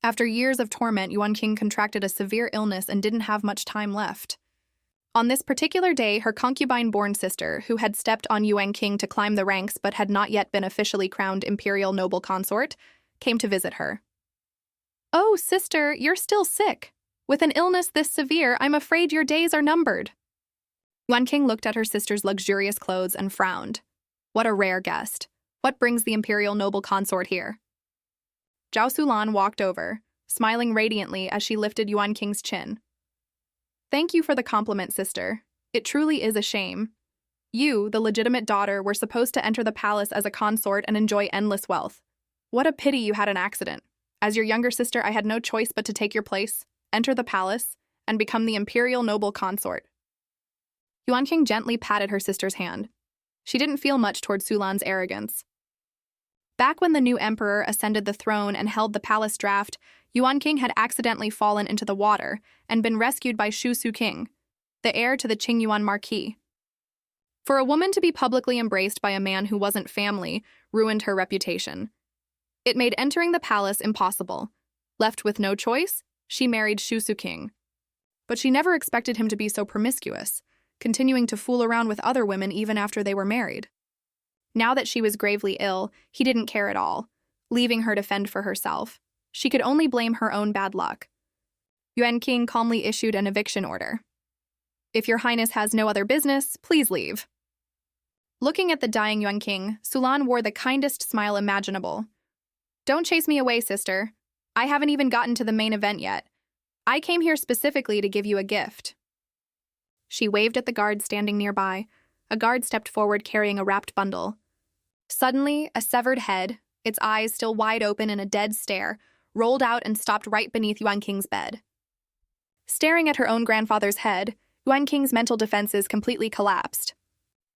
After years of torment, Yuan King contracted a severe illness and didn't have much time left. On this particular day, her concubine-born sister, who had stepped on Yuan King to climb the ranks but had not yet been officially crowned imperial noble consort, came to visit her. "Oh, sister, you're still sick. With an illness this severe, I'm afraid your days are numbered." Yuan King looked at her sister's luxurious clothes and frowned. What a rare guest. What brings the imperial noble consort here? Zhao Sulan walked over, smiling radiantly as she lifted Yuan King's chin. "Thank you for the compliment, sister. It truly is a shame. You, the legitimate daughter, were supposed to enter the palace as a consort and enjoy endless wealth. What a pity you had an accident. As your younger sister, I had no choice but to take your place, enter the palace, and become the imperial noble consort." Yuan King gently patted her sister's hand. She didn't feel much toward Sulan's arrogance. Back when the new emperor ascended the throne and held the palace draft, Yuan King had accidentally fallen into the water and been rescued by Shu Su King, the heir to the Qingyuan marquis. For a woman to be publicly embraced by a man who wasn't family ruined her reputation. It made entering the palace impossible. Left with no choice, she married Shu Su King. But she never expected him to be so promiscuous, continuing to fool around with other women even after they were married. Now that she was gravely ill, he didn't care at all, leaving her to fend for herself. She could only blame her own bad luck. Yuan King calmly issued an eviction order. "If your highness has no other business, please leave." Looking at the dying Yuan King, Sulan wore the kindest smile imaginable. "Don't chase me away, sister. I haven't even gotten to the main event yet. I came here specifically to give you a gift." She waved at the guard standing nearby. A guard stepped forward carrying a wrapped bundle. Suddenly, a severed head, its eyes still wide open in a dead stare, rolled out and stopped right beneath Yuan King's bed. Staring at her own grandfather's head, Yuan King's mental defenses completely collapsed.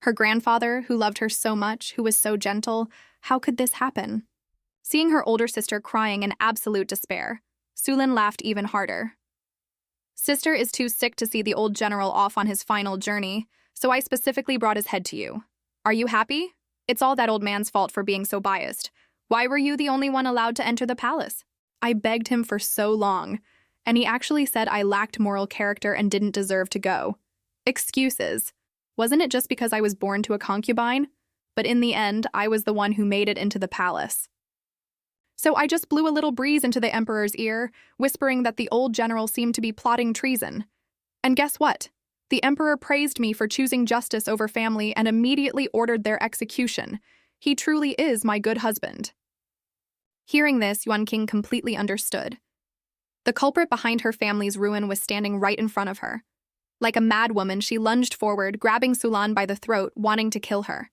Her grandfather, who loved her so much, who was so gentle, how could this happen? Seeing her older sister crying in absolute despair, Sulan laughed even harder. "Sister is too sick to see the old general off on his final journey, so I specifically brought his head to you. Are you happy? It's all that old man's fault for being so biased. Why were you the only one allowed to enter the palace? I begged him for so long, and he actually said I lacked moral character and didn't deserve to go. Excuses. Wasn't it just because I was born to a concubine? But in the end, I was the one who made it into the palace. So I just blew a little breeze into the emperor's ear, whispering that the old general seemed to be plotting treason. And guess what? The emperor praised me for choosing justice over family and immediately ordered their execution. He truly is my good husband." Hearing this, Yuan King completely understood. The culprit behind her family's ruin was standing right in front of her. Like a mad woman, she lunged forward, grabbing Sulan by the throat, wanting to kill her.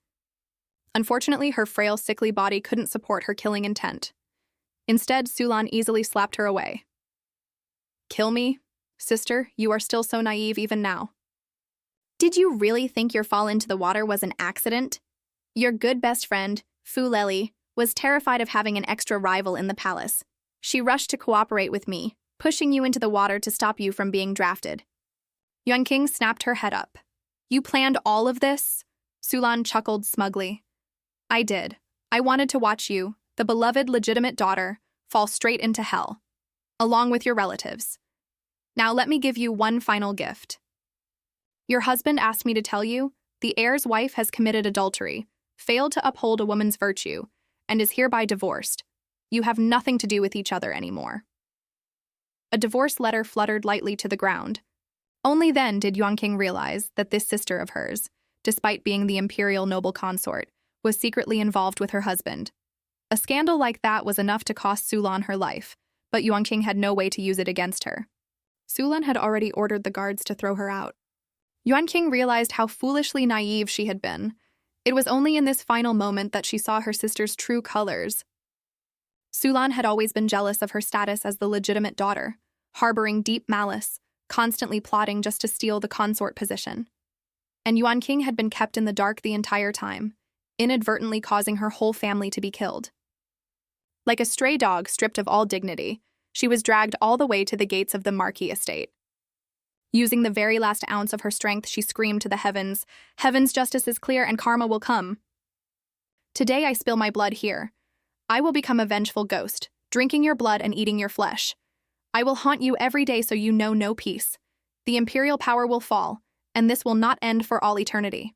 Unfortunately, her frail, sickly body couldn't support her killing intent. Instead, Sulan easily slapped her away. "Kill me? Sister, you are still so naive even now. Did you really think your fall into the water was an accident? Your good best friend, Fu Leli, was terrified of having an extra rival in the palace. She rushed to cooperate with me, pushing you into the water to stop you from being drafted." Yuan King snapped her head up. "You planned all of this?" Sulan chuckled smugly. "I did. I wanted to watch you, the beloved legitimate daughter, fall straight into hell, along with your relatives. Now let me give you one final gift. Your husband asked me to tell you, the heir's wife has committed adultery, failed to uphold a woman's virtue, and is hereby divorced. You have nothing to do with each other anymore." A divorce letter fluttered lightly to the ground. Only then did Yuan King realize that this sister of hers, despite being the imperial noble consort, was secretly involved with her husband. A scandal like that was enough to cost Sulan her life, but Yuan King had no way to use it against her. Sulan had already ordered the guards to throw her out. Yuan King realized how foolishly naive she had been. It was only in this final moment that she saw her sister's true colors. Sulan had always been jealous of her status as the legitimate daughter, harboring deep malice, constantly plotting just to steal the consort position. And Yuan King had been kept in the dark the entire time, inadvertently causing her whole family to be killed. Like a stray dog stripped of all dignity, she was dragged all the way to the gates of the Marquis estate. Using the very last ounce of her strength, she screamed to the heavens, "Heaven's justice is clear and karma will come. Today I spill my blood here. I will become a vengeful ghost, drinking your blood and eating your flesh. I will haunt you every day so you know no peace. The imperial power will fall, and this will not end for all eternity."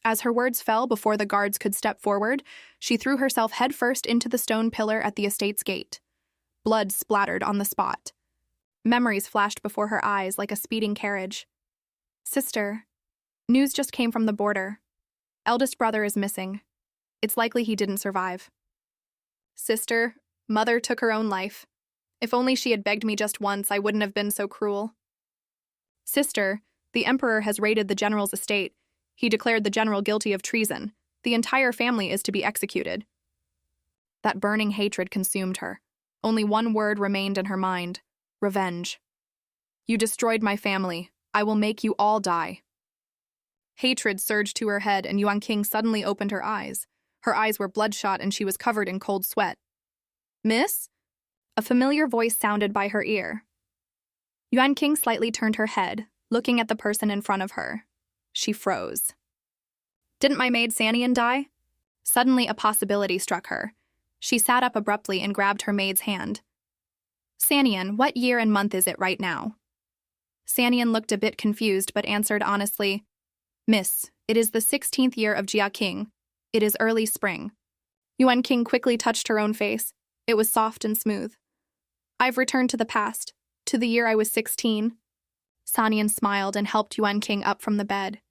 As her words fell before the guards could step forward, she threw herself headfirst into the stone pillar at the estate's gate. Blood splattered on the spot. Memories flashed before her eyes like a speeding carriage. "Sister, news just came from the border. Eldest brother is missing. It's likely he didn't survive." "Sister, mother took her own life. If only she had begged me just once, I wouldn't have been so cruel." "Sister, the emperor has raided the general's estate. He declared the general guilty of treason. The entire family is to be executed." That burning hatred consumed her. Only one word remained in her mind: revenge. "You destroyed my family. I will make you all die." Hatred surged to her head, and Yuan King suddenly opened her eyes. Her eyes were bloodshot, and she was covered in cold sweat. "Miss?" A familiar voice sounded by her ear. Yuan King slightly turned her head, looking at the person in front of her. She froze. "Didn't my maid Sanian die?" Suddenly a possibility struck her. She sat up abruptly and grabbed her maid's hand. "Sanian, what year and month is it right now?" Sanian looked a bit confused but answered honestly, "Miss, it is the 16th year of Jia King. It is early spring." Yuan King quickly touched her own face. It was soft and smooth. "I've returned to the past, to the year I was 16. Sanian smiled and helped Yuan King up from the bed.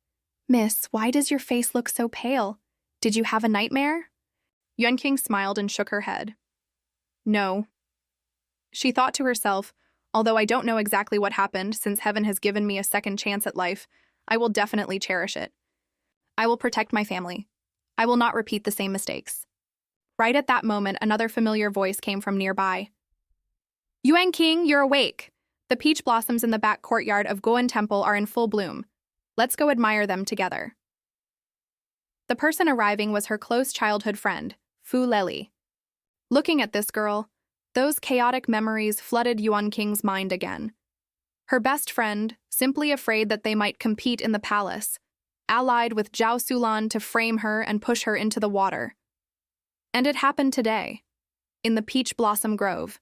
"Miss, why does your face look so pale? Did you have a nightmare?" Yuan King smiled and shook her head. "No." She thought to herself, "Although I don't know exactly what happened, since heaven has given me a second chance at life, I will definitely cherish it. I will protect my family. I will not repeat the same mistakes." Right at that moment, another familiar voice came from nearby. "Yuan King, you're awake. The peach blossoms in the back courtyard of Goan Temple are in full bloom. Let's go admire them together." The person arriving was her close childhood friend, Fu Leli. Looking at this girl, those chaotic memories flooded Yuan King's mind again. Her best friend, simply afraid that they might compete in the palace, allied with Zhao Sulan to frame her and push her into the water. And it happened today, in the Peach Blossom Grove.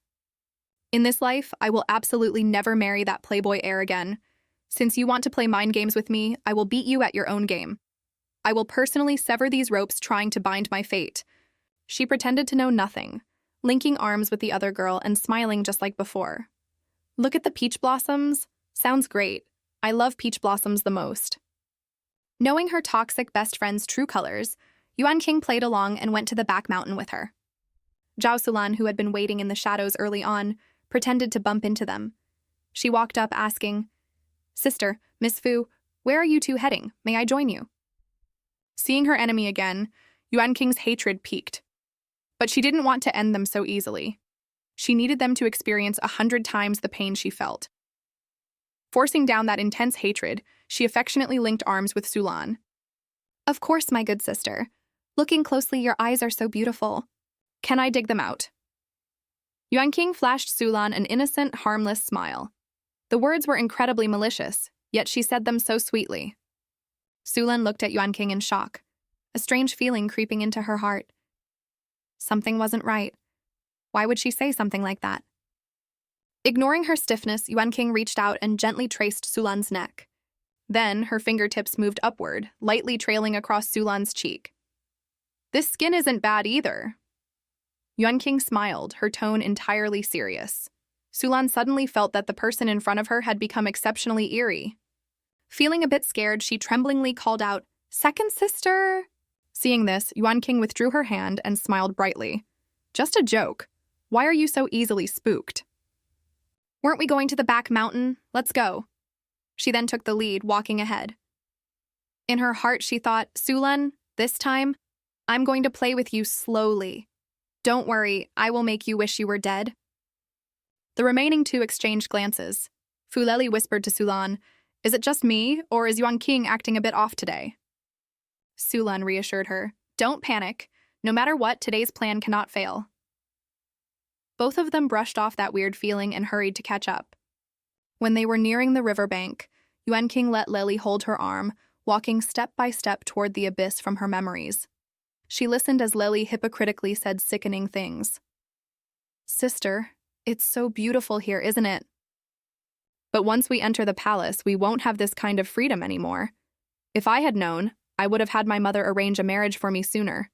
"In this life, I will absolutely never marry that playboy heir again. Since you want to play mind games with me, I will beat you at your own game. I will personally sever these ropes trying to bind my fate." She pretended to know nothing, linking arms with the other girl and smiling just like before. "Look at the peach blossoms. Sounds great. I love peach blossoms the most." Knowing her toxic best friend's true colors, Yuan King played along and went to the back mountain with her. Zhao Sulan, who had been waiting in the shadows early on, pretended to bump into them. She walked up asking, "Sister, Miss Fu, where are you two heading? May I join you?" Seeing her enemy again, Yuan King's hatred peaked. But she didn't want to end them so easily. She needed them to experience 100 times the pain she felt. Forcing down that intense hatred, she affectionately linked arms with Sulan. "Of course, my good sister. Looking closely, your eyes are so beautiful. Can I dig them out?" Yuan King flashed Sulan an innocent, harmless smile. The words were incredibly malicious, yet she said them so sweetly. Sulan looked at Yuan King in shock, a strange feeling creeping into her heart. Something wasn't right. Why would she say something like that? Ignoring her stiffness, Yuan King reached out and gently traced Sulan's neck. Then, her fingertips moved upward, lightly trailing across Sulan's cheek. "This skin isn't bad either." Yuan King smiled, her tone entirely serious. Sulan suddenly felt that the person in front of her had become exceptionally eerie. Feeling a bit scared, she tremblingly called out, "Second sister!" Seeing this, Yuan King withdrew her hand and smiled brightly. "Just a joke. Why are you so easily spooked?" "Weren't we going to the back mountain? Let's go." She then took the lead, walking ahead. In her heart, she thought, "Sulan, this time, I'm going to play with you slowly. Don't worry, I will make you wish you were dead." The remaining two exchanged glances. Fu Leli whispered to Sulan, "Is it just me, or is Yuan King acting a bit off today?" Sulan reassured her, "Don't panic. No matter what, today's plan cannot fail." Both of them brushed off that weird feeling and hurried to catch up. When they were nearing the riverbank, Yuan King let Leli hold her arm, walking step by step toward the abyss from her memories. She listened as Leli hypocritically said sickening things. Sister, it's so beautiful here, isn't it? But once we enter the palace, we won't have this kind of freedom anymore. If I had known, I would have had my mother arrange a marriage for me sooner.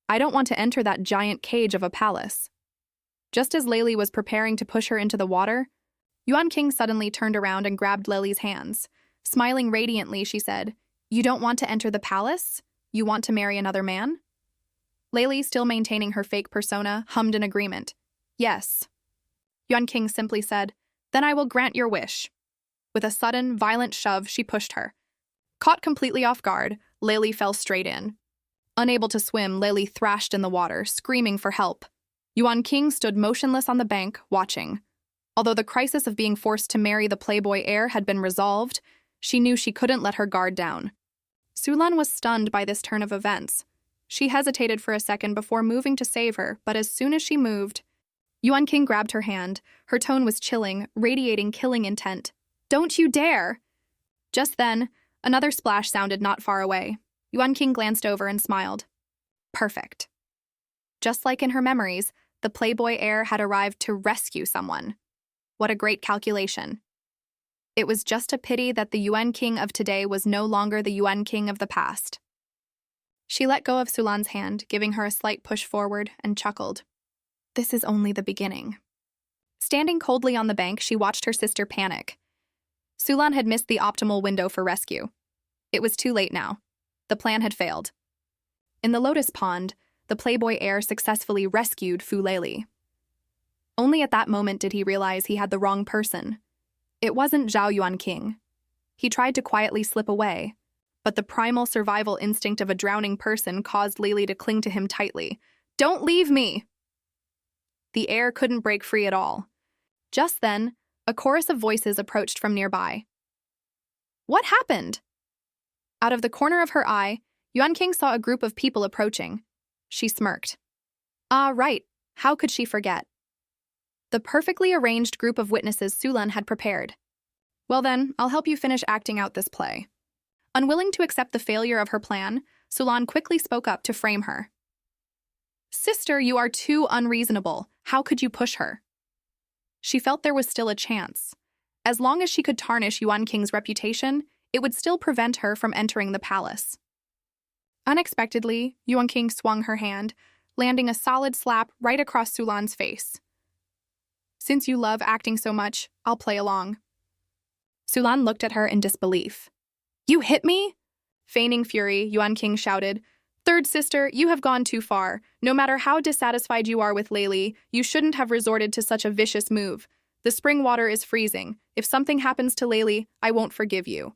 I don't want to enter that giant cage of a palace. Just as Layli was preparing to push her into the water, Yuan King suddenly turned around and grabbed Layli's hands. Smiling radiantly, she said, "You don't want to enter the palace? You want to marry another man?" Layli, still maintaining her fake persona, hummed in agreement. "Yes." Yuan King simply said, "Then I will grant your wish." With a sudden, violent shove, she pushed her. Caught completely off guard, Layli fell straight in. Unable to swim, Layli thrashed in the water, screaming for help. Yuan King stood motionless on the bank, watching. Although the crisis of being forced to marry the playboy heir had been resolved, she knew she couldn't let her guard down. Sulan was stunned by this turn of events. She hesitated for a second before moving to save her, but as soon as she moved, Yuan King grabbed her hand. Her tone was chilling, radiating killing intent. "Don't you dare!" Just then, another splash sounded not far away. Yuan King glanced over and smiled. Perfect. Just like in her memories, the playboy heir had arrived to rescue someone. What a great calculation. It was just a pity that the Yuan King of today was no longer the Yuan King of the past. She let go of Sulan's hand, giving her a slight push forward, and chuckled. This is only the beginning. Standing coldly on the bank, she watched her sister panic. Sulan had missed the optimal window for rescue. It was too late now. The plan had failed. In the lotus pond, the playboy heir successfully rescued Fu Leli. Only at that moment did he realize he had the wrong person. It wasn't Zhao Yuan King. He tried to quietly slip away, but the primal survival instinct of a drowning person caused Leli to cling to him tightly. "Don't leave me!" The heir couldn't break free at all. Just then, a chorus of voices approached from nearby. What happened? Out of the corner of her eye, Yuan King saw a group of people approaching. She smirked. Ah, right. How could she forget? The perfectly arranged group of witnesses Sulan had prepared. Well then, I'll help you finish acting out this play. Unwilling to accept the failure of her plan, Sulan quickly spoke up to frame her. Sister, you are too unreasonable. How could you push her? She felt there was still a chance. As long as she could tarnish Yuan King's reputation, it would still prevent her from entering the palace. Unexpectedly, Yuan King swung her hand, landing a solid slap right across Sulan's face. Since you love acting so much, I'll play along. Sulan looked at her in disbelief. You hit me? Feigning fury, Yuan King shouted, Third sister, you have gone too far. No matter how dissatisfied you are with Layli, you shouldn't have resorted to such a vicious move. The spring water is freezing. If something happens to Layli, I won't forgive you.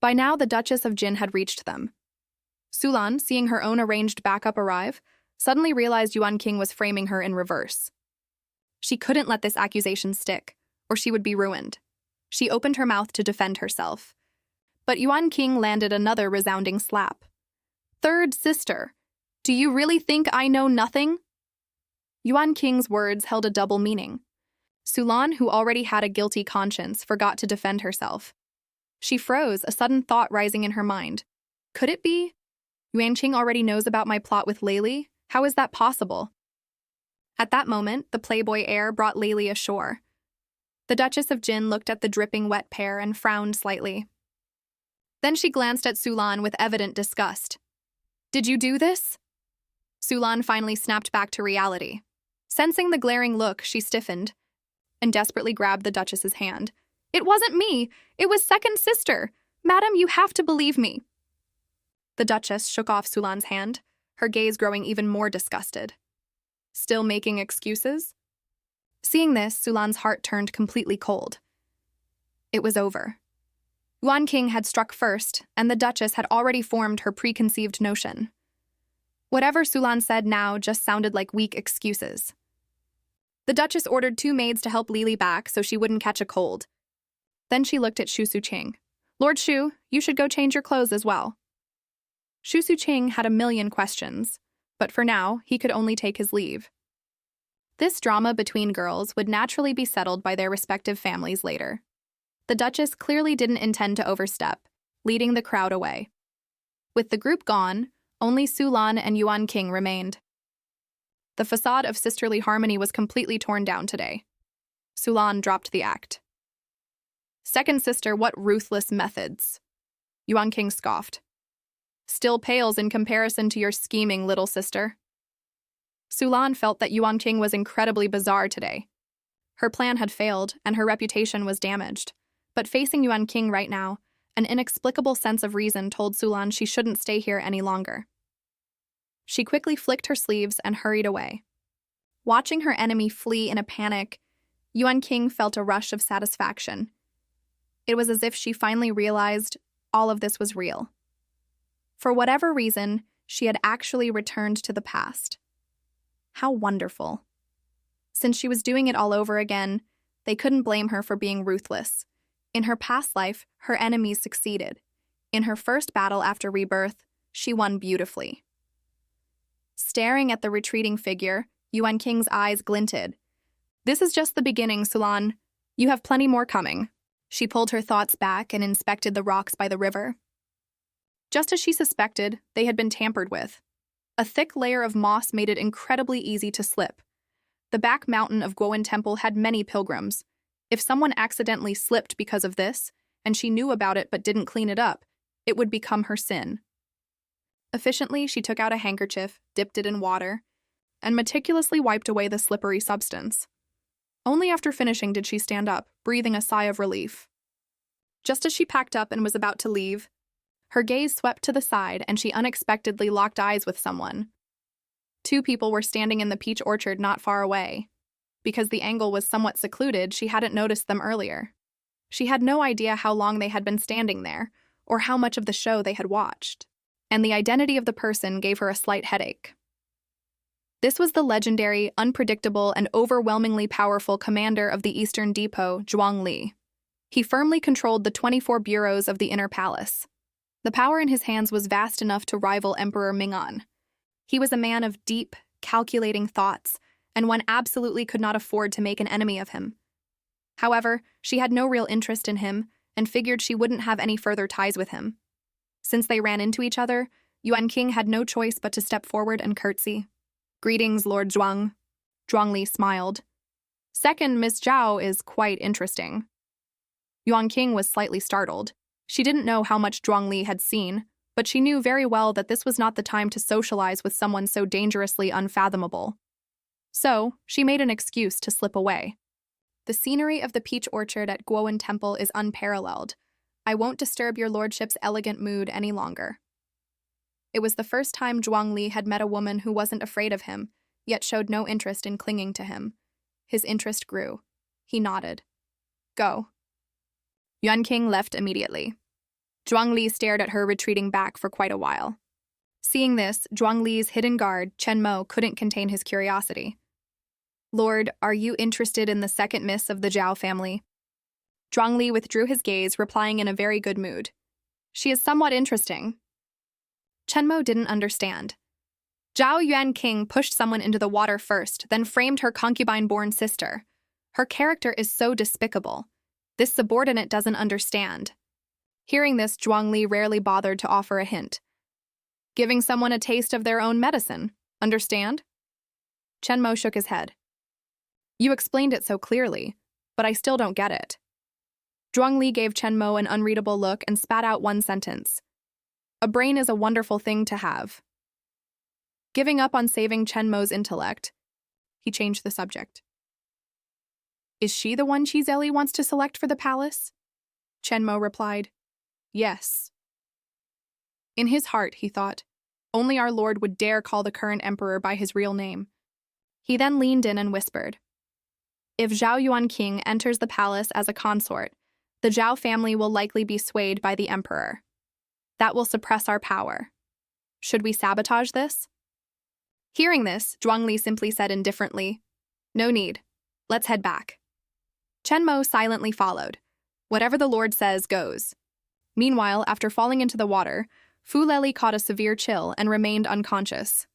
By now, the Duchess of Jin had reached them. Sulan, seeing her own arranged backup arrive, suddenly realized Yuan King was framing her in reverse. She couldn't let this accusation stick, or she would be ruined. She opened her mouth to defend herself. But Yuan King landed another resounding slap. Third sister, do you really think I know nothing? Yuan King's words held a double meaning. Sulan, who already had a guilty conscience, forgot to defend herself. She froze, a sudden thought rising in her mind. Could it be? Yuan King already knows about my plot with Layli? How is that possible? At that moment, the playboy heir brought Layli ashore. The Duchess of Jin looked at the dripping wet pair and frowned slightly. Then she glanced at Sulan with evident disgust. Did you do this? Sulan finally snapped back to reality. Sensing the glaring look, she stiffened and desperately grabbed the Duchess's hand. It wasn't me. It was second sister. Madam, you have to believe me. The Duchess shook off Sulan's hand, her gaze growing even more disgusted. Still making excuses? Seeing this, Sulan's heart turned completely cold. It was over. Yuan King had struck first, and the Duchess had already formed her preconceived notion. Whatever Sulan said now just sounded like weak excuses. The Duchess ordered 2 maids to help Layli back so she wouldn't catch a cold. Then she looked at Shu Suqing. Lord Shu, you should go change your clothes as well. Shu Suqing had a million questions, but for now, he could only take his leave. This drama between girls would naturally be settled by their respective families later. The Duchess clearly didn't intend to overstep, leading the crowd away. With the group gone, only Sulan and Yuan King remained. The facade of sisterly harmony was completely torn down today. Sulan dropped the act. Second sister, what ruthless methods? Yuan King scoffed. Still pales in comparison to your scheming little sister. Sulan felt that Yuan King was incredibly bizarre today. Her plan had failed, and her reputation was damaged. But facing Yuan King right now, an inexplicable sense of reason told Sulan she shouldn't stay here any longer. She quickly flicked her sleeves and hurried away. Watching her enemy flee in a panic, Yuan King felt a rush of satisfaction. It was as if she finally realized all of this was real. For whatever reason, she had actually returned to the past. How wonderful. Since she was doing it all over again, they couldn't blame her for being ruthless. In her past life, her enemies succeeded. In her first battle after rebirth, she won beautifully. Staring at the retreating figure, Yuan King's eyes glinted. This is just the beginning, Sulan. You have plenty more coming. She pulled her thoughts back and inspected the rocks by the river. Just as she suspected, they had been tampered with. A thick layer of moss made it incredibly easy to slip. The back mountain of Warden Temple had many pilgrims. If someone accidentally slipped because of this, and she knew about it but didn't clean it up, it would become her sin. Efficiently, she took out a handkerchief, dipped it in water, and meticulously wiped away the slippery substance. Only after finishing did she stand up, breathing a sigh of relief. Just as she packed up and was about to leave, her gaze swept to the side and she unexpectedly locked eyes with someone. Two people were standing in the peach orchard not far away. Because the angle was somewhat secluded, she hadn't noticed them earlier. She had no idea how long they had been standing there, or how much of the show they had watched. And the identity of the person gave her a slight headache. This was the legendary, unpredictable, and overwhelmingly powerful commander of the Eastern Depot, Zhuang Li. He firmly controlled the 24 bureaus of the Inner Palace. The power in his hands was vast enough to rival Emperor Ming'an. He was a man of deep, calculating thoughts, and one absolutely could not afford to make an enemy of him. However, she had no real interest in him, and figured she wouldn't have any further ties with him. Since they ran into each other, Yuan King had no choice but to step forward and curtsy. "Greetings, Lord Zhuang." Zhuang Li smiled. "Second, Miss Zhao is quite interesting." Yuan King was slightly startled. She didn't know how much Zhuang Li had seen, but she knew very well that this was not the time to socialize with someone so dangerously unfathomable. So, she made an excuse to slip away. "The scenery of the peach orchard at Warden Temple is unparalleled. I won't disturb your lordship's elegant mood any longer." It was the first time Zhuang Li had met a woman who wasn't afraid of him, yet showed no interest in clinging to him. His interest grew. He nodded. "Go." Yuan King left immediately. Zhuang Li stared at her retreating back for quite a while. Seeing this, Zhuang Li's hidden guard, Chen Mo, couldn't contain his curiosity. "Lord, are you interested in the second miss of the Zhao family?" Zhuang Li withdrew his gaze, replying in a very good mood. "She is somewhat interesting." Chen Mo didn't understand. Zhao Yuan King pushed someone into the water first, then framed her concubine-born sister. Her character is so despicable. This subordinate doesn't understand. Hearing this, Zhuang Li rarely bothered to offer a hint. Giving someone a taste of their own medicine, understand? Chen Mo shook his head. "You explained it so clearly, but I still don't get it." Zhuang Li gave Chen Mo an unreadable look and spat out one sentence. "A brain is a wonderful thing to have." Giving up on saving Chen Mo's intellect, he changed the subject. "Is she the one Chizeli wants to select for the palace?" Chen Mo replied, "Yes." In his heart, he thought, only our lord would dare call the current emperor by his real name. He then leaned in and whispered, "If Zhao Yuan King enters the palace as a consort, the Zhao family will likely be swayed by the emperor. That will suppress our power. Should we sabotage this?" Hearing this, Zhuang Li simply said indifferently, "No need. Let's head back." Chen Mo silently followed. Whatever the lord says goes. Meanwhile, after falling into the water, Fu Leli caught a severe chill and remained unconscious.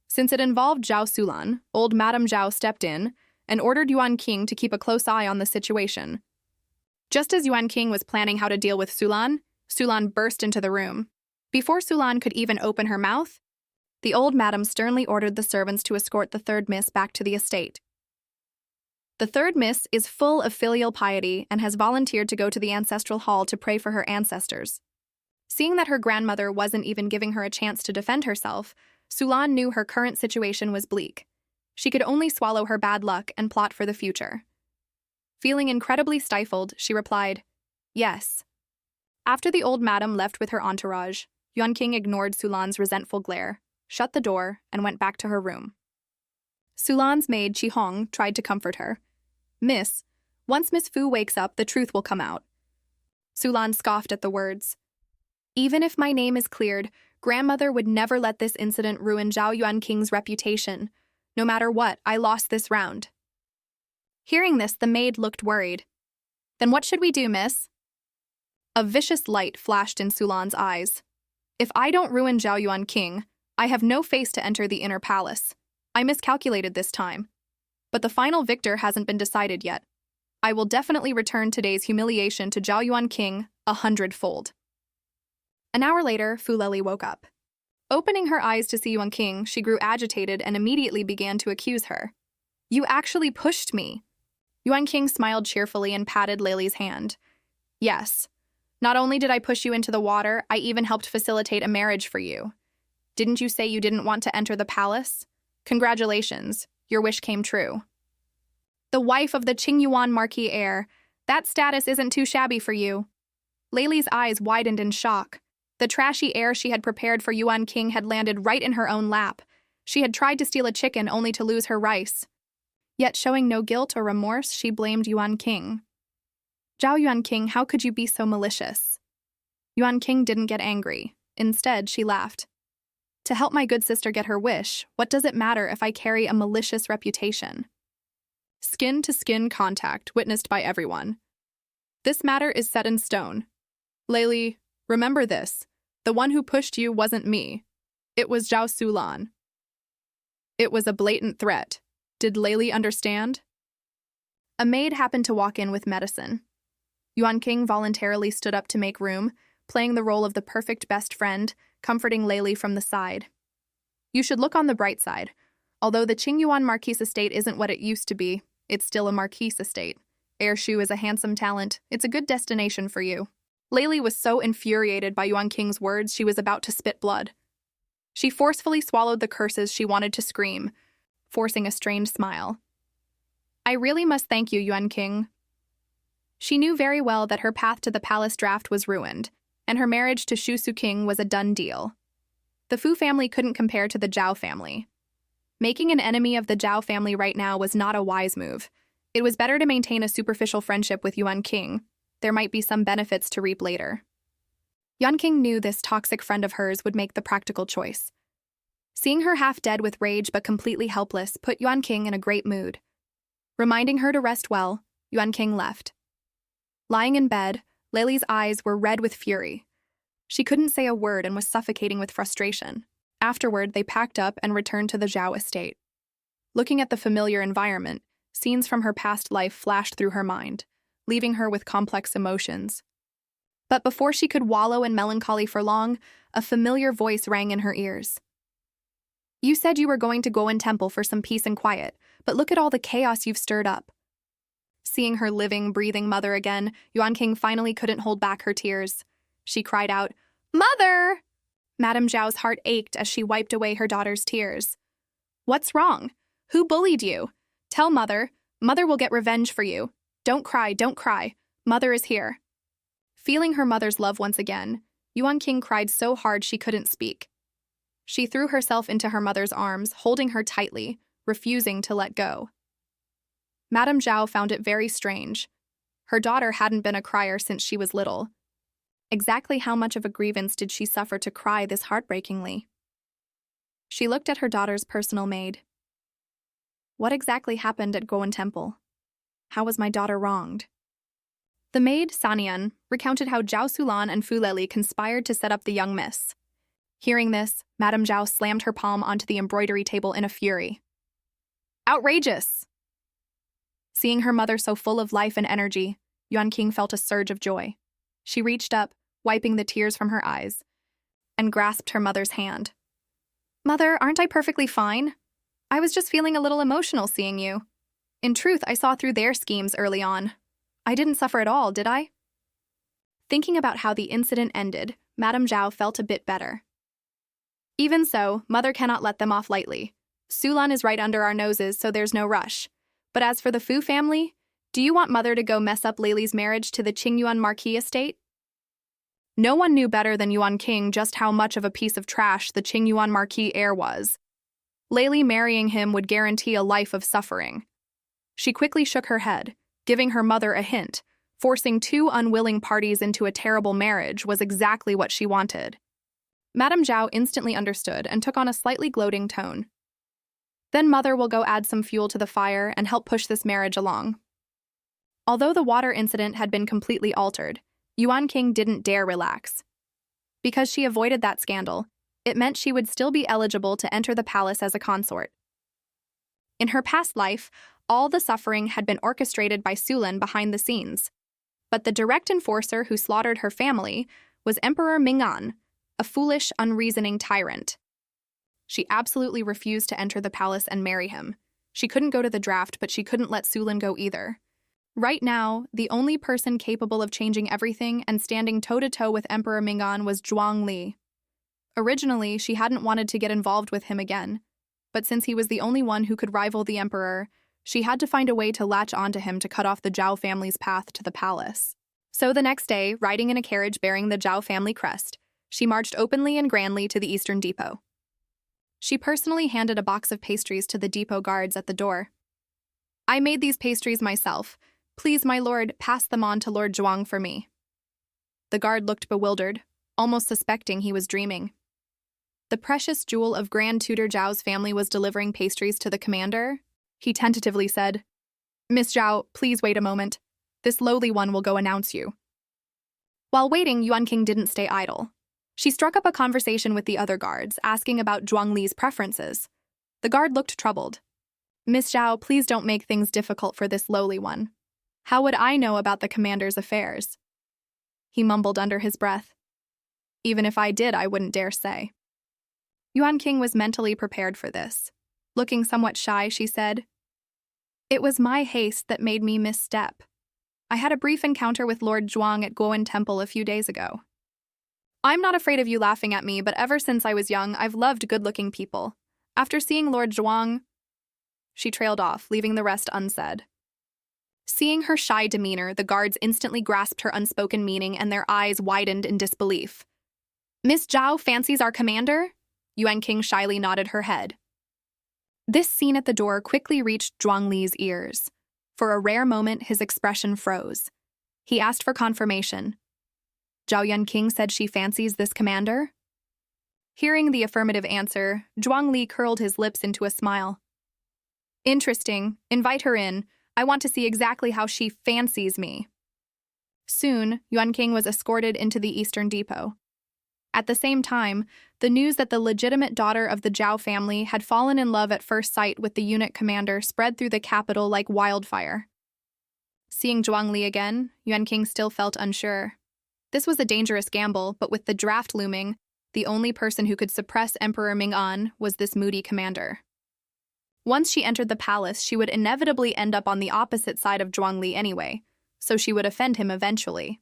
Since it involved Zhao Sulan, old Madame Zhao stepped in and ordered Yuan King to keep a close eye on the situation. Just as Yuan King was planning how to deal with Sulan, Sulan burst into the room. Before Sulan could even open her mouth, The old madam sternly ordered the servants to escort the third miss back to the estate. The third miss is full of filial piety and has volunteered to go to the ancestral hall to pray for her ancestors. Seeing that her grandmother wasn't even giving her a chance to defend herself, Sulan knew her current situation was bleak. She could only swallow her bad luck and plot for the future. Feeling incredibly stifled, she replied, "Yes." After the old madam left with her entourage, Yuan King ignored Sulan's resentful glare, shut the door, and went back to her room. Sulan's maid, Chi Hong, tried to comfort her. "Miss, once Miss Fu wakes up, the truth will come out." Sulan scoffed at the words. "Even if my name is cleared, grandmother would never let this incident ruin Zhao Yuan King's reputation. No matter what, I lost this round." Hearing this, the maid looked worried. "Then what should we do, miss?" A vicious light flashed in Sulan's eyes. "If I don't ruin Zhao Yuan King, I have no face to enter the inner palace. I miscalculated this time. But the final victor hasn't been decided yet. I will definitely return today's humiliation to Zhao Yuan King 100-fold. An hour later, Fu Leli woke up. Opening her eyes to see Yuan King, she grew agitated and immediately began to accuse her. "You actually pushed me." Yuan King smiled cheerfully and patted Leli's hand. "Yes. Not only did I push you into the water, I even helped facilitate a marriage for you. Didn't you say you didn't want to enter the palace? Congratulations, your wish came true. The wife of the Qingyuan Marquis heir, that status isn't too shabby for you." Leli's eyes widened in shock. The trashy heir she had prepared for Yuan King had landed right in her own lap. She had tried to steal a chicken only to lose her rice. Yet showing no guilt or remorse, she blamed Yuan King. "Zhao Yuan King, how could you be so malicious?" Yuan King didn't get angry. Instead, she laughed. "To help my good sister get her wish, what does it matter if I carry a malicious reputation?" Skin-to-skin contact witnessed by everyone. "This matter is set in stone. Leli, remember this. The one who pushed you wasn't me. It was Zhao Sulan." It was a blatant threat. Did Leli understand? A maid happened to walk in with medicine. Yuan King voluntarily stood up to make room, playing the role of the perfect best friend, comforting Leli from the side. "You should look on the bright side. Although the Qingyuan Marquis estate isn't what it used to be, it's still a Marquis estate. Heir Shu is a handsome talent. It's a good destination for you." Leli was so infuriated by Yuan King's words she was about to spit blood. She forcefully swallowed the curses she wanted to scream, forcing a strained smile. "I really must thank you, Yuan King." She knew very well that her path to the palace draft was ruined, and her marriage to Shu Su King was a done deal. The Fu family couldn't compare to the Zhao family. Making an enemy of the Zhao family right now was not a wise move. It was better to maintain a superficial friendship with Yuan King. There might be some benefits to reap later. Yuan King knew this toxic friend of hers would make the practical choice. Seeing her half dead with rage but completely helpless put Yuan King in a great mood. Reminding her to rest well, Yuan King left. Lying in bed, Leli's eyes were red with fury. She couldn't say a word and was suffocating with frustration. Afterward, they packed up and returned to the Zhao estate. Looking at the familiar environment, scenes from her past life flashed through her mind, leaving her with complex emotions. But before she could wallow in melancholy for long, a familiar voice rang in her ears. "You said you were going to Goen Temple for some peace and quiet, but look at all the chaos you've stirred up." Seeing her living, breathing mother again, Yuan King finally couldn't hold back her tears. She cried out, "Mother!" Madame Zhao's heart ached as she wiped away her daughter's tears. "What's wrong? Who bullied you? Tell Mother. Mother will get revenge for you. Don't cry, don't cry. Mother is here." Feeling her mother's love once again, Yuan King cried so hard she couldn't speak. She threw herself into her mother's arms, holding her tightly, refusing to let go. Madame Zhao found it very strange. Her daughter hadn't been a crier since she was little. Exactly how much of a grievance did she suffer to cry this heartbreakingly? She looked at her daughter's personal maid. What exactly happened at Goen Temple? How was my daughter wronged? The maid, Sanian, recounted how Zhao Sulan and Fu Leli conspired to set up the young miss. Hearing this, Madame Zhao slammed her palm onto the embroidery table in a fury. Outrageous! Seeing her mother so full of life and energy, Yuan King felt a surge of joy. She reached up, wiping the tears from her eyes, and grasped her mother's hand. Mother, aren't I perfectly fine? I was just feeling a little emotional seeing you. In truth, I saw through their schemes early on. I didn't suffer at all, did I? Thinking about how the incident ended, Madame Zhao felt a bit better. Even so, Mother cannot let them off lightly. Sulan is right under our noses, so there's no rush. But as for the Fu family, do you want Mother to go mess up Leily's marriage to the Qingyuan Marquis estate? No one knew better than Yuan King just how much of a piece of trash the Qingyuan Marquis heir was. Leily marrying him would guarantee a life of suffering. She quickly shook her head, giving her mother a hint. Forcing two unwilling parties into a terrible marriage was exactly what she wanted. Madame Zhao instantly understood and took on a slightly gloating tone. Then Mother will go add some fuel to the fire and help push this marriage along. Although the water incident had been completely altered, Yuan King didn't dare relax. Because she avoided that scandal, it meant she would still be eligible to enter the palace as a consort. In her past life, all the suffering had been orchestrated by Sulan behind the scenes. But the direct enforcer who slaughtered her family was Emperor Ming'an, a foolish, unreasoning tyrant. She absolutely refused to enter the palace and marry him. She couldn't go to the draft, but she couldn't let Sulan go either. Right now, the only person capable of changing everything and standing toe-to-toe with Emperor Ming'an was Zhuang Li. Originally, she hadn't wanted to get involved with him again, but since he was the only one who could rival the emperor, she had to find a way to latch onto him to cut off the Zhao family's path to the palace. So the next day, riding in a carriage bearing the Zhao family crest, she marched openly and grandly to the Eastern Depot. She personally handed a box of pastries to the depot guards at the door. "I made these pastries myself. Please, my lord, pass them on to Lord Zhuang for me." The guard looked bewildered, almost suspecting he was dreaming. The precious jewel of Grand Tutor Zhao's family was delivering pastries to the commander. He tentatively said, "Miss Zhao, please wait a moment. This lowly one will go announce you." While waiting, Yuan King didn't stay idle. She struck up a conversation with the other guards, asking about Zhuang Li's preferences. The guard looked troubled. "Miss Zhao, please don't make things difficult for this lowly one. How would I know about the commander's affairs?" He mumbled under his breath. "Even if I did, I wouldn't dare say." Yuan King was mentally prepared for this. Looking somewhat shy, she said, "It was my haste that made me misstep. I had a brief encounter with Lord Zhuang at Guowen Temple a few days ago. I'm not afraid of you laughing at me, but ever since I was young, I've loved good-looking people. After seeing Lord Zhuang..." She trailed off, leaving the rest unsaid. Seeing her shy demeanor, the guards instantly grasped her unspoken meaning and their eyes widened in disbelief. "Miss Zhao fancies our commander?" Yuan King shyly nodded her head. This scene at the door quickly reached Zhuang Li's ears. For a rare moment, his expression froze. He asked for confirmation. "Zhao Yuan King said she fancies this commander?" Hearing the affirmative answer, Zhuang Li curled his lips into a smile. "Interesting. Invite her in. I want to see exactly how she fancies me." Soon, Yuan King was escorted into the Eastern Depot. At the same time, the news that the legitimate daughter of the Zhao family had fallen in love at first sight with the unit commander spread through the capital like wildfire. Seeing Zhuang Li again, Yuan King still felt unsure. This was a dangerous gamble, but with the draft looming, the only person who could suppress Emperor Ming'an was this moody commander. Once she entered the palace, she would inevitably end up on the opposite side of Zhuang Li anyway, so she would offend him eventually.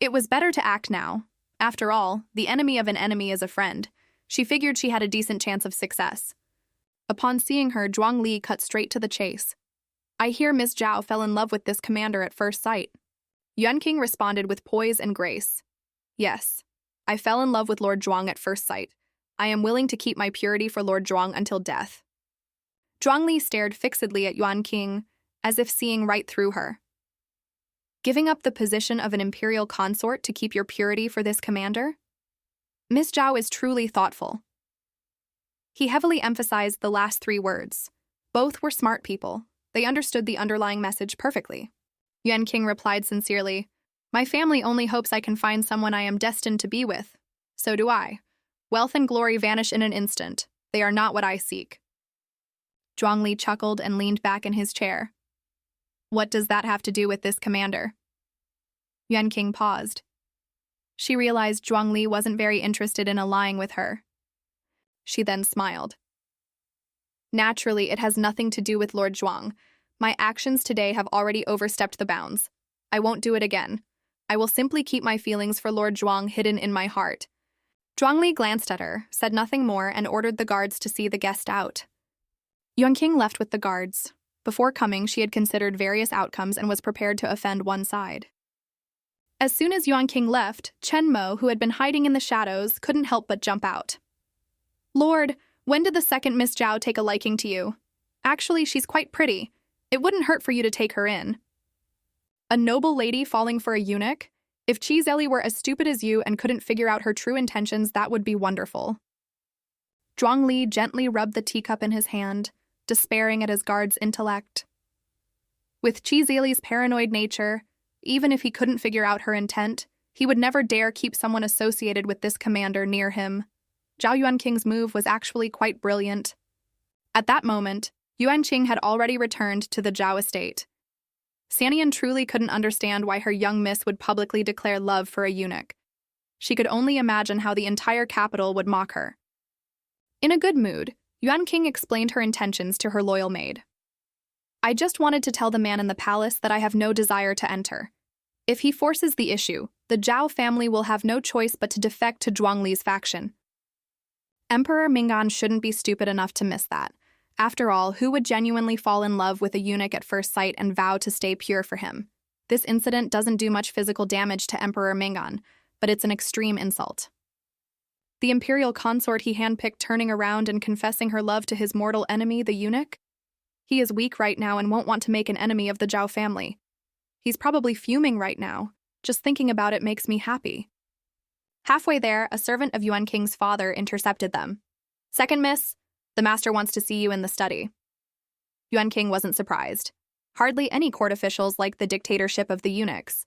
It was better to act now. After all, the enemy of an enemy is a friend. She figured she had a decent chance of success. Upon seeing her, Zhuang Li cut straight to the chase. "I hear Miss Zhao fell in love with this commander at first sight." Yuan King responded with poise and grace. "Yes, I fell in love with Lord Zhuang at first sight. I am willing to keep my purity for Lord Zhuang until death." Zhuang Li stared fixedly at Yuan King, as if seeing right through her. "Giving up the position of an imperial consort to keep your purity for this commander? Miss Zhao is truly thoughtful." He heavily emphasized the last three words. Both were smart people. They understood the underlying message perfectly. Yuan King replied sincerely, "My family only hopes I can find someone I am destined to be with. So do I. Wealth and glory vanish in an instant. They are not what I seek." Zhuang Li chuckled and leaned back in his chair. "What does that have to do with this commander?" Yuan King paused. She realized Zhuang Li wasn't very interested in allying with her. She then smiled. Naturally, it has nothing to do with Lord Zhuang. My actions today have already overstepped the bounds. I won't do it again. I will simply keep my feelings for Lord Zhuang hidden in my heart. Zhuangli glanced at her, said nothing more, and ordered the guards to see the guest out. Yuan King left with the guards. Before coming, she had considered various outcomes and was prepared to offend one side. As soon as Yuan King left, Chen Mo, who had been hiding in the shadows, couldn't help but jump out. Lord, when did the second Miss Zhao take a liking to you? Actually, she's quite pretty. It wouldn't hurt for you to take her in. A noble lady falling for a eunuch? If Chi Zeli were as stupid as you and couldn't figure out her true intentions, that would be wonderful. Zhuangli gently rubbed the teacup in his hand, despairing at his guard's intellect. With Chi Zeli's paranoid nature, even if he couldn't figure out her intent, he would never dare keep someone associated with this commander near him. Zhao Yuanking's move was actually quite brilliant. At that moment, Yuan Qing had already returned to the Zhao estate. Sanian truly couldn't understand why her young miss would publicly declare love for a eunuch. She could only imagine how the entire capital would mock her. In a good mood, Yuan King explained her intentions to her loyal maid. I just wanted to tell the man in the palace that I have no desire to enter. If he forces the issue, the Zhao family will have no choice but to defect to Zhuangli's faction. Emperor Mingan shouldn't be stupid enough to miss that. After all, who would genuinely fall in love with a eunuch at first sight and vow to stay pure for him? This incident doesn't do much physical damage to Emperor Mingan, but it's an extreme insult. The imperial consort he handpicked turning around and confessing her love to his mortal enemy, the eunuch? He is weak right now and won't want to make an enemy of the Zhao family. He's probably fuming right now. Just thinking about it makes me happy. Halfway there, a servant of Yuan King's father intercepted them. Second miss, the master wants to see you in the study. Yuan King wasn't surprised. Hardly any court officials liked the dictatorship of the eunuchs.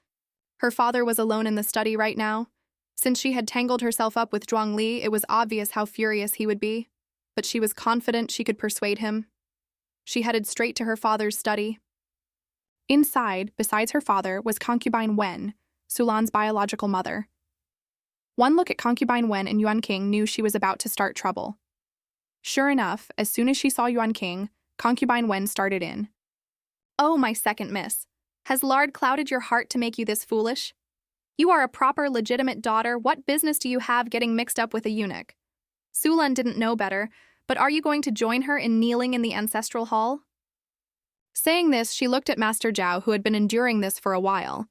Her father was alone in the study right now. Since she had tangled herself up with Zhuangli, it was obvious how furious he would be. But she was confident she could persuade him. She headed straight to her father's study. Inside, besides her father, was concubine Wen, Sulan's biological mother. One look at concubine Wen and Yuan King knew she was about to start trouble. Sure enough, as soon as she saw Yuan King, concubine Wen started in. Oh, my second miss. Has lard clouded your heart to make you this foolish? You are a proper, legitimate daughter. What business do you have getting mixed up with a eunuch? Sulan didn't know better, but are you going to join her in kneeling in the ancestral hall? Saying this, she looked at Master Zhao, who had been enduring this for a while.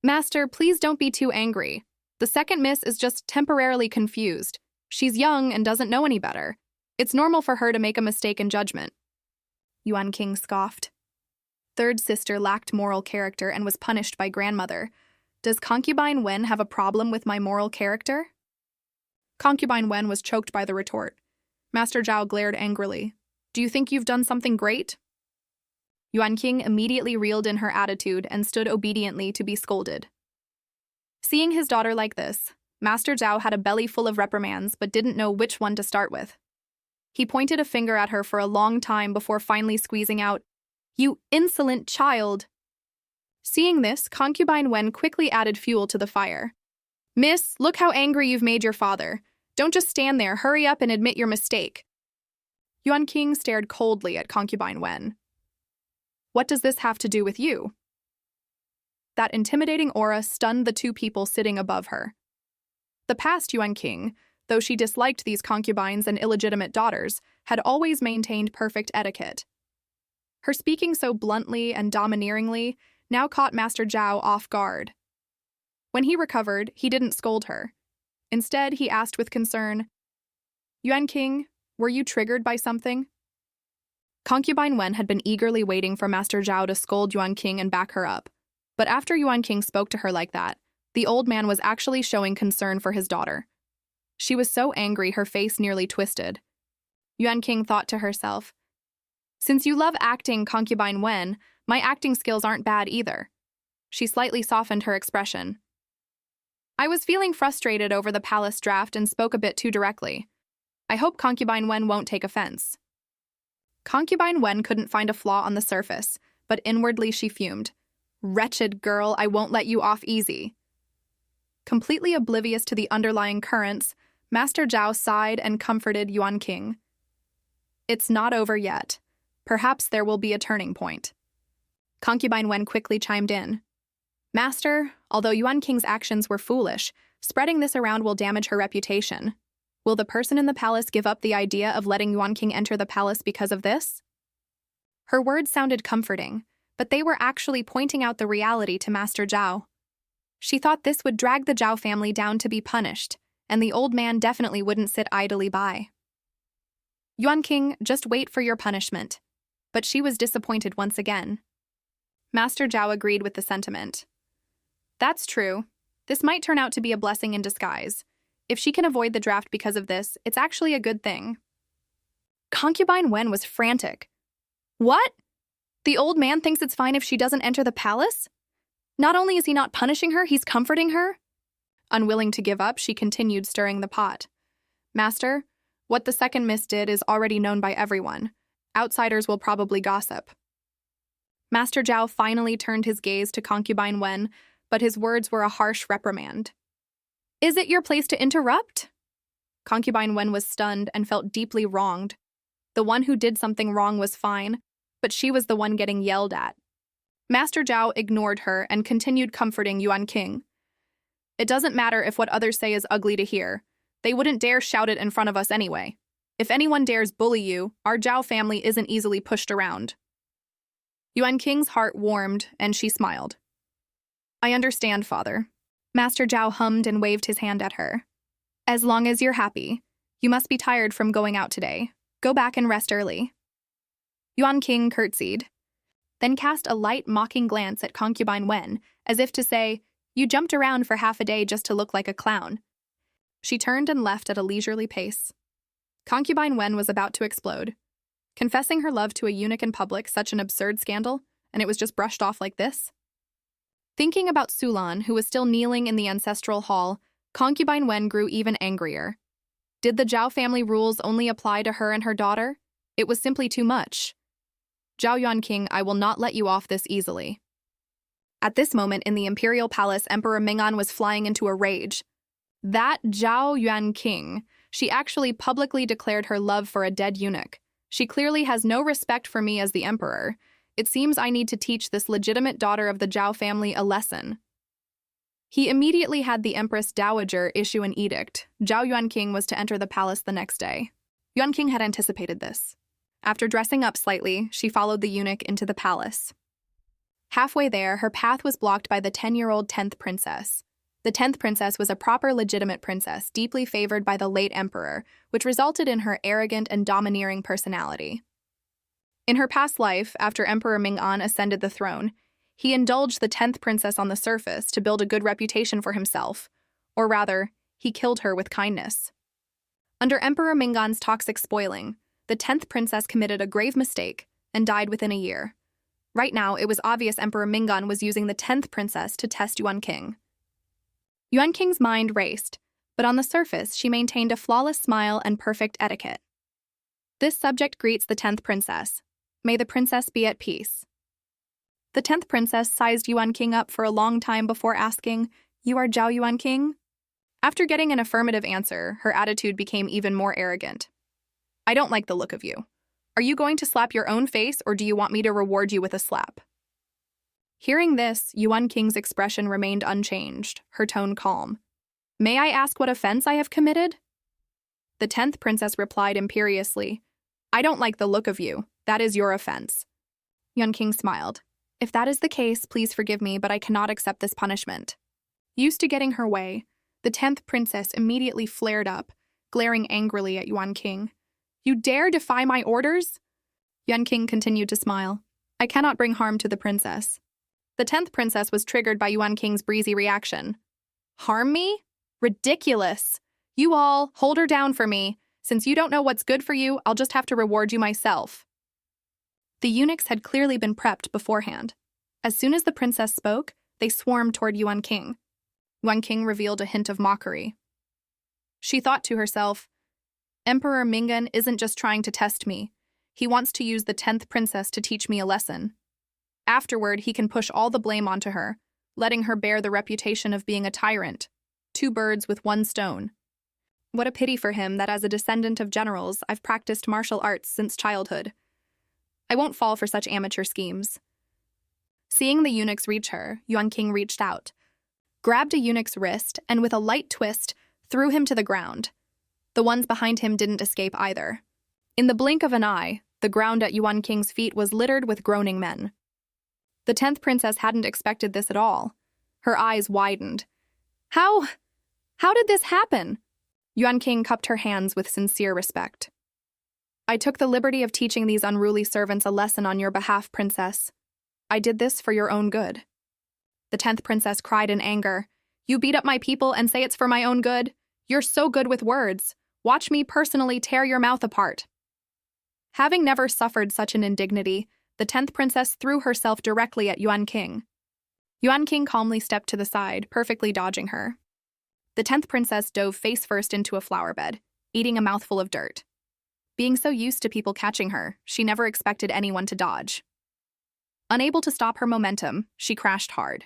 Master, please don't be too angry. The second miss is just temporarily confused. She's young and doesn't know any better. It's normal for her to make a mistake in judgment. Yuan King scoffed. Third sister lacked moral character and was punished by grandmother. Does concubine Wen have a problem with my moral character? Concubine Wen was choked by the retort. Master Zhao glared angrily. Do you think you've done something great? Yuan King immediately reeled in her attitude and stood obediently to be scolded. Seeing his daughter like this, Master Zhao had a belly full of reprimands but didn't know which one to start with. He pointed a finger at her for a long time before finally squeezing out, "You insolent child!" Seeing this, concubine Wen quickly added fuel to the fire. Miss, look how angry you've made your father. Don't just stand there, hurry up and admit your mistake. Yuan King stared coldly at concubine Wen. What does this have to do with you? That intimidating aura stunned the two people sitting above her. The past Yuan King, though she disliked these concubines and illegitimate daughters, had always maintained perfect etiquette. Her speaking so bluntly and domineeringly now caught Master Zhao off guard. When he recovered, he didn't scold her. Instead, he asked with concern, Yuan King, were you triggered by something? Concubine Wen had been eagerly waiting for Master Zhao to scold Yuan King and back her up. But after Yuan King spoke to her like that, the old man was actually showing concern for his daughter. She was so angry her face nearly twisted. Yuan King thought to herself, since you love acting, concubine Wen, my acting skills aren't bad either. She slightly softened her expression. I was feeling frustrated over the palace draft and spoke a bit too directly. I hope concubine Wen won't take offense. Concubine Wen couldn't find a flaw on the surface, but inwardly she fumed. Wretched girl, I won't let you off easy. Completely oblivious to the underlying currents, Master Zhao sighed and comforted Yuan King. It's not over yet. Perhaps there will be a turning point. Concubine Wen quickly chimed in. Master, although Yuan King's actions were foolish, spreading this around will damage her reputation. Will the person in the palace give up the idea of letting Yuan King enter the palace because of this? Her words sounded comforting, but they were actually pointing out the reality to Master Zhao. She thought this would drag the Zhao family down to be punished, and the old man definitely wouldn't sit idly by. Yuan King, just wait for your punishment. But she was disappointed once again. Master Zhao agreed with the sentiment. That's true. This might turn out to be a blessing in disguise. If she can avoid the draft because of this, it's actually a good thing. Concubine Wen was frantic. What? The old man thinks it's fine if she doesn't enter the palace? Not only is he not punishing her, he's comforting her? Unwilling to give up, she continued stirring the pot. Master, what the second miss did is already known by everyone. Outsiders will probably gossip. Master Zhao finally turned his gaze to Concubine Wen, but his words were a harsh reprimand. Is it your place to interrupt? Concubine Wen was stunned and felt deeply wronged. The one who did something wrong was fine, but she was the one getting yelled at. Master Zhao ignored her and continued comforting Yuan King. It doesn't matter if what others say is ugly to hear. They wouldn't dare shout it in front of us anyway. If anyone dares bully you, our Zhao family isn't easily pushed around. Yuan King's heart warmed, and she smiled. I understand, Father. Master Zhao hummed and waved his hand at her. As long as you're happy. You must be tired from going out today. Go back and rest early. Yuan King curtsied, then cast a light, mocking glance at Concubine Wen, as if to say, You jumped around for half a day just to look like a clown. She turned and left at a leisurely pace. Concubine Wen was about to explode. Confessing her love to a eunuch in public, such an absurd scandal, and it was just brushed off like this? Thinking about Sulan, who was still kneeling in the ancestral hall, Concubine Wen grew even angrier. Did the Zhao family rules only apply to her and her daughter? It was simply too much. Zhao Yuan King, I will not let you off this easily. At this moment in the imperial palace, Emperor Ming'an was flying into a rage. That Zhao Yuan King, she actually publicly declared her love for a dead eunuch. She clearly has no respect for me as the emperor. It seems I need to teach this legitimate daughter of the Zhao family a lesson. He immediately had the Empress Dowager issue an edict. Zhao Yuan King was to enter the palace the next day. Yuan King had anticipated this. After dressing up slightly, she followed the eunuch into the palace. Halfway there, her path was blocked by the 10-year-old 10th princess. The 10th princess was a proper legitimate princess, deeply favored by the late emperor, which resulted in her arrogant and domineering personality. In her past life, after Emperor Ming'an ascended the throne, he indulged the 10th princess on the surface to build a good reputation for himself, or rather, he killed her with kindness. Under Emperor Ming'an's toxic spoiling, the 10th princess committed a grave mistake and died within a year. Right now, it was obvious Emperor Ming'an was using the 10th princess to test Yuan King. Yuan King's mind raced, but on the surface, she maintained a flawless smile and perfect etiquette. This subject greets the 10th princess. May the princess be at peace. The 10th princess sized Yuan King up for a long time before asking, You are Zhao Yuan King? After getting an affirmative answer, her attitude became even more arrogant. I don't like the look of you. Are you going to slap your own face, or do you want me to reward you with a slap? Hearing this, Yuan King's expression remained unchanged, her tone calm. May I ask what offense I have committed? The 10th princess replied imperiously, I don't like the look of you. That is your offense. Yuan King smiled. If that is the case, please forgive me, but I cannot accept this punishment. Used to getting her way, the 10th princess immediately flared up, glaring angrily at Yuan King. You dare defy my orders? Yuan King continued to smile. I cannot bring harm to the princess. The 10th princess was triggered by Yuan King's breezy reaction. Harm me? Ridiculous. You all, hold her down for me. Since you don't know what's good for you, I'll just have to reward you myself. The eunuchs had clearly been prepped beforehand. As soon as the princess spoke, they swarmed toward Yuan King. Yuan King revealed a hint of mockery. She thought to herself, Emperor Ming'an isn't just trying to test me. He wants to use the 10th princess to teach me a lesson. Afterward, he can push all the blame onto her, letting her bear the reputation of being a tyrant. 2 birds with 1 stone. What a pity for him that as a descendant of generals, I've practiced martial arts since childhood. I won't fall for such amateur schemes. Seeing the eunuchs reach her, Yuan King reached out, grabbed a eunuch's wrist, and with a light twist, threw him to the ground. The ones behind him didn't escape either. In the blink of an eye, the ground at Yuan King's feet was littered with groaning men. The 10th princess hadn't expected this at all. Her eyes widened. How did this happen? Yuan King cupped her hands with sincere respect. I took the liberty of teaching these unruly servants a lesson on your behalf, princess. I did this for your own good. The 10th princess cried in anger. You beat up my people and say it's for my own good? You're so good with words. Watch me personally tear your mouth apart. Having never suffered such an indignity, the 10th princess threw herself directly at Yuan King. Yuan King calmly stepped to the side, perfectly dodging her. The 10th princess dove face first into a flower bed, eating a mouthful of dirt. Being so used to people catching her, she never expected anyone to dodge. Unable to stop her momentum, she crashed hard.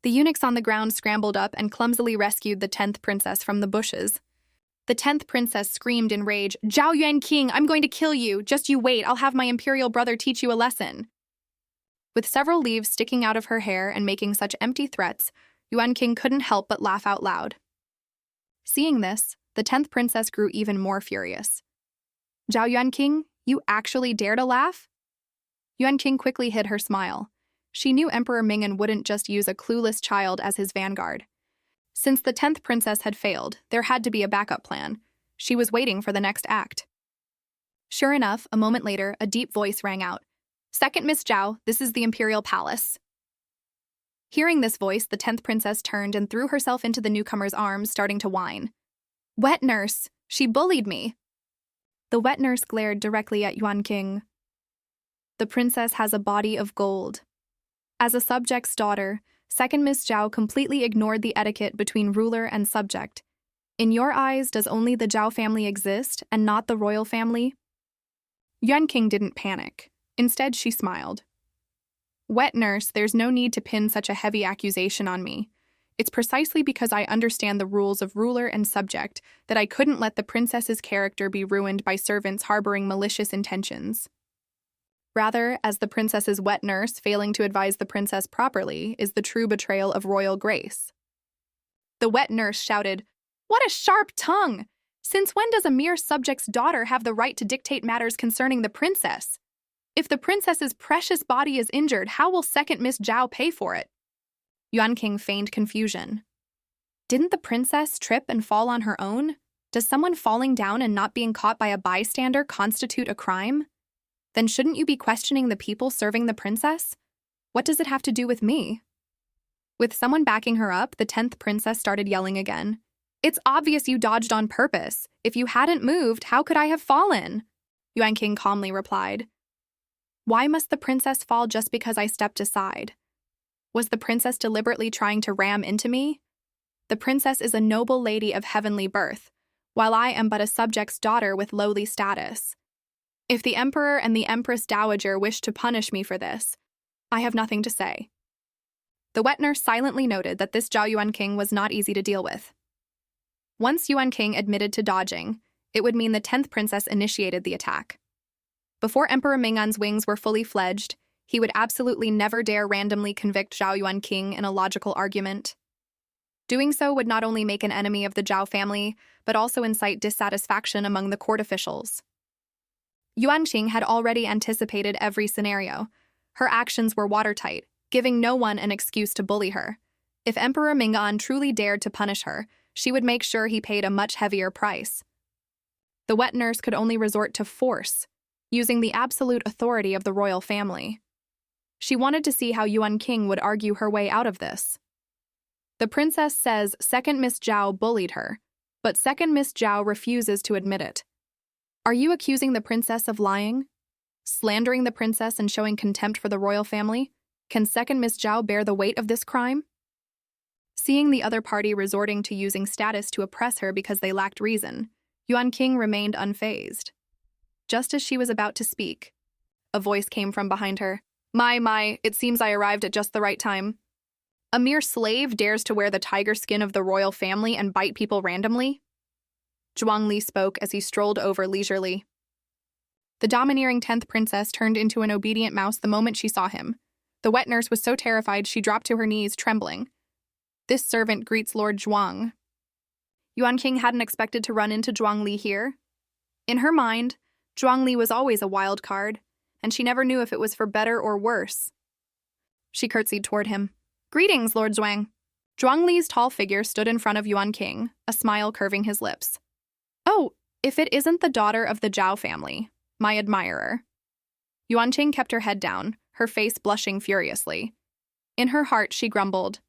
The eunuchs on the ground scrambled up and clumsily rescued the 10th princess from the bushes. The 10th princess screamed in rage, Zhao Yuan King, I'm going to kill you. Just you wait, I'll have my imperial brother teach you a lesson. With several leaves sticking out of her hair and making such empty threats, Yuan King couldn't help but laugh out loud. Seeing this, the 10th princess grew even more furious. Zhao Yuan King, you actually dare to laugh? Yuan King quickly hid her smile. She knew Emperor Ming'an wouldn't just use a clueless child as his vanguard. Since the 10th princess had failed, there had to be a backup plan. She was waiting for the next act. Sure enough, a moment later, a deep voice rang out. Second Miss Zhao, this is the Imperial Palace. Hearing this voice, the 10th princess turned and threw herself into the newcomer's arms, starting to whine. Wet nurse, she bullied me. The wet nurse glared directly at Yuan King. The princess has a body of gold. As a subject's daughter, Second Miss Zhao completely ignored the etiquette between ruler and subject. In your eyes, does only the Zhao family exist and not the royal family? Yuan King didn't panic. Instead, she smiled. Wet nurse, there's no need to pin such a heavy accusation on me. It's precisely because I understand the rules of ruler and subject that I couldn't let the princess's character be ruined by servants harboring malicious intentions. Rather, as the princess's wet nurse failing to advise the princess properly is the true betrayal of royal grace. The wet nurse shouted, What a sharp tongue! Since when does a mere subject's daughter have the right to dictate matters concerning the princess? If the princess's precious body is injured, how will Second Miss Zhao pay for it? Yuan King feigned confusion. Didn't the princess trip and fall on her own? Does someone falling down and not being caught by a bystander constitute a crime? Then shouldn't you be questioning the people serving the princess? What does it have to do with me? With someone backing her up, the 10th princess started yelling again. It's obvious you dodged on purpose. If you hadn't moved, how could I have fallen? Yuan King calmly replied. Why must the princess fall just because I stepped aside? Was the princess deliberately trying to ram into me? The princess is a noble lady of heavenly birth, while I am but a subject's daughter with lowly status. If the emperor and the empress dowager wish to punish me for this, I have nothing to say. The wet nurse silently noted that this Zhao Yuan King was not easy to deal with. Once Yuan King admitted to dodging, it would mean the 10th princess initiated the attack. Before Emperor Ming'an's wings were fully fledged, he would absolutely never dare randomly convict Zhao Yuan King in a logical argument. Doing so would not only make an enemy of the Zhao family, but also incite dissatisfaction among the court officials. Yuan Qing had already anticipated every scenario. Her actions were watertight, giving no one an excuse to bully her. If Emperor Ming'an truly dared to punish her, she would make sure he paid a much heavier price. The wet nurse could only resort to force, using the absolute authority of the royal family. She wanted to see how Yuan King would argue her way out of this. The princess says Second Miss Zhao bullied her, but Second Miss Zhao refuses to admit it. Are you accusing the princess of lying? Slandering the princess and showing contempt for the royal family? Can Second Miss Zhao bear the weight of this crime? Seeing the other party resorting to using status to oppress her because they lacked reason, Yuan King remained unfazed. Just as she was about to speak, a voice came from behind her. My, it seems I arrived at just the right time. A mere slave dares to wear the tiger skin of the royal family and bite people randomly? Zhuangli spoke as he strolled over leisurely. The domineering 10th princess turned into an obedient mouse the moment she saw him. The wet nurse was so terrified she dropped to her knees, trembling. This servant greets Lord Zhuang. Yuan King hadn't expected to run into Zhuangli here. In her mind, Zhuangli was always a wild card, and she never knew if it was for better or worse. She curtsied toward him. "Greetings, Lord Zhuang." Zhuangli's tall figure stood in front of Yuan King, a smile curving his lips. "Oh, if it isn't the daughter of the Zhao family, my admirer." Yuan King kept her head down, her face blushing furiously. In her heart, she grumbled,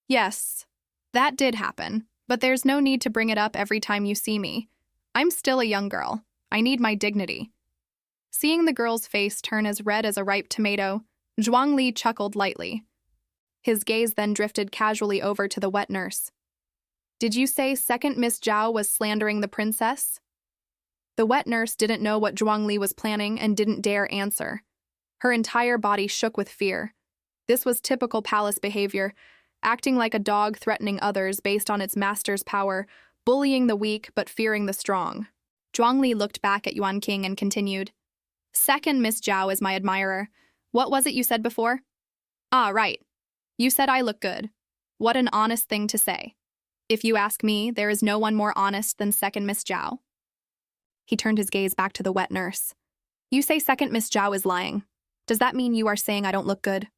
"Yes, that did happen, but there's no need to bring it up every time you see me. I'm still a young girl. I need my dignity." Seeing the girl's face turn as red as a ripe tomato, Zhuangli chuckled lightly. His gaze then drifted casually over to the wet nurse. "Did you say second Miss Zhao was slandering the princess?" The wet nurse didn't know what Zhuangli was planning and didn't dare answer. Her entire body shook with fear. This was typical palace behavior, acting like a dog threatening others based on its master's power, bullying the weak but fearing the strong. Zhuangli looked back at Yuan King and continued, "Second Miss Zhao is my admirer. What was it you said before?" "Ah, right. You said I look good. What an honest thing to say. If you ask me, there is no one more honest than second Miss Zhao." He turned his gaze back to the wet nurse. "You say second Miss Zhao is lying. Does that mean you are saying I don't look good?"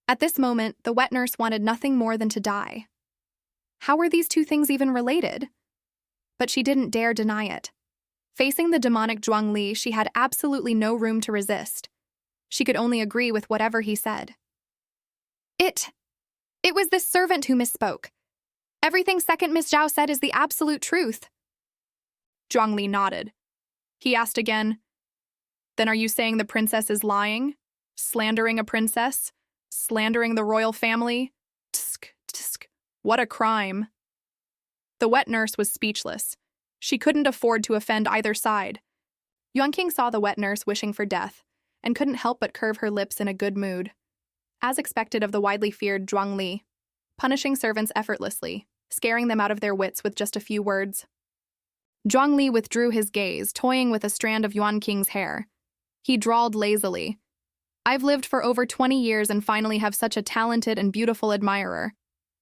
At this moment, the wet nurse wanted nothing more than to die. How were these two things even related? But she didn't dare deny it. Facing the demonic Zhuangli, she had absolutely no room to resist. She could only agree with whatever he said. It was this servant who misspoke. Everything second Miss Zhao said is the absolute truth." Zhuangli nodded. He asked again, "Then are you saying the princess is lying? Slandering a princess? Slandering the royal family? Tsk, tsk. What a crime." The wet nurse was speechless. She couldn't afford to offend either side. Yuan King saw the wet nurse wishing for death, and couldn't help but curve her lips in a good mood. As expected of the widely feared Zhuangli, punishing servants effortlessly, scaring them out of their wits with just a few words. Zhuangli withdrew his gaze, toying with a strand of Yuan King's hair. He drawled lazily, "I've lived for over 20 years and finally have such a talented and beautiful admirer.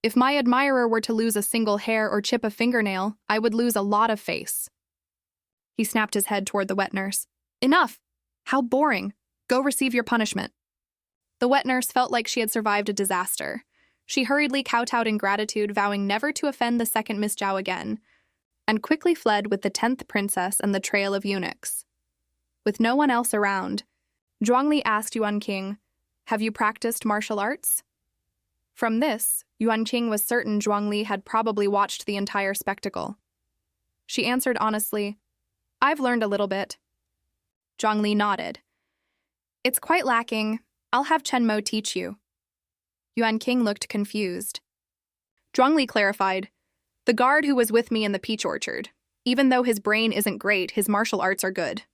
If my admirer were to lose a single hair or chip a fingernail, I would lose a lot of face." He snapped his head toward the wet nurse. "Enough! How boring! Go receive your punishment." The wet nurse felt like she had survived a disaster. She hurriedly kowtowed in gratitude, vowing never to offend the second Miss Zhao again, and quickly fled with the 10th princess and the trail of eunuchs. With no one else around, Zhuangli asked Yuan King, "Have you practiced martial arts?" From this, Yuan King was certain Zhuangli had probably watched the entire spectacle. She answered honestly, "I've learned a little bit." Zhuangli nodded. "It's quite lacking. I'll have Chen Mo teach you." Yuan King looked confused. Zhuangli clarified, "The guard who was with me in the peach orchard. Even though his brain isn't great, his martial arts are good."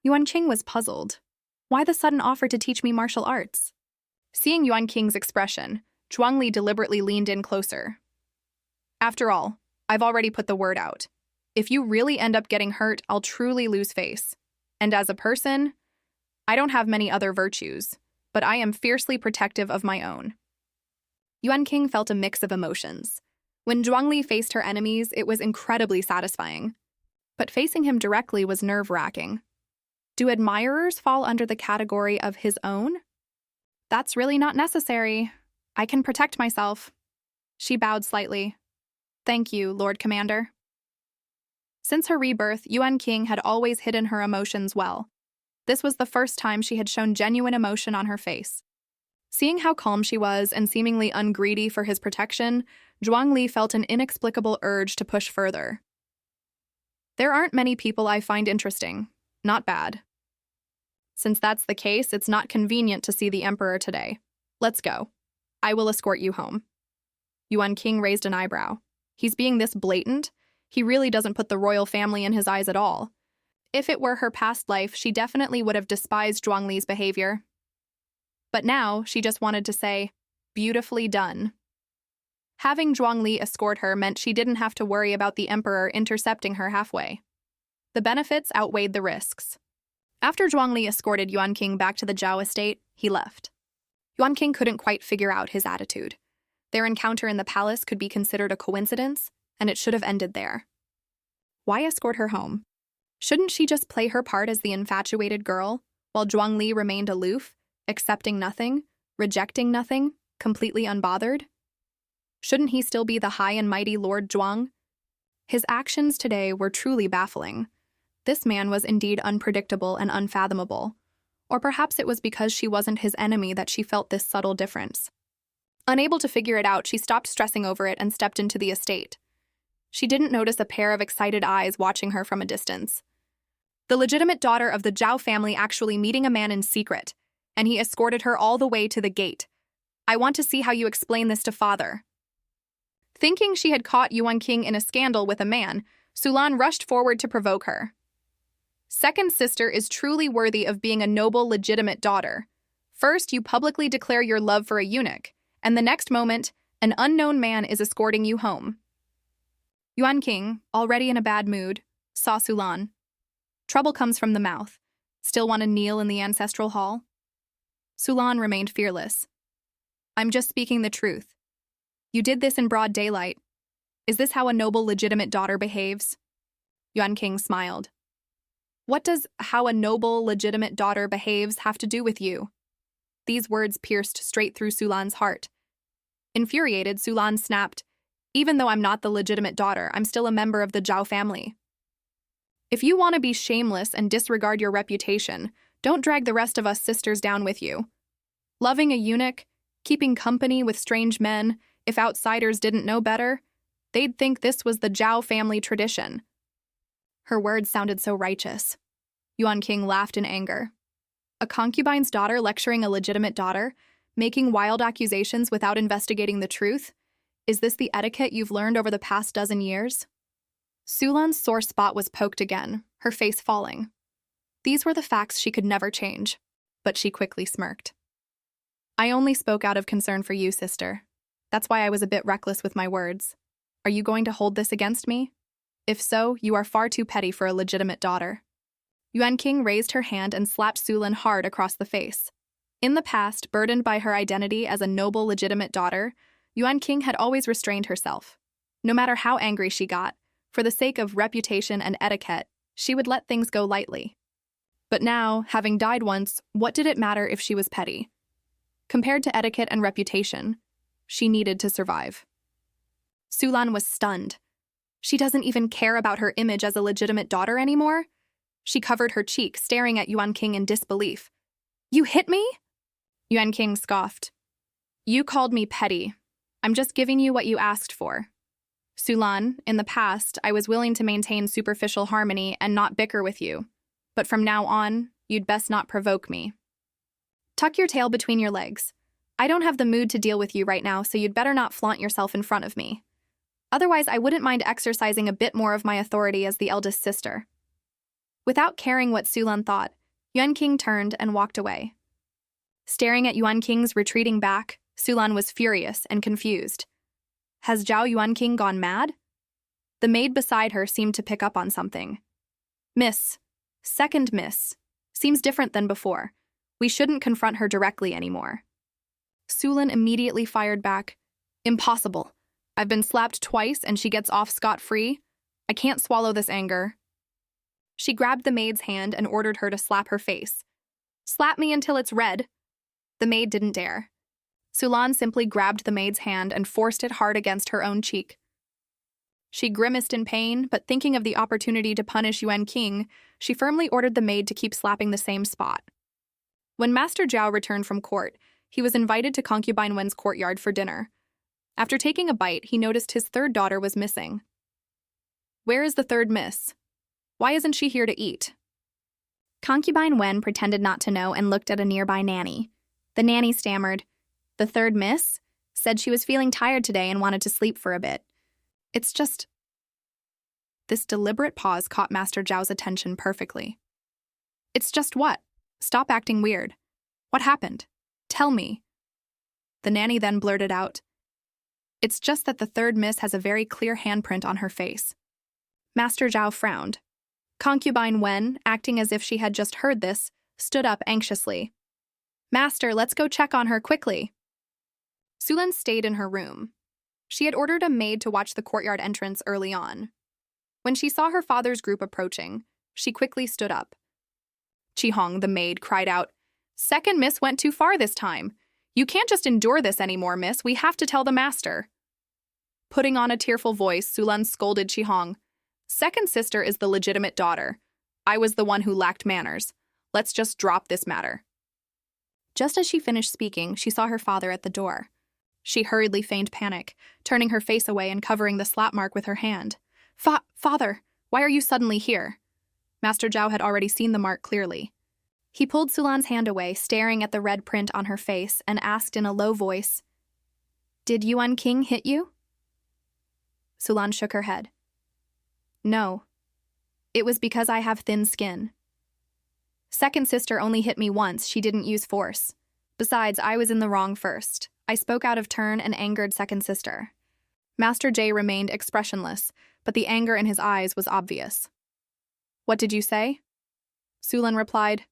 Yuan King was puzzled. Why the sudden offer to teach me martial arts? Seeing Yuan King's expression, Zhuangli deliberately leaned in closer. "After all, I've already put the word out. If you really end up getting hurt, I'll truly lose face. And as a person, I don't have many other virtues, but I am fiercely protective of my own." Yuan King felt a mix of emotions. When Zhuangli faced her enemies, it was incredibly satisfying. But facing him directly was nerve-wracking. Do admirers fall under the category of his own? That's really not necessary. I can protect myself. She bowed slightly. "Thank you, Lord Commander." Since her rebirth, Yuan King had always hidden her emotions well. This was the first time she had shown genuine emotion on her face. Seeing how calm she was and seemingly ungreedy for his protection, Zhuangli felt an inexplicable urge to push further. "There aren't many people I find interesting. Not bad. Since that's the case, it's not convenient to see the Emperor today. Let's go. I will escort you home." Yuan King raised an eyebrow. He's being this blatant? He really doesn't put the royal family in his eyes at all. If it were her past life, she definitely would have despised Zhuangli's behavior. But now, she just wanted to say, "Beautifully done." Having Zhuangli escort her meant she didn't have to worry about the emperor intercepting her halfway. The benefits outweighed the risks. After Zhuangli escorted Yuan King back to the Zhao estate, he left. Yuan King couldn't quite figure out his attitude. Their encounter in the palace could be considered a coincidence, and it should have ended there. Why escort her home? Shouldn't she just play her part as the infatuated girl, while Zhuangli remained aloof, accepting nothing, rejecting nothing, completely unbothered? Shouldn't he still be the high and mighty Lord Zhuang? His actions today were truly baffling. This man was indeed unpredictable and unfathomable. Or perhaps it was because she wasn't his enemy that she felt this subtle difference. Unable to figure it out, she stopped stressing over it and stepped into the estate. She didn't notice a pair of excited eyes watching her from a distance. The legitimate daughter of the Zhao family actually meeting a man in secret, and he escorted her all the way to the gate. I want to see how you explain this to father. Thinking she had caught Yuan King in a scandal with a man, Sulan rushed forward to provoke her. Second sister is truly worthy of being a noble, legitimate daughter. First, you publicly declare your love for a eunuch, and the next moment, an unknown man is escorting you home. Yuan King, already in a bad mood, saw Sulan. Trouble comes from the mouth. Still want to kneel in the ancestral hall? Sulan remained fearless. I'm just speaking the truth. You did this in broad daylight. Is this how a noble, legitimate daughter behaves? Yuan King smiled. What does how a noble, legitimate daughter behaves have to do with you? These words pierced straight through Sulan's heart. Infuriated, Sulan snapped, even though I'm not the legitimate daughter, I'm still a member of the Zhao family. If you want to be shameless and disregard your reputation, don't drag the rest of us sisters down with you. Loving a eunuch, keeping company with strange men, if outsiders didn't know better, they'd think this was the Zhao family tradition. Her words sounded so righteous. Yuan King laughed in anger. A concubine's daughter lecturing a legitimate daughter, making wild accusations without investigating the truth? Is this the etiquette you've learned over the past dozen years? Sulan's sore spot was poked again, her face falling. These were the facts she could never change, but she quickly smirked. I only spoke out of concern for you, sister. That's why I was a bit reckless with my words. Are you going to hold this against me? If so, you are far too petty for a legitimate daughter. Yuan King raised her hand and slapped Sulan hard across the face. In the past, burdened by her identity as a noble, legitimate daughter, Yuan King had always restrained herself. No matter how angry she got, for the sake of reputation and etiquette, she would let things go lightly. But now, having died once, what did it matter if she was petty? Compared to etiquette and reputation, she needed to survive. Sulan was stunned. She doesn't even care about her image as a legitimate daughter anymore? She covered her cheek, staring at Yuan King in disbelief. You hit me? Yuan King scoffed. You called me petty. I'm just giving you what you asked for. Sulan, in the past, I was willing to maintain superficial harmony and not bicker with you. But from now on, you'd best not provoke me. Tuck your tail between your legs. I don't have the mood to deal with you right now, so you'd better not flaunt yourself in front of me. Otherwise, I wouldn't mind exercising a bit more of my authority as the eldest sister. Without caring what Sulan thought, Yuan King turned and walked away. Staring at Yuan King's retreating back, Sulan was furious and confused. Has Zhao Yuan King gone mad? The maid beside her seemed to pick up on something. Miss. Second miss. Seems different than before. We shouldn't confront her directly anymore. Sulan immediately fired back. Impossible. I've been slapped twice and she gets off scot-free. I can't swallow this anger. She grabbed the maid's hand and ordered her to slap her face. Slap me until it's red. The maid didn't dare. Sulan simply grabbed the maid's hand and forced it hard against her own cheek. She grimaced in pain, but thinking of the opportunity to punish Yuan King, she firmly ordered the maid to keep slapping the same spot. When Master Zhao returned from court, he was invited to Concubine Wen's courtyard for dinner. After taking a bite, he noticed his third daughter was missing. Where is the third miss? Why isn't she here to eat? Concubine Wen pretended not to know and looked at a nearby nanny. The nanny stammered. The third miss? Said she was feeling tired today and wanted to sleep for a bit. It's just... This deliberate pause caught Master Zhao's attention perfectly. It's just what? Stop acting weird. What happened? Tell me. The nanny then blurted out. It's just that the third miss has a very clear handprint on her face. Master Zhao frowned. Concubine Wen, acting as if she had just heard this, stood up anxiously. Master, let's go check on her quickly. Sulan stayed in her room. She had ordered a maid to watch the courtyard entrance early on. When she saw her father's group approaching, she quickly stood up. Chi-hong, the maid, cried out, Second miss went too far this time. You can't just endure this anymore, miss. We have to tell the master. Putting on a tearful voice, Sulan scolded Chi-hong. Second sister is the legitimate daughter. I was the one who lacked manners. Let's just drop this matter. Just as she finished speaking, she saw her father at the door. She hurriedly feigned panic, turning her face away and covering the slap mark with her hand. Father, why are you suddenly here? Master Zhao had already seen the mark clearly. He pulled Sulan's hand away, staring at the red print on her face, and asked in a low voice, Did Yuan King hit you? Sulan shook her head. No. It was because I have thin skin. Second sister only hit me once, she didn't use force. Besides, I was in the wrong first. I spoke out of turn and angered second sister. Master J remained expressionless, but the anger in his eyes was obvious. What did you say? Sulan replied,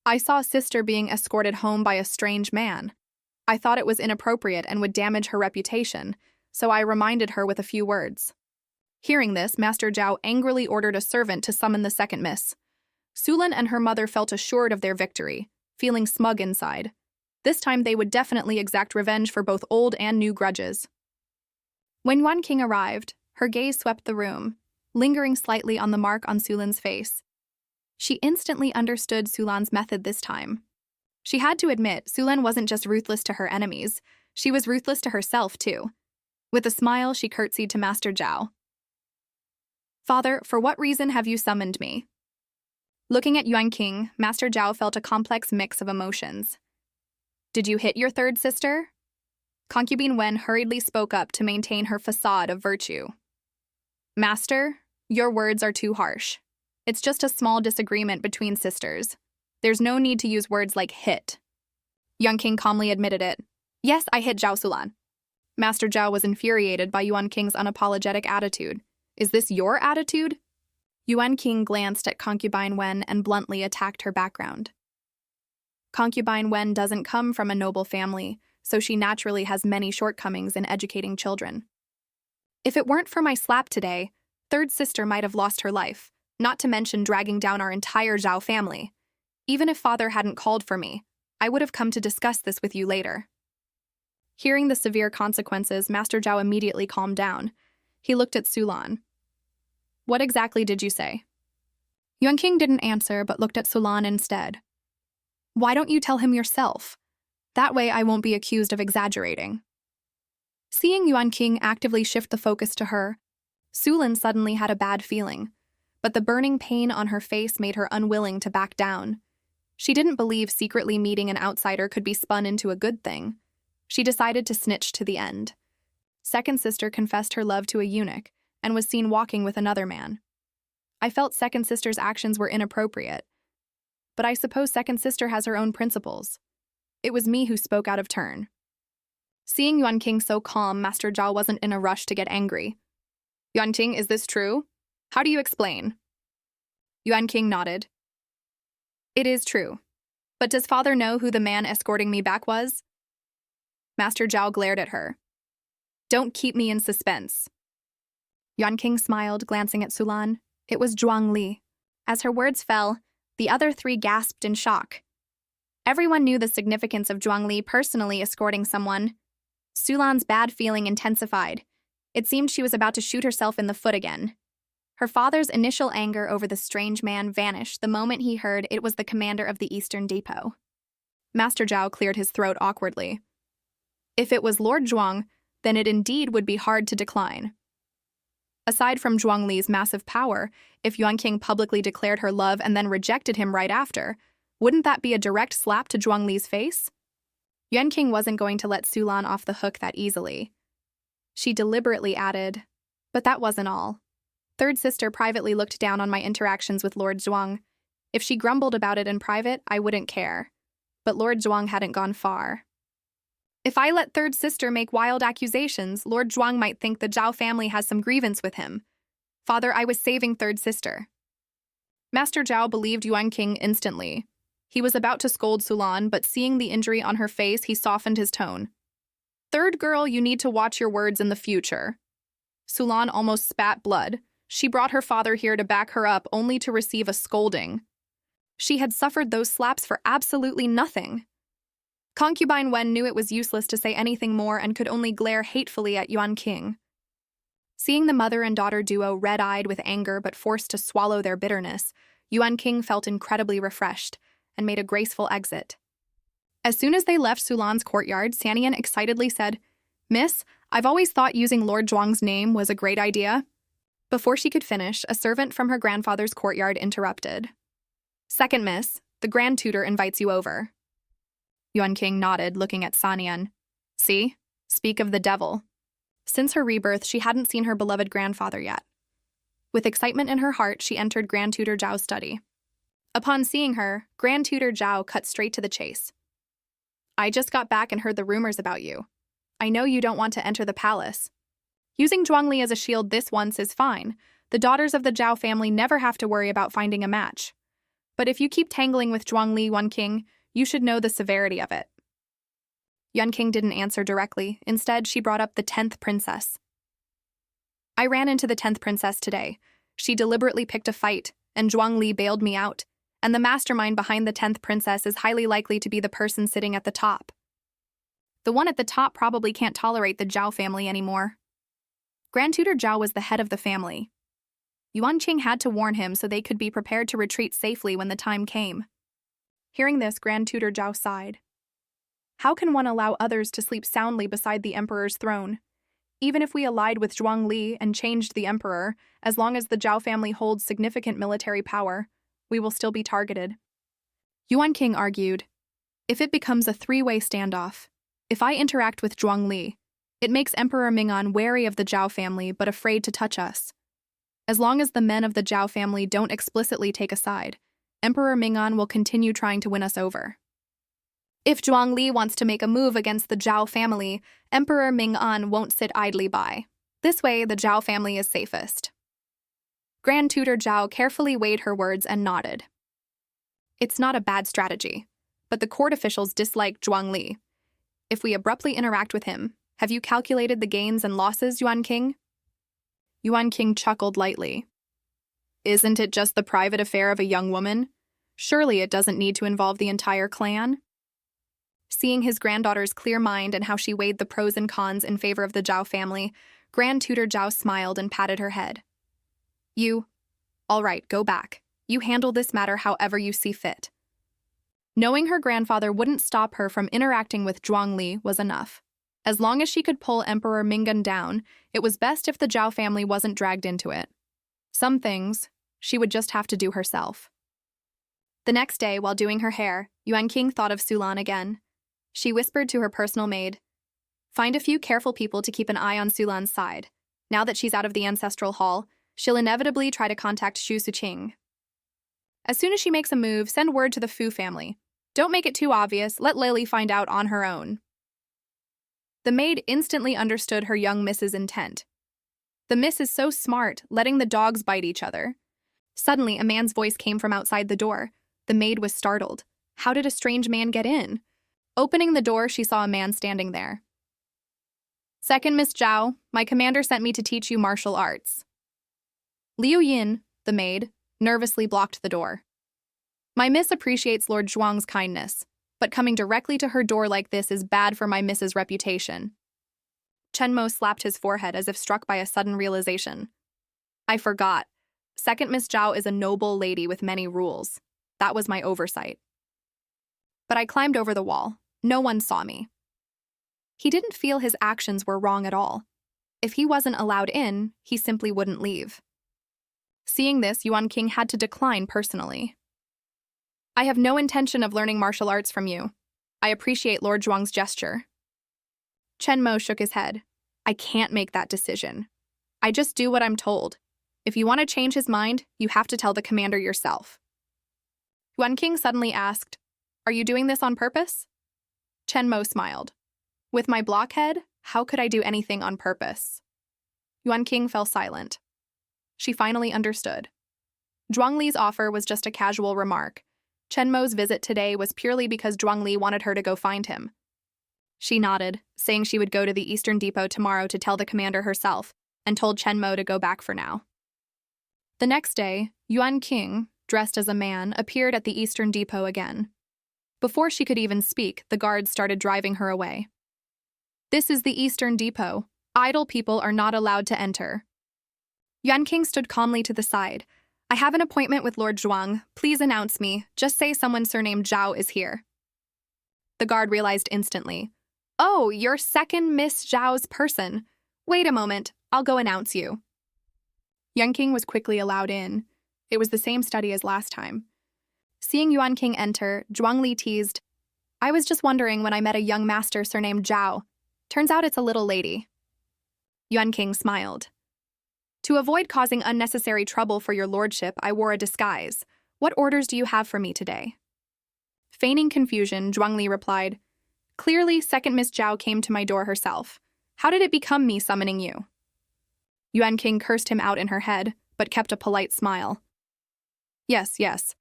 I saw sister being escorted home by a strange man. I thought it was inappropriate and would damage her reputation, so I reminded her with a few words. Hearing this, Master Zhao angrily ordered a servant to summon the second miss. Sulan and her mother felt assured of their victory, feeling smug inside. This time they would definitely exact revenge for both old and new grudges. When Yuan King arrived, her gaze swept the room, lingering slightly on the mark on Sulan's face. She instantly understood Sulan's method this time. She had to admit, Sulan wasn't just ruthless to her enemies, she was ruthless to herself too. With a smile, she curtsied to Master Zhao. Father, for what reason have you summoned me? Looking at Yuan King, Master Zhao felt a complex mix of emotions. Did you hit your third sister? Concubine Wen hurriedly spoke up to maintain her facade of virtue. Master, your words are too harsh. It's just a small disagreement between sisters. There's no need to use words like hit. Yuan King calmly admitted it. Yes, I hit Zhao Sulan. Master Zhao was infuriated by Yuan King's unapologetic attitude. Is this your attitude? Yuan King glanced at Concubine Wen and bluntly attacked her background. Concubine Wen doesn't come from a noble family, so she naturally has many shortcomings in educating children. If it weren't for my slap today, third sister might have lost her life, not to mention dragging down our entire Zhao family. Even if father hadn't called for me, I would have come to discuss this with you later. Hearing the severe consequences, Master Zhao immediately calmed down. He looked at Sulan. What exactly did you say? Yuan King didn't answer, but looked at Sulan instead. Why don't you tell him yourself? That way I won't be accused of exaggerating. Seeing Yuan King actively shift the focus to her, Sulan suddenly had a bad feeling, but the burning pain on her face made her unwilling to back down. She didn't believe secretly meeting an outsider could be spun into a good thing. She decided to snitch to the end. Second sister confessed her love to a eunuch and was seen walking with another man. I felt second sister's actions were inappropriate, but I suppose second sister has her own principles. It was me who spoke out of turn. Seeing Yuan King so calm, Master Zhao wasn't in a rush to get angry. Yuan King, is this true? How do you explain? Yuan King nodded. It is true. But does father know who the man escorting me back was? Master Zhao glared at her. Don't keep me in suspense. Yuan King smiled, glancing at Sulan. It was Zhuang Li. As her words fell, the other three gasped in shock. Everyone knew the significance of Zhuang Li personally escorting someone. Sulan's bad feeling intensified. It seemed she was about to shoot herself in the foot again. Her father's initial anger over the strange man vanished the moment he heard it was the commander of the Eastern Depot. Master Zhao cleared his throat awkwardly. If it was Lord Zhuang, then it indeed would be hard to decline. Aside from Zhuang Li's massive power, if Yuan King publicly declared her love and then rejected him right after, wouldn't that be a direct slap to Zhuang Li's face? Yuan King wasn't going to let Sulan off the hook that easily. She deliberately added, but that wasn't all. Third sister privately looked down on my interactions with Lord Zhuang. If she grumbled about it in private, I wouldn't care. But Lord Zhuang hadn't gone far. If I let third sister make wild accusations, Lord Zhuang might think the Zhao family has some grievance with him. Father, I was saving third sister. Master Zhao believed Yuan King instantly. He was about to scold Sulan, but seeing the injury on her face, he softened his tone. Third girl, you need to watch your words in the future. Sulan almost spat blood. She brought her father here to back her up, only to receive a scolding. She had suffered those slaps for absolutely nothing. Concubine Wen knew it was useless to say anything more and could only glare hatefully at Yuan King. Seeing the mother and daughter duo red-eyed with anger but forced to swallow their bitterness, Yuan King felt incredibly refreshed and made a graceful exit. As soon as they left Sulan's courtyard, Sanian excitedly said, "Miss, I've always thought using Lord Zhuang's name was a great idea." Before she could finish, a servant from her grandfather's courtyard interrupted. "Second miss, the Grand Tutor invites you over." Yuan King nodded, looking at Sanian. "See? Speak of the devil." Since her rebirth, she hadn't seen her beloved grandfather yet. With excitement in her heart, she entered Grand Tutor Zhao's study. Upon seeing her, Grand Tutor Zhao cut straight to the chase. "I just got back and heard the rumors about you. I know you don't want to enter the palace. Using Zhuangli as a shield this once is fine. The daughters of the Zhao family never have to worry about finding a match. But if you keep tangling with Zhuangli, Yuan King, you should know the severity of it." Yuan King didn't answer directly. Instead, she brought up the 10th princess. "I ran into the 10th princess today. She deliberately picked a fight, and Zhuangli bailed me out. And the mastermind behind the 10th princess is highly likely to be the person sitting at the top. The one at the top probably can't tolerate the Zhao family anymore." Grand Tutor Zhao was the head of the family. Yuan Qing had to warn him so they could be prepared to retreat safely when the time came. Hearing this, Grand Tutor Zhao sighed. How can one allow others to sleep soundly beside the emperor's throne? Even if we allied with Zhuangli and changed the emperor, as long as the Zhao family holds significant military power, we will still be targeted. Yuan King argued, "If it becomes a three-way standoff, if I interact with Zhuangli, it makes Emperor Ming'an wary of the Zhao family but afraid to touch us. As long as the men of the Zhao family don't explicitly take a side, Emperor Ming'an will continue trying to win us over. If Zhuangli wants to make a move against the Zhao family, Emperor Ming'an won't sit idly by. This way, the Zhao family is safest." Grand Tutor Zhao carefully weighed her words and nodded. "It's not a bad strategy, but the court officials dislike Zhuangli. If we abruptly interact with him, have you calculated the gains and losses, Yuan King?" Yuan King chuckled lightly. "Isn't it just the private affair of a young woman? Surely it doesn't need to involve the entire clan?" Seeing his granddaughter's clear mind and how she weighed the pros and cons in favor of the Zhao family, Grand Tutor Zhao smiled and patted her head. All right, go back. You handle this matter however you see fit." Knowing her grandfather wouldn't stop her from interacting with Zhuangli was enough. As long as she could pull Emperor Ming'an down, it was best if the Zhao family wasn't dragged into it. Some things she would just have to do herself. The next day, while doing her hair, Yuan King thought of Sulan again. She whispered to her personal maid, "Find a few careful people to keep an eye on Sulan's side. Now that she's out of the ancestral hall, she'll inevitably try to contact Xu Suqing. As soon as she makes a move, send word to the Fu family. Don't make it too obvious, let Lily find out on her own." The maid instantly understood her young miss's intent. The miss is so smart, letting the dogs bite each other. Suddenly, a man's voice came from outside the door. The maid was startled. How did a strange man get in? Opening the door, she saw a man standing there. "Second Miss Zhao, my commander sent me to teach you martial arts." Liu Yin, the maid, nervously blocked the door. "My miss appreciates Lord Zhuang's kindness, but coming directly to her door like this is bad for my miss's reputation." Chen Mo slapped his forehead as if struck by a sudden realization. "I forgot. Second Miss Zhao is a noble lady with many rules. That was my oversight. But I climbed over the wall. No one saw me." He didn't feel his actions were wrong at all. If he wasn't allowed in, he simply wouldn't leave. Seeing this, Yuan King had to decline personally. "I have no intention of learning martial arts from you. I appreciate Lord Zhuang's gesture." Chen Mo shook his head. "I can't make that decision. I just do what I'm told. If you want to change his mind, you have to tell the commander yourself." Yuan King suddenly asked, "Are you doing this on purpose?" Chen Mo smiled. With my blockhead, how could I do anything on purpose? Yuan King fell silent. She finally understood. Zhuangli's offer was just a casual remark. Chen Mo's visit today was purely because Zhuangli wanted her to go find him. She nodded, saying she would go to the Eastern Depot tomorrow to tell the commander herself, and told Chen Mo to go back for now. The next day, Yuan King, dressed as a man, appeared at the Eastern Depot again. Before she could even speak, the guards started driving her away. This is the Eastern Depot. Idle people are not allowed to enter. Yuan King stood calmly to the side. I have an appointment with Lord Zhuang. Please announce me. Just say someone surnamed Zhao is here. The guard realized instantly. Oh, you're second Miss Zhao's person. Wait a moment. I'll go announce you. Yuan King was quickly allowed in. It was the same study as last time. Seeing Yuan King enter, Zhuangli teased, I was just wondering when I met a young master surnamed Zhao. Turns out it's a little lady. Yuan King smiled. To avoid causing unnecessary trouble for your lordship, I wore a disguise. What orders do you have for me today? Feigning confusion, Zhuangli replied, Clearly, second Miss Zhao came to my door herself. How did it become me summoning you? Yuan King cursed him out in her head, but kept a polite smile. Yes.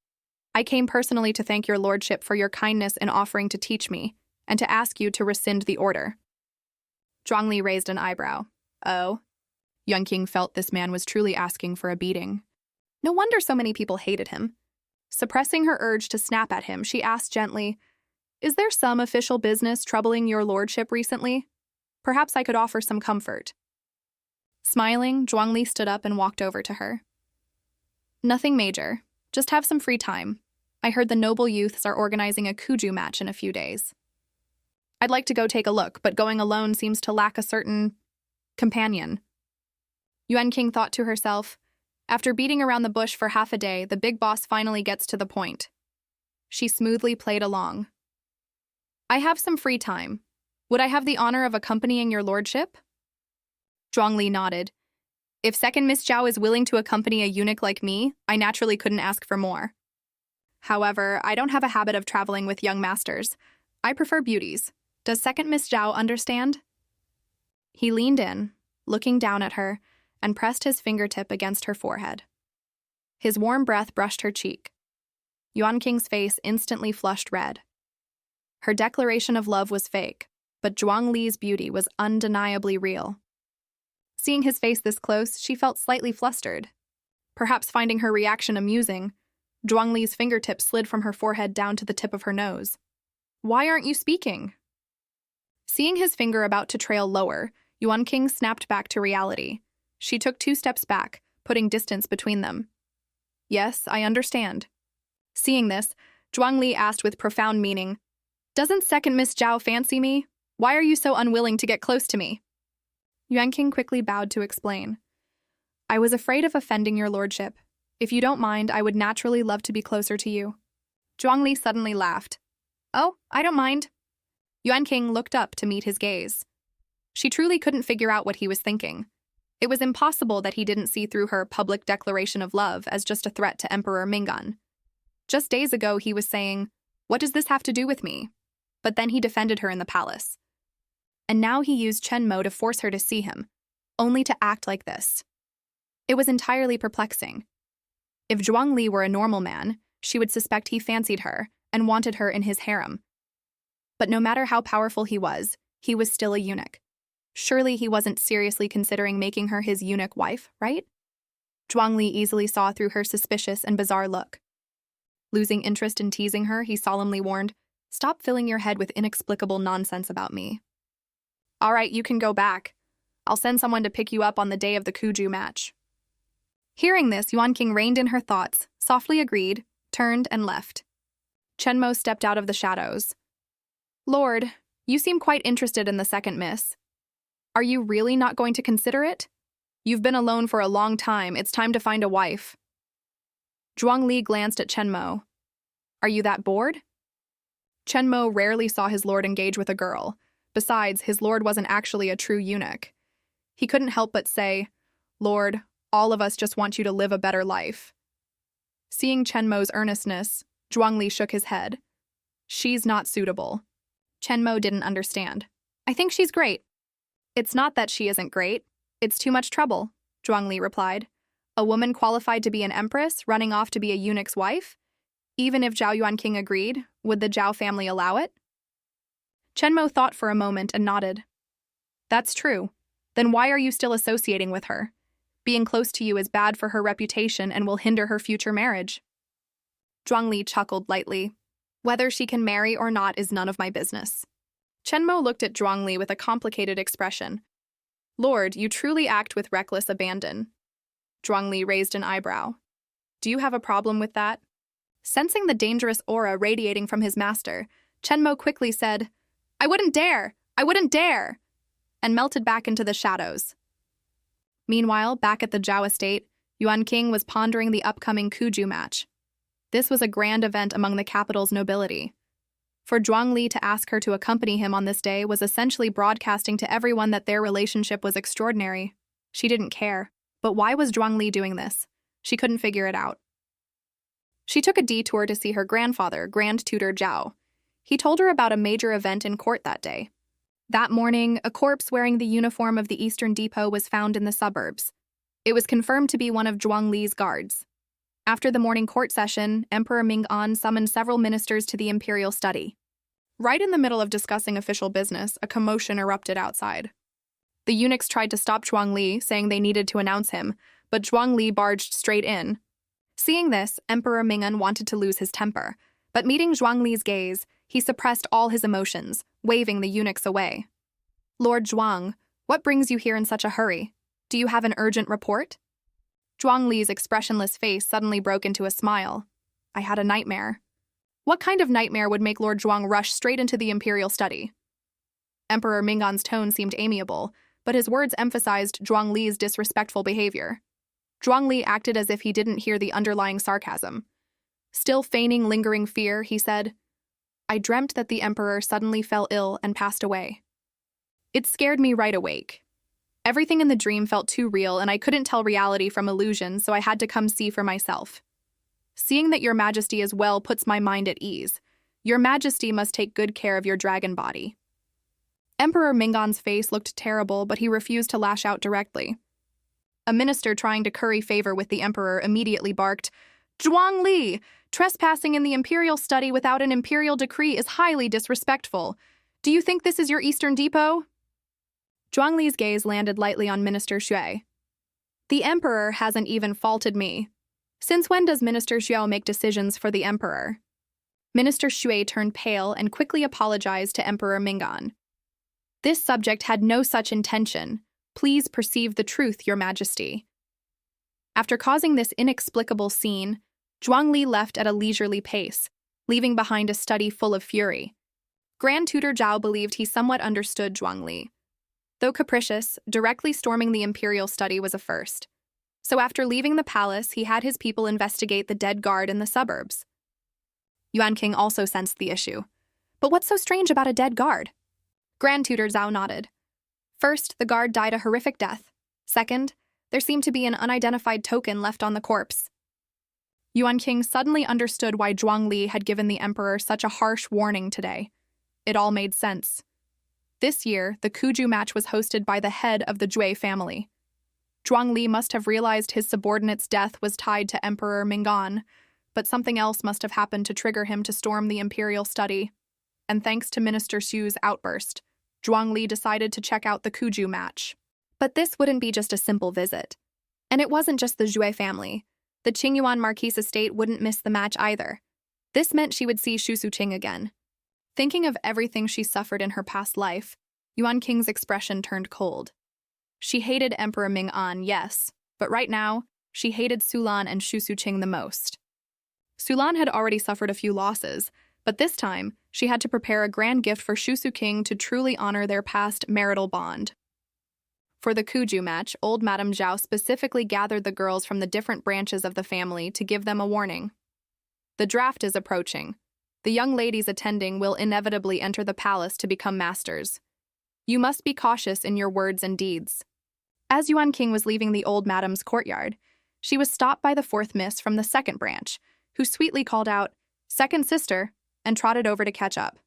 I came personally to thank your lordship for your kindness in offering to teach me, and to ask you to rescind the order. Zhuangli raised an eyebrow. Oh? Yuan King felt this man was truly asking for a beating. No wonder so many people hated him. Suppressing her urge to snap at him, she asked gently, Is there some official business troubling your lordship recently? Perhaps I could offer some comfort. Smiling, Zhuangli stood up and walked over to her. Nothing major. Just have some free time. I heard the noble youths are organizing a Kuju match in a few days. I'd like to go take a look, but going alone seems to lack a certain companion. Yuan King thought to herself, after beating around the bush for half a day, the big boss finally gets to the point. She smoothly played along. I have some free time. Would I have the honor of accompanying your lordship? Zhuangli nodded. If second Miss Zhao is willing to accompany a eunuch like me, I naturally couldn't ask for more. However, I don't have a habit of traveling with young masters. I prefer beauties. Does second Miss Zhao understand? He leaned in, looking down at her, and pressed his fingertip against her forehead. His warm breath brushed her cheek. Yuan King's face instantly flushed red. Her declaration of love was fake, but Zhuangli's beauty was undeniably real. Seeing his face this close, she felt slightly flustered. Perhaps finding her reaction amusing, Zhuangli's fingertip slid from her forehead down to the tip of her nose. Why aren't you speaking? Seeing his finger about to trail lower, Yuan King snapped back to reality. She took 2 steps back, putting distance between them. Yes, I understand. Seeing this, Zhuangli asked with profound meaning, Doesn't second Miss Zhao fancy me? Why are you so unwilling to get close to me? Yuan King quickly bowed to explain. I was afraid of offending your lordship. If you don't mind, I would naturally love to be closer to you. Zhuangli suddenly laughed. Oh, I don't mind. Yuan King looked up to meet his gaze. She truly couldn't figure out what he was thinking. It was impossible that he didn't see through her public declaration of love as just a threat to Emperor Mingan. Just days ago, he was saying, What does this have to do with me? But then he defended her in the palace. And now he used Chen Mo to force her to see him, only to act like this. It was entirely perplexing. If Zhuangli were a normal man, she would suspect he fancied her and wanted her in his harem. But no matter how powerful he was still a eunuch. Surely he wasn't seriously considering making her his eunuch wife, right? Zhuangli easily saw through her suspicious and bizarre look. Losing interest in teasing her, he solemnly warned, Stop filling your head with inexplicable nonsense about me. All right, you can go back. I'll send someone to pick you up on the day of the Kuju match. Hearing this, Yuan King reined in her thoughts, softly agreed, turned, and left. Chen Mo stepped out of the shadows. Lord, you seem quite interested in the second miss. Are you really not going to consider it? You've been alone for a long time. It's time to find a wife. Zhuangli glanced at Chen Mo. Are you that bored? Chen Mo rarely saw his lord engage with a girl. Besides, his lord wasn't actually a true eunuch. He couldn't help but say, Lord, all of us just want you to live a better life. Seeing Chen Mo's earnestness, Zhuangli shook his head. She's not suitable. Chen Mo didn't understand. I think she's great. It's not that she isn't great. It's too much trouble, Zhuangli replied. A woman qualified to be an empress running off to be a eunuch's wife? Even if Zhao Yuanqing agreed, would the Zhao family allow it? Chenmo thought for a moment and nodded. That's true. Then why are you still associating with her? Being close to you is bad for her reputation and will hinder her future marriage. Zhuangli chuckled lightly. Whether she can marry or not is none of my business. Chenmo looked at Zhuangli with a complicated expression. Lord, you truly act with reckless abandon. Zhuangli raised an eyebrow. Do you have a problem with that? Sensing the dangerous aura radiating from his master, Chenmo quickly said, I wouldn't dare! I wouldn't dare! And melted back into the shadows. Meanwhile, back at the Zhao estate, Yuan King was pondering the upcoming Cuju match. This was a grand event among the capital's nobility. For Zhuangli to ask her to accompany him on this day was essentially broadcasting to everyone that their relationship was extraordinary. She didn't care. But why was Zhuangli doing this? She couldn't figure it out. She took a detour to see her grandfather, Grand Tutor Zhao. He told her about a major event in court that day. That morning, a corpse wearing the uniform of the Eastern Depot was found in the suburbs. It was confirmed to be one of Zhuangli's guards. After the morning court session, Emperor Ming-an summoned several ministers to the imperial study. Right in the middle of discussing official business, a commotion erupted outside. The eunuchs tried to stop Zhuangli, saying they needed to announce him, but Zhuangli barged straight in. Seeing this, Emperor Ming-an wanted to lose his temper, but meeting Zhuangli's gaze, he suppressed all his emotions, waving the eunuchs away. Lord Zhuang, what brings you here in such a hurry? Do you have an urgent report? Zhuangli's expressionless face suddenly broke into a smile. I had a nightmare. What kind of nightmare would make Lord Zhuang rush straight into the imperial study? Emperor Ming-an's tone seemed amiable, but his words emphasized Zhuangli's disrespectful behavior. Zhuangli acted as if he didn't hear the underlying sarcasm. Still feigning lingering fear, he said, I dreamt that the emperor suddenly fell ill and passed away. It scared me right awake. Everything in the dream felt too real, and I couldn't tell reality from illusion, so I had to come see for myself. Seeing that your majesty is well puts my mind at ease. Your majesty must take good care of your dragon body. Emperor Ming-an's face looked terrible, but he refused to lash out directly. A minister trying to curry favor with the emperor immediately barked, Zhuangli! Trespassing in the imperial study without an imperial decree is highly disrespectful. Do you think this is your Eastern Depot? Zhuangli's gaze landed lightly on Minister Xue. The emperor hasn't even faulted me. Since when does Minister Xue make decisions for the emperor? Minister Xue turned pale and quickly apologized to Emperor Ming-an. This subject had no such intention. Please perceive the truth, Your Majesty. After causing this inexplicable scene, Zhuangli left at a leisurely pace, leaving behind a study full of fury. Grand Tutor Zhao believed he somewhat understood Zhuangli. Though capricious, directly storming the imperial study was a first. So after leaving the palace, he had his people investigate the dead guard in the suburbs. Yuan King also sensed the issue. But what's so strange about a dead guard? Grand Tutor Zhao nodded. First, the guard died a horrific death. Second, there seemed to be an unidentified token left on the corpse. Yuan King suddenly understood why Zhuangli had given the emperor such a harsh warning today. It all made sense. This year, the Cuju match was hosted by the head of the Jue family. Zhuangli must have realized his subordinate's death was tied to Emperor Ming-an, but something else must have happened to trigger him to storm the imperial study. And thanks to Minister Xu's outburst, Zhuangli decided to check out the Cuju match. But this wouldn't be just a simple visit. And it wasn't just the Jue family. The Qingyuan Marquise estate wouldn't miss the match either. This meant she would see Shu Suqing again. Thinking of everything she suffered in her past life, Yuan King's expression turned cold. She hated Emperor Ming-an, yes, but right now, she hated Sulan and Shu Suqing the most. Sulan had already suffered a few losses, but this time, she had to prepare a grand gift for Shu Suqing to truly honor their past marital bond. For the Cuju match, old Madame Zhao specifically gathered the girls from the different branches of the family to give them a warning. The draft is approaching. The young ladies attending will inevitably enter the palace to become masters. You must be cautious in your words and deeds. As Yuan King was leaving the old madame's courtyard, she was stopped by the fourth miss from the second branch, who sweetly called out, "Second sister," and trotted over to catch up.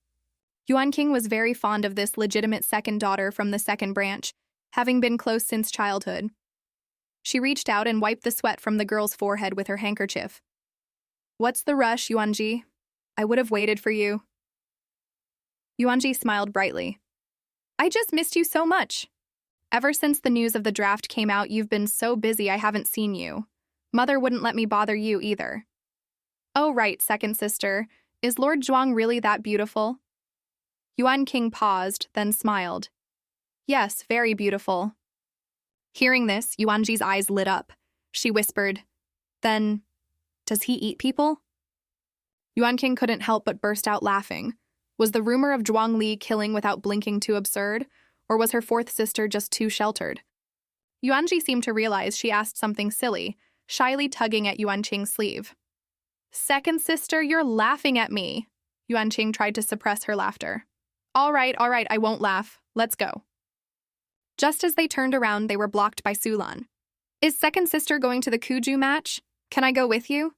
Yuan King was very fond of this legitimate second daughter from the second branch, having been close since childhood. She reached out and wiped the sweat from the girl's forehead with her handkerchief. "What's the rush, Yuanji? I would have waited for you." Yuanji smiled brightly. "I just missed you so much. Ever since the news of the draft came out, you've been so busy I haven't seen you. Mother wouldn't let me bother you either." "Oh, right, second sister. Is Lord Zhuang really that beautiful?" Yuan King paused, then smiled. "Yes, very beautiful." Hearing this, Yuanji's eyes lit up. She whispered, "Then, does he eat people?" Yuan King couldn't help but burst out laughing. Was the rumor of Zhuang Li killing without blinking too absurd, or was her fourth sister just too sheltered? Yuanji seemed to realize she asked something silly, shyly tugging at Yuan Qing's sleeve. "Second sister, you're laughing at me." Yuan Qing tried to suppress her laughter. All right, I won't laugh. Let's go." Just as they turned around, they were blocked by Sulan. "Is second sister going to the Kuju match? Can I go with you?"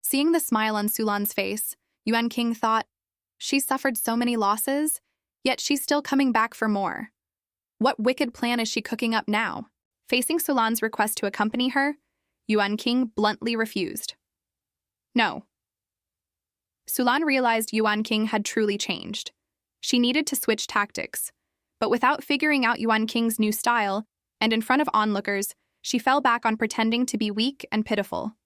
Seeing the smile on Sulan's face, Yuan King thought, she's suffered so many losses, yet she's still coming back for more. What wicked plan is she cooking up now? Facing Sulan's request to accompany her, Yuan King bluntly refused. No. Sulan realized Yuan King had truly changed. She needed to switch tactics. But without figuring out Yuan King's new style, and in front of onlookers, she fell back on pretending to be weak and pitiful.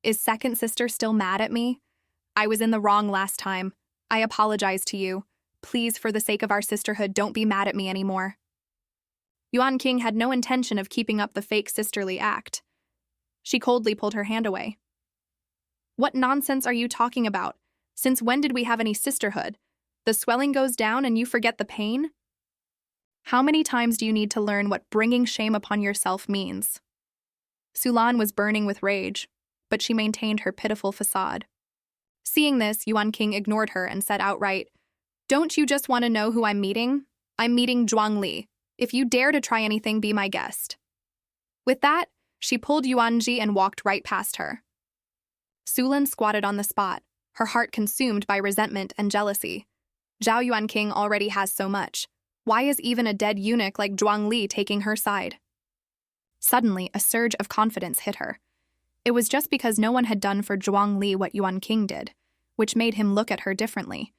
"Is second sister still mad at me? I was in the wrong last time. I apologize to you. Please, for the sake of our sisterhood, don't be mad at me anymore." Yuan King had no intention of keeping up the fake sisterly act. She coldly pulled her hand away. "What nonsense are you talking about? Since when did we have any sisterhood? The swelling goes down and you forget the pain? How many times do you need to learn what bringing shame upon yourself means?" Sulan was burning with rage, but she maintained her pitiful facade. Seeing this, Yuan King ignored her and said outright, "Don't you just want to know who I'm meeting? I'm meeting Zhuang Li. If you dare to try anything, be my guest." With that, she pulled Yuanji and walked right past her. Sulan squatted on the spot, her heart consumed by resentment and jealousy. Zhao Yuan King already has so much. Why is even a dead eunuch like Zhuang Li taking her side? Suddenly, a surge of confidence hit her. It was just because no one had done for Zhuang Li what Yuan King did, which made him look at her differently.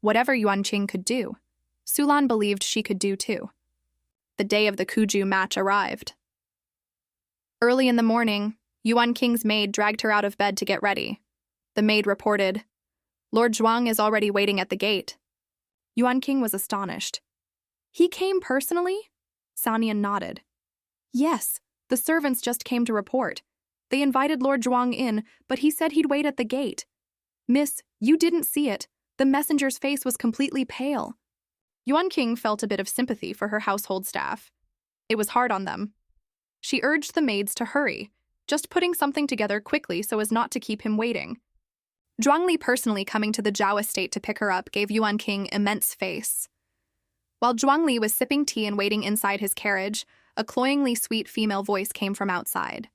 Whatever Yuan Qing could do, Sulan believed she could do too. The day of the Kuju match arrived. Early in the morning, Yuan King's maid dragged her out of bed to get ready. The maid reported, "Lord Zhuang is already waiting at the gate." Yuan King was astonished. "He came personally?" Sanian nodded. "Yes, the servants just came to report. They invited Lord Zhuang in, but he said he'd wait at the gate. Miss, you didn't see it. The messenger's face was completely pale." Yuan King felt a bit of sympathy for her household staff. It was hard on them. She urged the maids to hurry, just putting something together quickly so as not to keep him waiting. Zhuang Li personally coming to the Zhao estate to pick her up gave Yuan King immense face. While Zhuang Li was sipping tea and waiting inside his carriage, a cloyingly sweet female voice came from outside.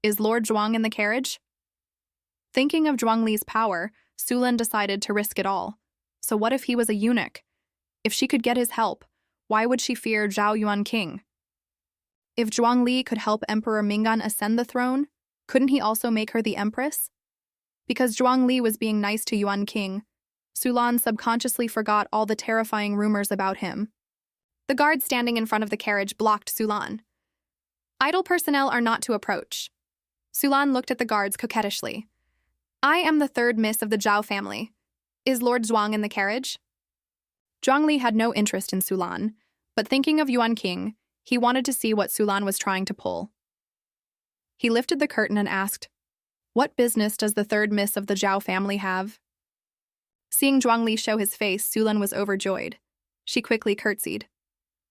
"Is Lord Zhuang in the carriage?" Thinking of Zhuang Li's power, Sulan decided to risk it all. So what if he was a eunuch? If she could get his help, why would she fear Zhao Yuan King? If Zhuang Li could help Emperor Mingan ascend the throne, couldn't he also make her the empress? Because Zhuang Li was being nice to Yuan King, Sulan subconsciously forgot all the terrifying rumors about him. The guard standing in front of the carriage blocked Sulan. "Idle personnel are not to approach." Sulan looked at the guards coquettishly. "I am the third miss of the Zhao family. Is Lord Zhuang in the carriage?" Zhuang Li had no interest in Sulan, but thinking of Yuan King, he wanted to see what Sulan was trying to pull. He lifted the curtain and asked, "What business does the third miss of the Zhao family have?" Seeing Zhuang Li show his face, Sulan was overjoyed. She quickly curtsied.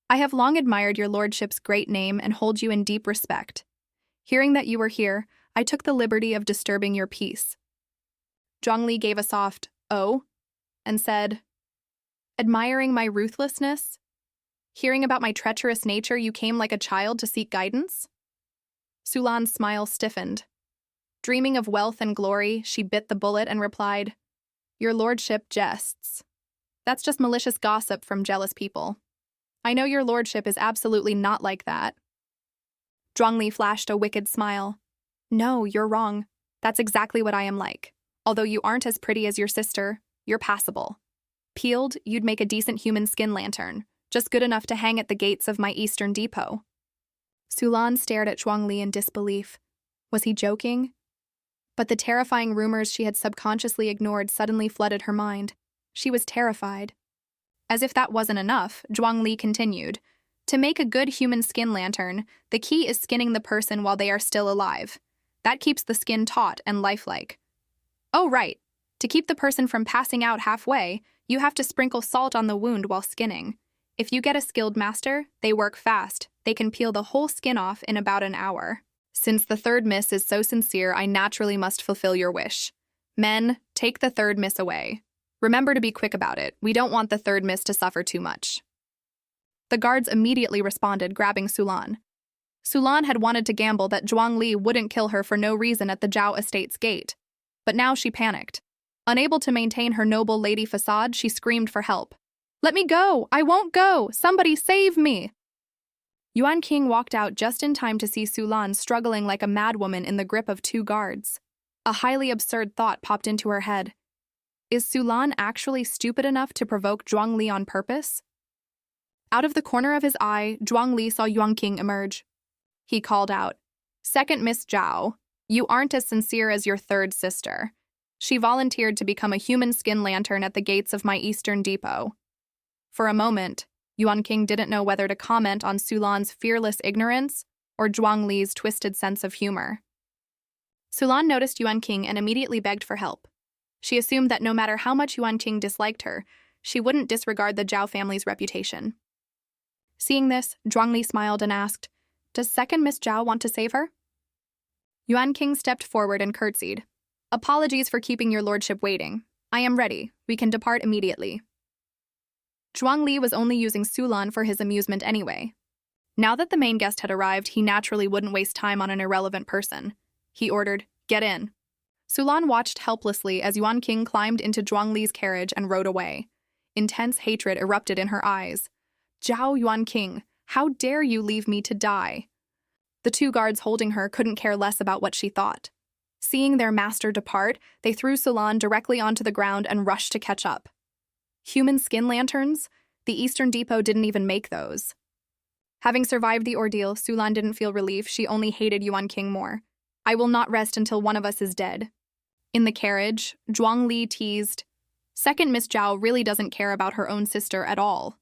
"I have long admired your lordship's great name and hold you in deep respect. Hearing that you were here, I took the liberty of disturbing your peace." Zhuang Li gave a soft, "Oh," and said, "Admiring my ruthlessness? Hearing about my treacherous nature, you came like a child to seek guidance?" Sulan's smile stiffened. Dreaming of wealth and glory, she bit the bullet and replied, Your lordship jests. That's just malicious gossip from jealous people. I know your lordship is absolutely not like that. Zhuangli flashed a wicked smile. No, you're wrong. That's exactly what I am like. Although you aren't as pretty as your sister, you're passable. Peeled, you'd make a decent human skin lantern, just good enough to hang at the gates of my eastern depot. Sulan stared at Zhuangli in disbelief. Was he joking? But the terrifying rumors she had subconsciously ignored suddenly flooded her mind. She was terrified. As if that wasn't enough, Zhuangli continued. To make a good human skin lantern, the key is skinning the person while they are still alive. That keeps the skin taut and lifelike. Oh, right. To keep the person from passing out halfway, you have to sprinkle salt on the wound while skinning. If you get a skilled master, they work fast. They can peel the whole skin off in about an hour. Since the third miss is so sincere, I naturally must fulfill your wish. Men, take the third miss away. Remember to be quick about it. We don't want the third miss to suffer too much. The guards immediately responded, grabbing Sulan. Sulan had wanted to gamble that Zhuangli wouldn't kill her for no reason at the Zhao estate's gate. But now she panicked. Unable to maintain her noble lady facade, she screamed for help. Let me go! I won't go! Somebody save me! Yuan King walked out just in time to see Sulan struggling like a madwoman in the grip of two guards. A highly absurd thought popped into her head. Is Sulan actually stupid enough to provoke Zhuangli on purpose? Out of the corner of his eye, Zhuangli saw Yuan King emerge. He called out, Second Miss Zhao, you aren't as sincere as your third sister. She volunteered to become a human skin lantern at the gates of my eastern depot. For a moment, Yuan King didn't know whether to comment on Sulan's fearless ignorance or Zhuangli's twisted sense of humor. Sulan noticed Yuan King and immediately begged for help. She assumed that no matter how much Yuan King disliked her, she wouldn't disregard the Zhao family's reputation. Seeing this, Zhuangli smiled and asked, Does second Miss Zhao want to save her? Yuan King stepped forward and curtsied. Apologies for keeping your lordship waiting. I am ready. We can depart immediately. Zhuangli was only using Sulan for his amusement anyway. Now that the main guest had arrived, he naturally wouldn't waste time on an irrelevant person. He ordered, Get in. Sulan watched helplessly as Yuan King climbed into Zhuangli's carriage and rode away. Intense hatred erupted in her eyes. Zhao Yuan King, how dare you leave me to die? The two guards holding her couldn't care less about what she thought. Seeing their master depart, they threw Sulan directly onto the ground and rushed to catch up. Human skin lanterns? The Eastern Depot didn't even make those. Having survived the ordeal, Sulan didn't feel relief, she only hated Yuan King more. I will not rest until one of us is dead. In the carriage, Zhuangli teased, Second Miss Zhao really doesn't care about her own sister at all.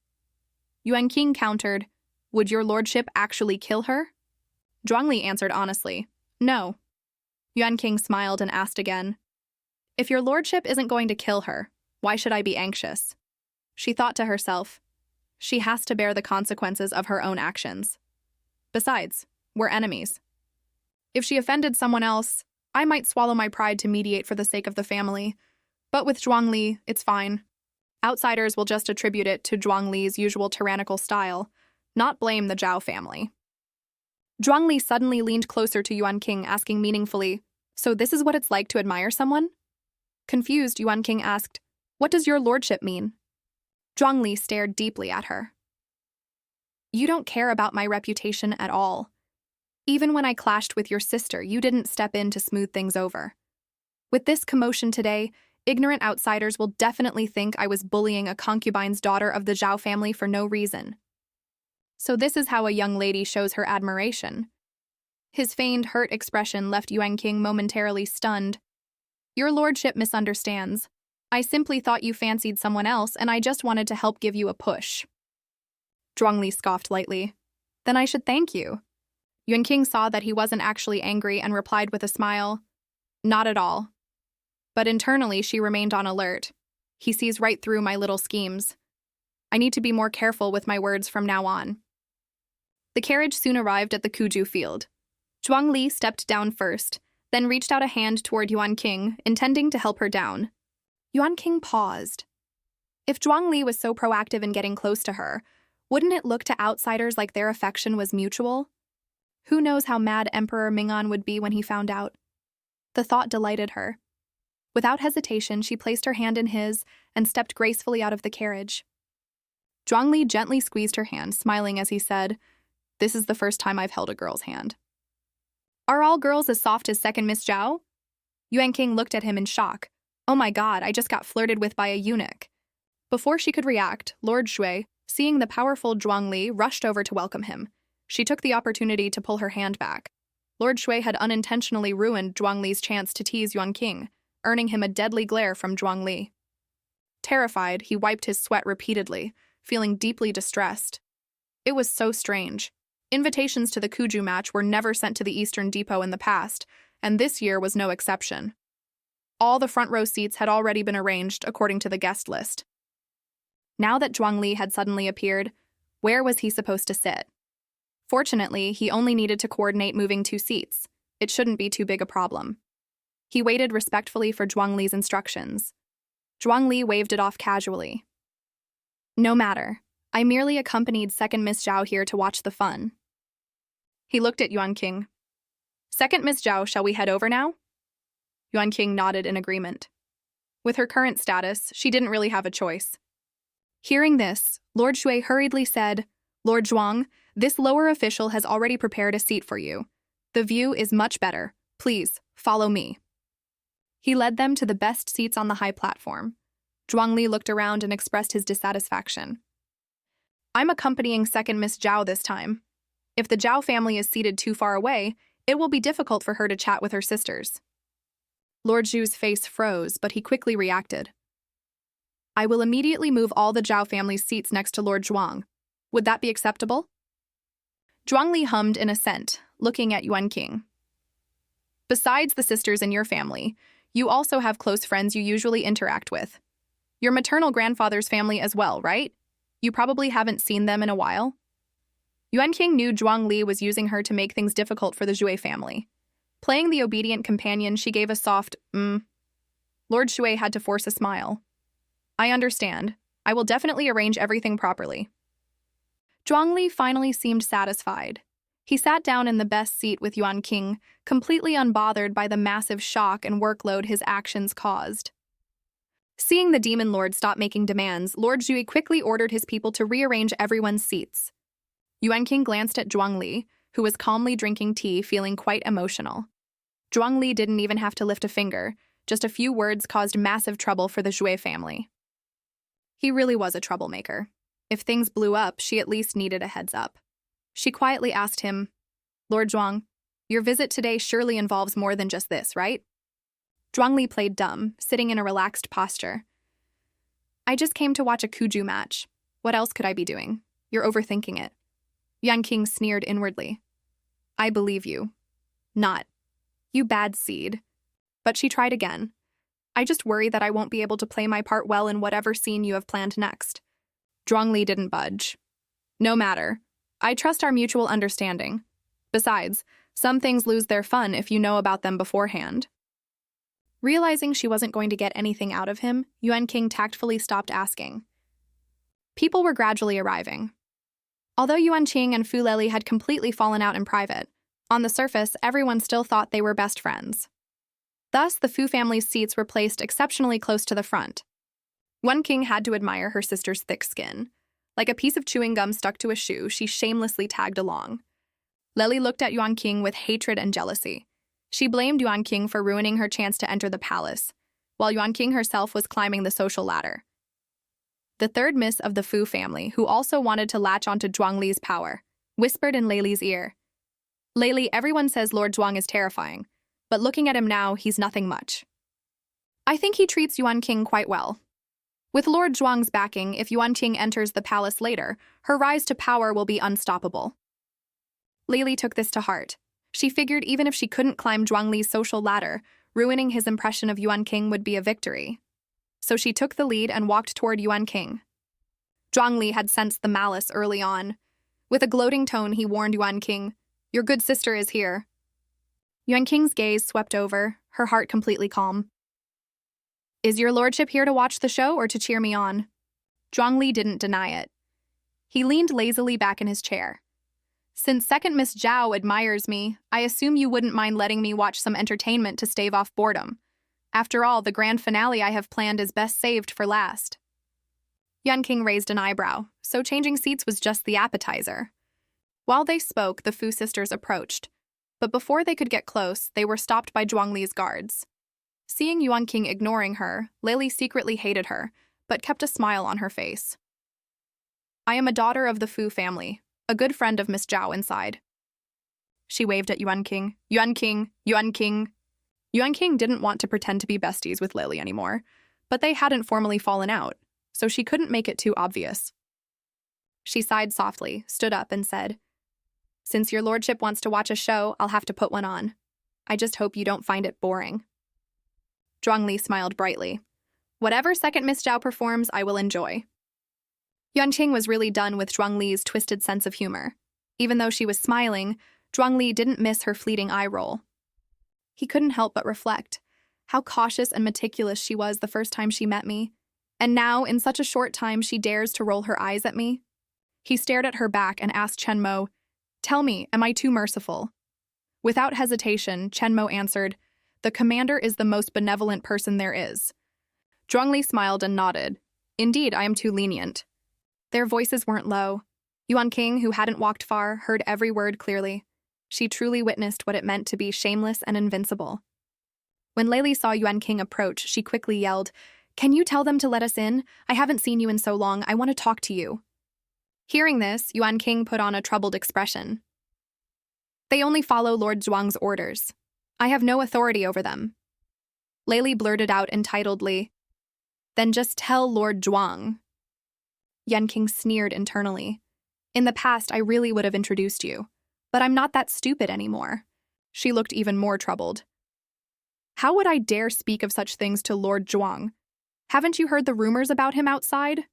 Yuan King countered, Would your lordship actually kill her? Zhuangli answered honestly, No. Yuan King smiled and asked again, If your lordship isn't going to kill her, why should I be anxious? She thought to herself, she has to bear the consequences of her own actions. Besides, we're enemies. If she offended someone else, I might swallow my pride to mediate for the sake of the family. But with Zhuangli, it's fine. Outsiders will just attribute it to Zhuangli's usual tyrannical style, not blame the Zhao family. Zhuangli suddenly leaned closer to Yuan King, asking meaningfully, So this is what it's like to admire someone? Confused, Yuan King asked, What does your lordship mean? Zhuangli stared deeply at her. You don't care about my reputation at all. Even when I clashed with your sister, you didn't step in to smooth things over. With this commotion today, ignorant outsiders will definitely think I was bullying a concubine's daughter of the Zhao family for no reason. So this is how a young lady shows her admiration. His feigned hurt expression left Yuan King momentarily stunned. Your lordship misunderstands. I simply thought you fancied someone else, and I just wanted to help give you a push. Zhuangli scoffed lightly. Then I should thank you. Yuan King saw that he wasn't actually angry and replied with a smile. Not at all. But internally, she remained on alert. He sees right through my little schemes. I need to be more careful with my words from now on. The carriage soon arrived at the Kuju field. Zhuangli stepped down first, then reached out a hand toward Yuan King, intending to help her down. Yuan King paused. If Zhuangli was so proactive in getting close to her, wouldn't it look to outsiders like their affection was mutual? Who knows how mad Emperor Mingan would be when he found out? The thought delighted her. Without hesitation, she placed her hand in his and stepped gracefully out of the carriage. Zhuangli gently squeezed her hand, smiling as he said, "This is the first time I've held a girl's hand." "Are all girls as soft as second Miss Zhao?" Yuan King looked at him in shock. "Oh my god, I just got flirted with by a eunuch." Before she could react, Lord Shui, seeing the powerful Zhuangli, rushed over to welcome him. She took the opportunity to pull her hand back. Lord Shui had unintentionally ruined Zhuangli's chance to tease Yuan King, earning him a deadly glare from Zhuangli. Terrified, he wiped his sweat repeatedly, feeling deeply distressed. It was so strange. Invitations to the Kuju match were never sent to the Eastern Depot in the past, and this year was no exception. All the front row seats had already been arranged according to the guest list. Now that Zhuangli had suddenly appeared, where was he supposed to sit? Fortunately, he only needed to coordinate moving 2 seats. It shouldn't be too big a problem. He waited respectfully for Zhuangli's instructions. Zhuangli waved it off casually. "No matter. I merely accompanied second Miss Zhao here to watch the fun." He looked at Yuan King. "Second Miss Zhao, shall we head over now?" Yuan King nodded in agreement. With her current status, she didn't really have a choice. Hearing this, Lord Shui hurriedly said, "Lord Zhuang, this lower official has already prepared a seat for you. The view is much better. Please, follow me." He led them to the best seats on the high platform. Zhuangli looked around and expressed his dissatisfaction. "I'm accompanying second Miss Zhao this time. If the Zhao family is seated too far away, it will be difficult for her to chat with her sisters." Lord Zhu's face froze, but he quickly reacted. "I will immediately move all the Zhao family's seats next to Lord Zhuang. Would that be acceptable?" Zhuangli hummed in assent, looking at Yuan King. "Besides the sisters in your family, you also have close friends you usually interact with. Your maternal grandfather's family as well, right? You probably haven't seen them in a while." Yuan King knew Zhuangli was using her to make things difficult for the Zhui family. Playing the obedient companion, she gave a soft, Lord Shui had to force a smile. "I understand. I will definitely arrange everything properly." Zhuangli finally seemed satisfied. He sat down in the best seat with Yuan King, completely unbothered by the massive shock and workload his actions caused. Seeing the Demon Lord stop making demands, Lord Zhui quickly ordered his people to rearrange everyone's seats. Yuan King glanced at Zhuangli, who was calmly drinking tea, feeling quite emotional. Zhuangli didn't even have to lift a finger. Just a few words caused massive trouble for the Zhui family. He really was a troublemaker. If things blew up, she at least needed a heads up. She quietly asked him, "Lord Zhuang, your visit today surely involves more than just this, right?" Zhuangli played dumb, sitting in a relaxed posture. "I just came to watch a Kuju match. What else could I be doing? You're overthinking it." Yuan King sneered inwardly. "I believe you. Not. You bad seed." But she tried again. "I just worry that I won't be able to play my part well in whatever scene you have planned next." Zhuangli didn't budge. "No matter. I trust our mutual understanding. Besides, some things lose their fun if you know about them beforehand." Realizing she wasn't going to get anything out of him, Yuan King tactfully stopped asking. People were gradually arriving. Although Yuan Qing and Fu Leli had completely fallen out in private, on the surface, everyone still thought they were best friends. Thus, the Fu family's seats were placed exceptionally close to the front. Yuan King had to admire her sister's thick skin. Like a piece of chewing gum stuck to a shoe, she shamelessly tagged along. Leli looked at Yuan King with hatred and jealousy. She blamed Yuan King for ruining her chance to enter the palace, while Yuan King herself was climbing the social ladder. The third miss of the Fu family, who also wanted to latch onto Zhuangli's power, whispered in Leili's ear, "Leili, everyone says Lord Zhuang is terrifying, but looking at him now, he's nothing much. I think he treats Yuan King quite well. With Lord Zhuang's backing, if Yuan King enters the palace later, her rise to power will be unstoppable." Leili took this to heart. She figured even if she couldn't climb Zhuangli's social ladder, ruining his impression of Yuan King would be a victory. So she took the lead and walked toward Yuan King. Zhuangli had sensed the malice early on. With a gloating tone, he warned Yuan King, "Your good sister is here." Yuan King's gaze swept over, her heart completely calm. "Is your lordship here to watch the show or to cheer me on?" Zhuangli didn't deny it. He leaned lazily back in his chair. "Since second Miss Zhao admires me, I assume you wouldn't mind letting me watch some entertainment to stave off boredom. After all, the grand finale I have planned is best saved for last. Yuan King raised an eyebrow, so changing seats was just the appetizer. While they spoke, the Fu sisters approached, but before they could get close, they were stopped by Zhuangli's guards. Seeing Yuan King ignoring her, Lily secretly hated her, but kept a smile on her face. I am a daughter of the Fu family, a good friend of Miss Zhao inside. She waved at Yuan King. Yuan King, Yuan King. Yuan King didn't want to pretend to be besties with Lily anymore, but they hadn't formally fallen out, so she couldn't make it too obvious. She sighed softly, stood up, and said, Since your lordship wants to watch a show, I'll have to put one on. I just hope you don't find it boring. Zhuangli smiled brightly. Whatever second Miss Zhao performs, I will enjoy. Yuan King was really done with Zhuangli's twisted sense of humor. Even though she was smiling, Zhuangli didn't miss her fleeting eye roll. He couldn't help but reflect how cautious and meticulous she was the first time she met me, and now, in such a short time, she dares to roll her eyes at me. He stared at her back and asked Chen Mo, Tell me, am I too merciful? Without hesitation, Chen Mo answered, The commander is the most benevolent person there is. Zhuangli smiled and nodded. Indeed, I am too lenient. Their voices weren't low. Yuan King, who hadn't walked far, heard every word clearly. She truly witnessed what it meant to be shameless and invincible. When Lily saw Yuan King approach, she quickly yelled, Can you tell them to let us in? I haven't seen you in so long. I want to talk to you. Hearing this, Yuan King put on a troubled expression. They only follow Lord Zhuang's orders. I have no authority over them. Lily blurted out entitledly, Then just tell Lord Zhuang. Yuan King sneered internally. In the past, I really would have introduced you, but I'm not that stupid anymore. She looked even more troubled. How would I dare speak of such things to Lord Zhuang? Haven't you heard the rumors about him outside?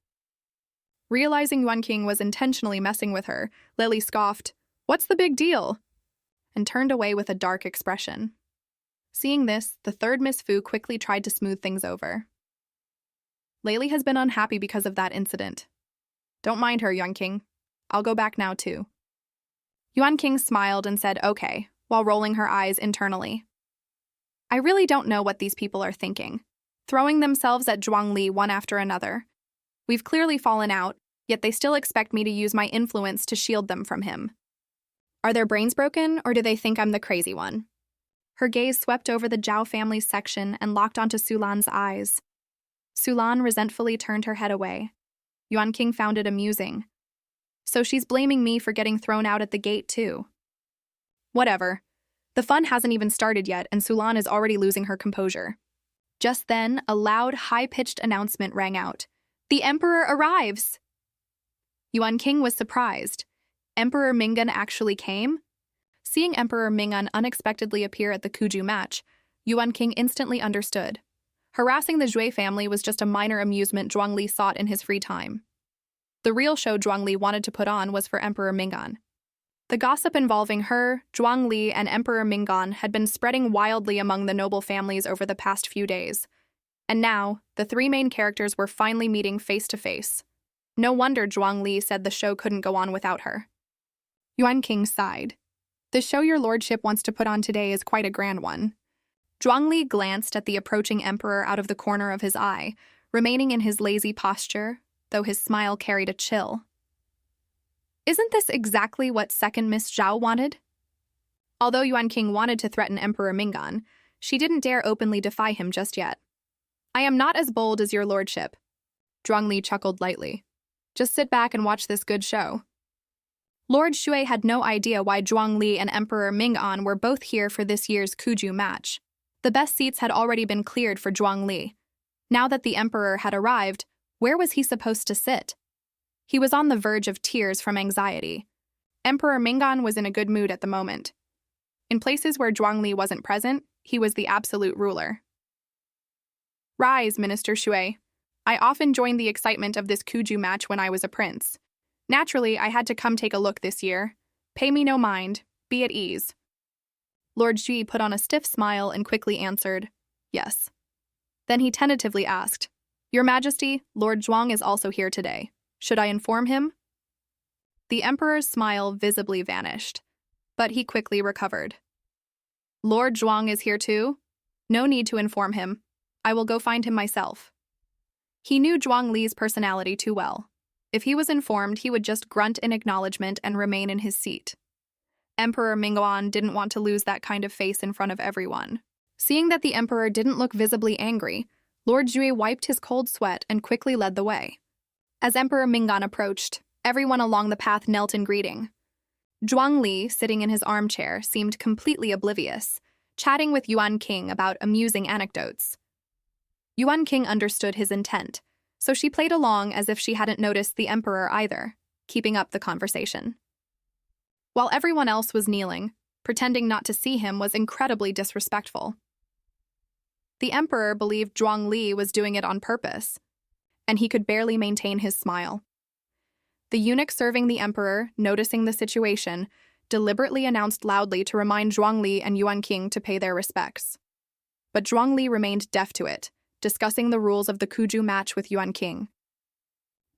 Realizing Yuan King was intentionally messing with her, Lily scoffed, What's the big deal? And turned away with a dark expression. Seeing this, the third Miss Fu quickly tried to smooth things over. Lily has been unhappy because of that incident. Don't mind her, Yuan King. I'll go back now, too. Yuan King smiled and said, Okay, while rolling her eyes internally. I really don't know what these people are thinking, throwing themselves at Zhuangli one after another. We've clearly fallen out, yet they still expect me to use my influence to shield them from him. Are their brains broken, or do they think I'm the crazy one? Her gaze swept over the Zhao family's section and locked onto Sulan's eyes. Sulan resentfully turned her head away. Yuan King found it amusing. So she's blaming me for getting thrown out at the gate, too. Whatever. The fun hasn't even started yet, and Sulan is already losing her composure. Just then, a loud, high-pitched announcement rang out. The Emperor arrives! Yuan King was surprised. Emperor Mingan actually came? Seeing Emperor Mingan unexpectedly appear at the Kuju match, Yuan King instantly understood. Harassing the Zhui family was just a minor amusement Zhuangli sought in his free time. The real show Zhuangli wanted to put on was for Emperor Mingan. The gossip involving her, Zhuangli, and Emperor Mingan had been spreading wildly among the noble families over the past few days. And now, the three main characters were finally meeting face to face. No wonder Zhuangli said the show couldn't go on without her. Yuan King sighed. The show your lordship wants to put on today is quite a grand one. Zhuangli glanced at the approaching emperor out of the corner of his eye, remaining in his lazy posture, though his smile carried a chill. Isn't this exactly what second Miss Zhao wanted? Although Yuan King wanted to threaten Emperor Mingan, she didn't dare openly defy him just yet. I am not as bold as your lordship. Zhuangli chuckled lightly. Just sit back and watch this good show. Lord Shui had no idea why Zhuangli and Emperor Mingan were both here for this year's Kuju match. The best seats had already been cleared for Zhuangli. Now that the emperor had arrived, where was he supposed to sit? He was on the verge of tears from anxiety. Emperor Mingan was in a good mood at the moment. In places where Zhuangli wasn't present, he was the absolute ruler. Rise, Minister Shui. I often joined the excitement of this Kuju match when I was a prince. Naturally, I had to come take a look this year. Pay me no mind. Be at ease. Lord Xi put on a stiff smile and quickly answered, Yes. Then he tentatively asked, Your Majesty, Lord Zhuang is also here today. Should I inform him? The emperor's smile visibly vanished, but he quickly recovered. Lord Zhuang is here too? No need to inform him. I will go find him myself. He knew Zhuang Li's personality too well. If he was informed, he would just grunt in acknowledgement and remain in his seat. Emperor Mingguan didn't want to lose that kind of face in front of everyone. Seeing that the emperor didn't look visibly angry, Lord Jue wiped his cold sweat and quickly led the way. As Emperor Mingguan approached, everyone along the path knelt in greeting. Zhuang Li, sitting in his armchair, seemed completely oblivious, chatting with Yuan King about amusing anecdotes. Yuan King understood his intent, so she played along as if she hadn't noticed the emperor either, keeping up the conversation. While everyone else was kneeling, pretending not to see him was incredibly disrespectful. The emperor believed Zhuang Li was doing it on purpose, and he could barely maintain his smile. The eunuch serving the emperor, noticing the situation, deliberately announced loudly to remind Zhuang Li and Yuan King to pay their respects. But Zhuang Li remained deaf to it, discussing the rules of the Kuju match with Yuan King.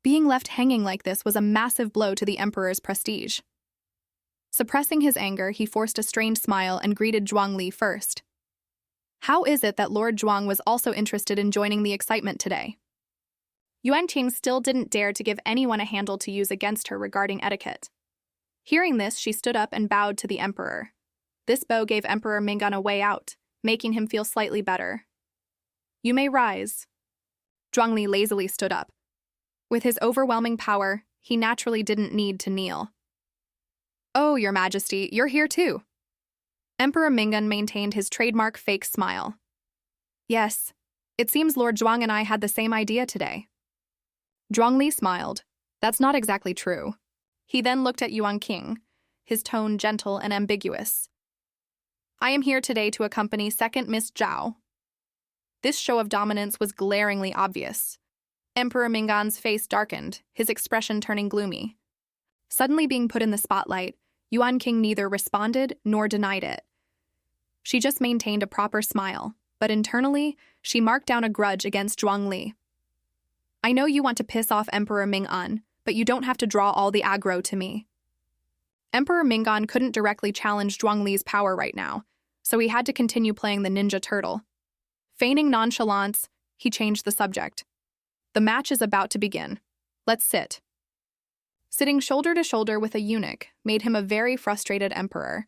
Being left hanging like this was a massive blow to the emperor's prestige. Suppressing his anger, he forced a strained smile and greeted Zhuang Li first. How is it that Lord Zhuang was also interested in joining the excitement today? Yuan King still didn't dare to give anyone a handle to use against her regarding etiquette. Hearing this, she stood up and bowed to the emperor. This bow gave Emperor Mingguan a way out, making him feel slightly better. You may rise. Zhuang Li lazily stood up. With his overwhelming power, he naturally didn't need to kneel. Oh, Your Majesty, you're here too. Emperor Mingguan maintained his trademark fake smile. Yes, it seems Lord Zhuang and I had the same idea today. Zhuang Li smiled. That's not exactly true. He then looked at Yuan King, his tone gentle and ambiguous. I am here today to accompany second Miss Zhao. This show of dominance was glaringly obvious. Emperor Mingguan's face darkened, his expression turning gloomy. Suddenly being put in the spotlight, Yuan King neither responded nor denied it. She just maintained a proper smile, but internally, she marked down a grudge against Zhuang Li. I know you want to piss off Emperor Mingguan, but you don't have to draw all the aggro to me. Emperor Mingguan couldn't directly challenge Zhuang Li's power right now, so he had to continue playing the Ninja Turtle. Feigning nonchalance, he changed the subject. The match is about to begin. Let's sit. Sitting shoulder to shoulder with a eunuch made him a very frustrated emperor.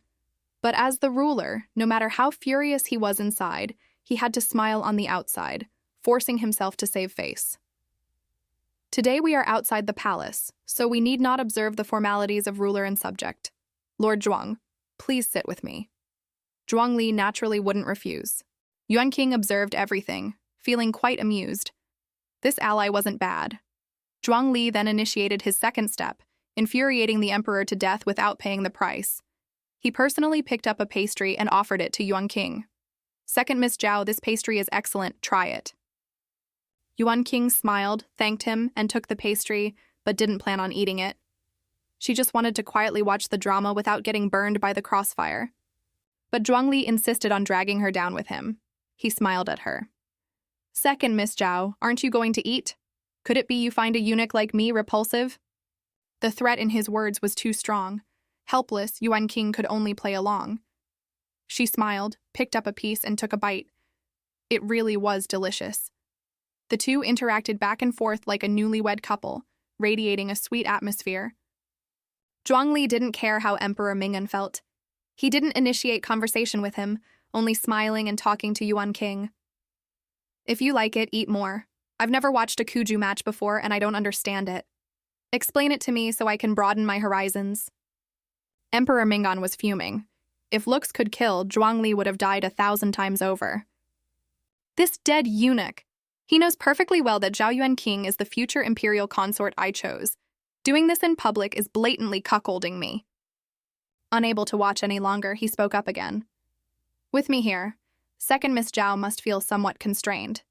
But as the ruler, no matter how furious he was inside, he had to smile on the outside, forcing himself to save face. Today we are outside the palace, so we need not observe the formalities of ruler and subject. Lord Zhuang, please sit with me. Zhuang Li naturally wouldn't refuse. Yuan King observed everything, feeling quite amused. This ally wasn't bad. Zhuang Li then initiated his second step, infuriating the emperor to death without paying the price. He personally picked up a pastry and offered it to Yuan King. Second Miss Zhao, this pastry is excellent, try it. Yuan King smiled, thanked him, and took the pastry, but didn't plan on eating it. She just wanted to quietly watch the drama without getting burned by the crossfire. But Zhuang Li insisted on dragging her down with him. He smiled at her. Second Miss Zhao, aren't you going to eat? Could it be you find a eunuch like me repulsive? The threat in his words was too strong. Helpless, Yuan King could only play along. She smiled, picked up a piece, and took a bite. It really was delicious. The two interacted back and forth like a newlywed couple, radiating a sweet atmosphere. Zhuang Li didn't care how Emperor Mingguan felt. He didn't initiate conversation with him, only smiling and talking to Yuan King. If you like it, eat more. I've never watched a Kuju match before and I don't understand it. Explain it to me so I can broaden my horizons. Emperor Mingguan was fuming. If looks could kill, Zhuang Li would have died 1,000 times over. This dead eunuch! He knows perfectly well that Zhao Yuan King is the future imperial consort I chose. Doing this in public is blatantly cuckolding me. Unable to watch any longer, he spoke up again. With me here, second Miss Zhao must feel somewhat constrained.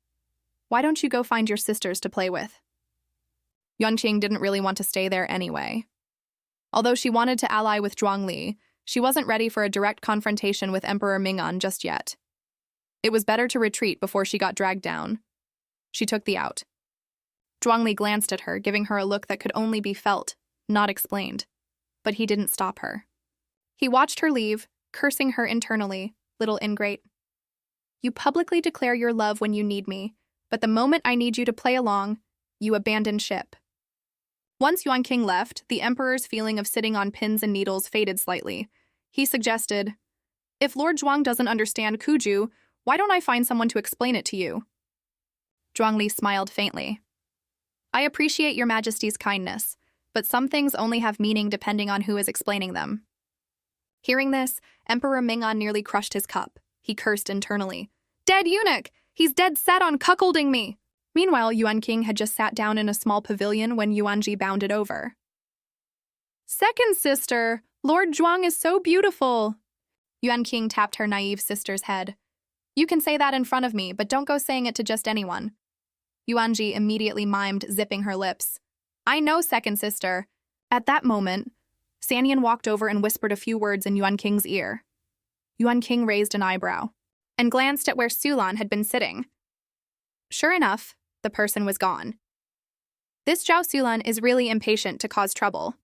Why don't you go find your sisters to play with? Yuan Qing didn't really want to stay there anyway. Although she wanted to ally with Zhuang Li, she wasn't ready for a direct confrontation with Emperor Mingguan just yet. It was better to retreat before she got dragged down. She took the out. Zhuang Li glanced at her, giving her a look that could only be felt, not explained. But he didn't stop her. He watched her leave, cursing her internally, little ingrate. You publicly declare your love when you need me, but the moment I need you to play along, you abandon ship. Once Yuan King left, the emperor's feeling of sitting on pins and needles faded slightly. He suggested, "If Lord Zhuang doesn't understand Kuju, why don't I find someone to explain it to you?" Zhuangli smiled faintly. "I appreciate your majesty's kindness, but some things only have meaning depending on who is explaining them." Hearing this, Emperor Ming'an nearly crushed his cup. He cursed internally. "Dead eunuch! He's dead set on cuckolding me!" Meanwhile, Yuan King had just sat down in a small pavilion when Yuanji bounded over. "Second sister, Lord Zhuang is so beautiful!" Yuan King tapped her naive sister's head. "You can say that in front of me, but don't go saying it to just anyone." Yuanji immediately mimed, zipping her lips. "I know, second sister." At that moment, Sanyan walked over and whispered a few words in Yuan King's ear. Yuan King raised an eyebrow and glanced at where Sulan had been sitting. Sure enough, the person was gone. This Zhao Sulan is really impatient to cause trouble.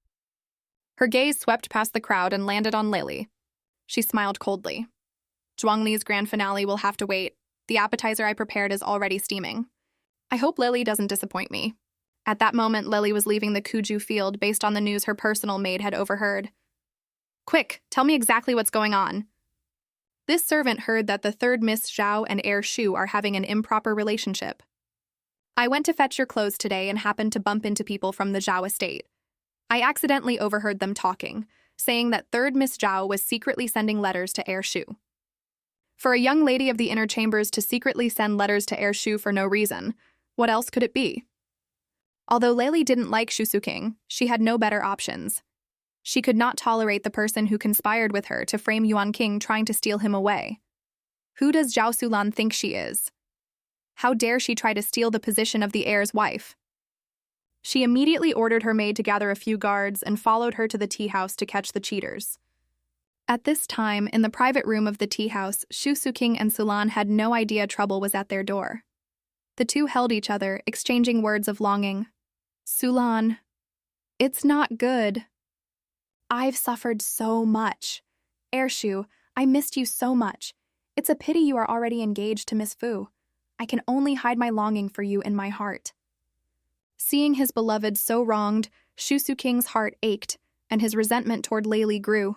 Her gaze swept past the crowd and landed on Lily. She smiled coldly. Zhuangli's grand finale will have to wait. The appetizer I prepared is already steaming. I hope Lily doesn't disappoint me. At that moment, Lily was leaving the Kuju field based on the news her personal maid had overheard. "Quick, tell me exactly what's going on." This servant heard that the third Miss Zhao and heir Shu are having an improper relationship. "I went to fetch your clothes today and happened to bump into people from the Zhao estate. I accidentally overheard them talking, saying that third Miss Zhao was secretly sending letters to heir Shu. For a young lady of the inner chambers to secretly send letters to heir Shu for no reason, what else could it be?" Although Lily didn't like Shu King, she had no better options. She could not tolerate the person who conspired with her to frame Yuan King trying to steal him away. Who does Zhao Sulan think she is? How dare she try to steal the position of the heir's wife? She immediately ordered her maid to gather a few guards and followed her to the tea house to catch the cheaters. At this time, in the private room of the tea house, Shu King and Sulan had no idea trouble was at their door. The two held each other, exchanging words of longing. "Sulan, it's not good. I've suffered so much. Heir Shu, I missed you so much. It's a pity you are already engaged to Miss Fu. I can only hide my longing for you in my heart." Seeing his beloved so wronged, Shu King's heart ached, and his resentment toward Lily grew.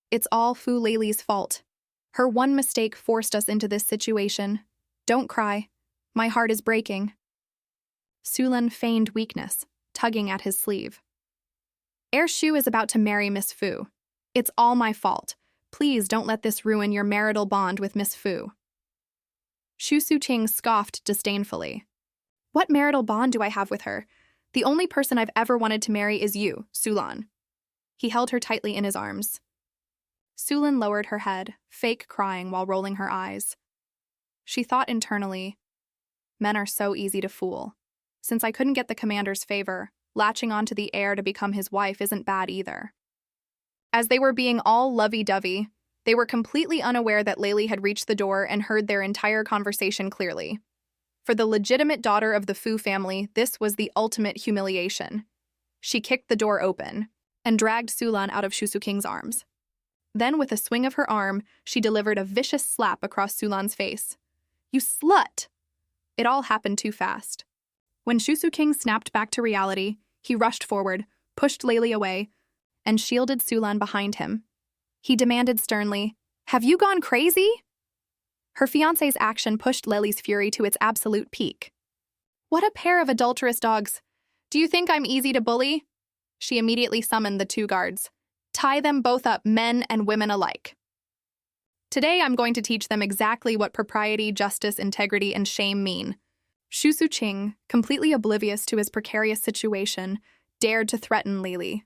"It's all Fu Lily's fault. Her one mistake forced us into this situation. Don't cry. My heart is breaking." Sulan feigned weakness, tugging at his sleeve. "Heir Shu is about to marry Miss Fu. It's all my fault. Please don't let this ruin your marital bond with Miss Fu." Shu King scoffed disdainfully. "What marital bond do I have with her? The only person I've ever wanted to marry is you, Sulan." He held her tightly in his arms. Sulan lowered her head, fake crying while rolling her eyes. She thought internally, "Men are so easy to fool. Since I couldn't get the commander's favor, latching onto the heir to become his wife isn't bad either." As they were being all lovey-dovey, they were completely unaware that Lily had reached the door and heard their entire conversation clearly. For the legitimate daughter of the Fu family, this was the ultimate humiliation. She kicked the door open and dragged Sulan out of Shu King's arms. Then, with a swing of her arm, she delivered a vicious slap across Sulan's face. "You slut!" It all happened too fast. When Shu King snapped back to reality, he rushed forward, pushed Lily away, and shielded Sulan behind him. He demanded sternly, "Have you gone crazy?" Her fiancé's action pushed Lily's fury to its absolute peak. "What a pair of adulterous dogs! Do you think I'm easy to bully?" She immediately summoned the two guards. "Tie them both up, men and women alike. Today I'm going to teach them exactly what propriety, justice, integrity, and shame mean." Shu Qing, completely oblivious to his precarious situation, dared to threaten Lily.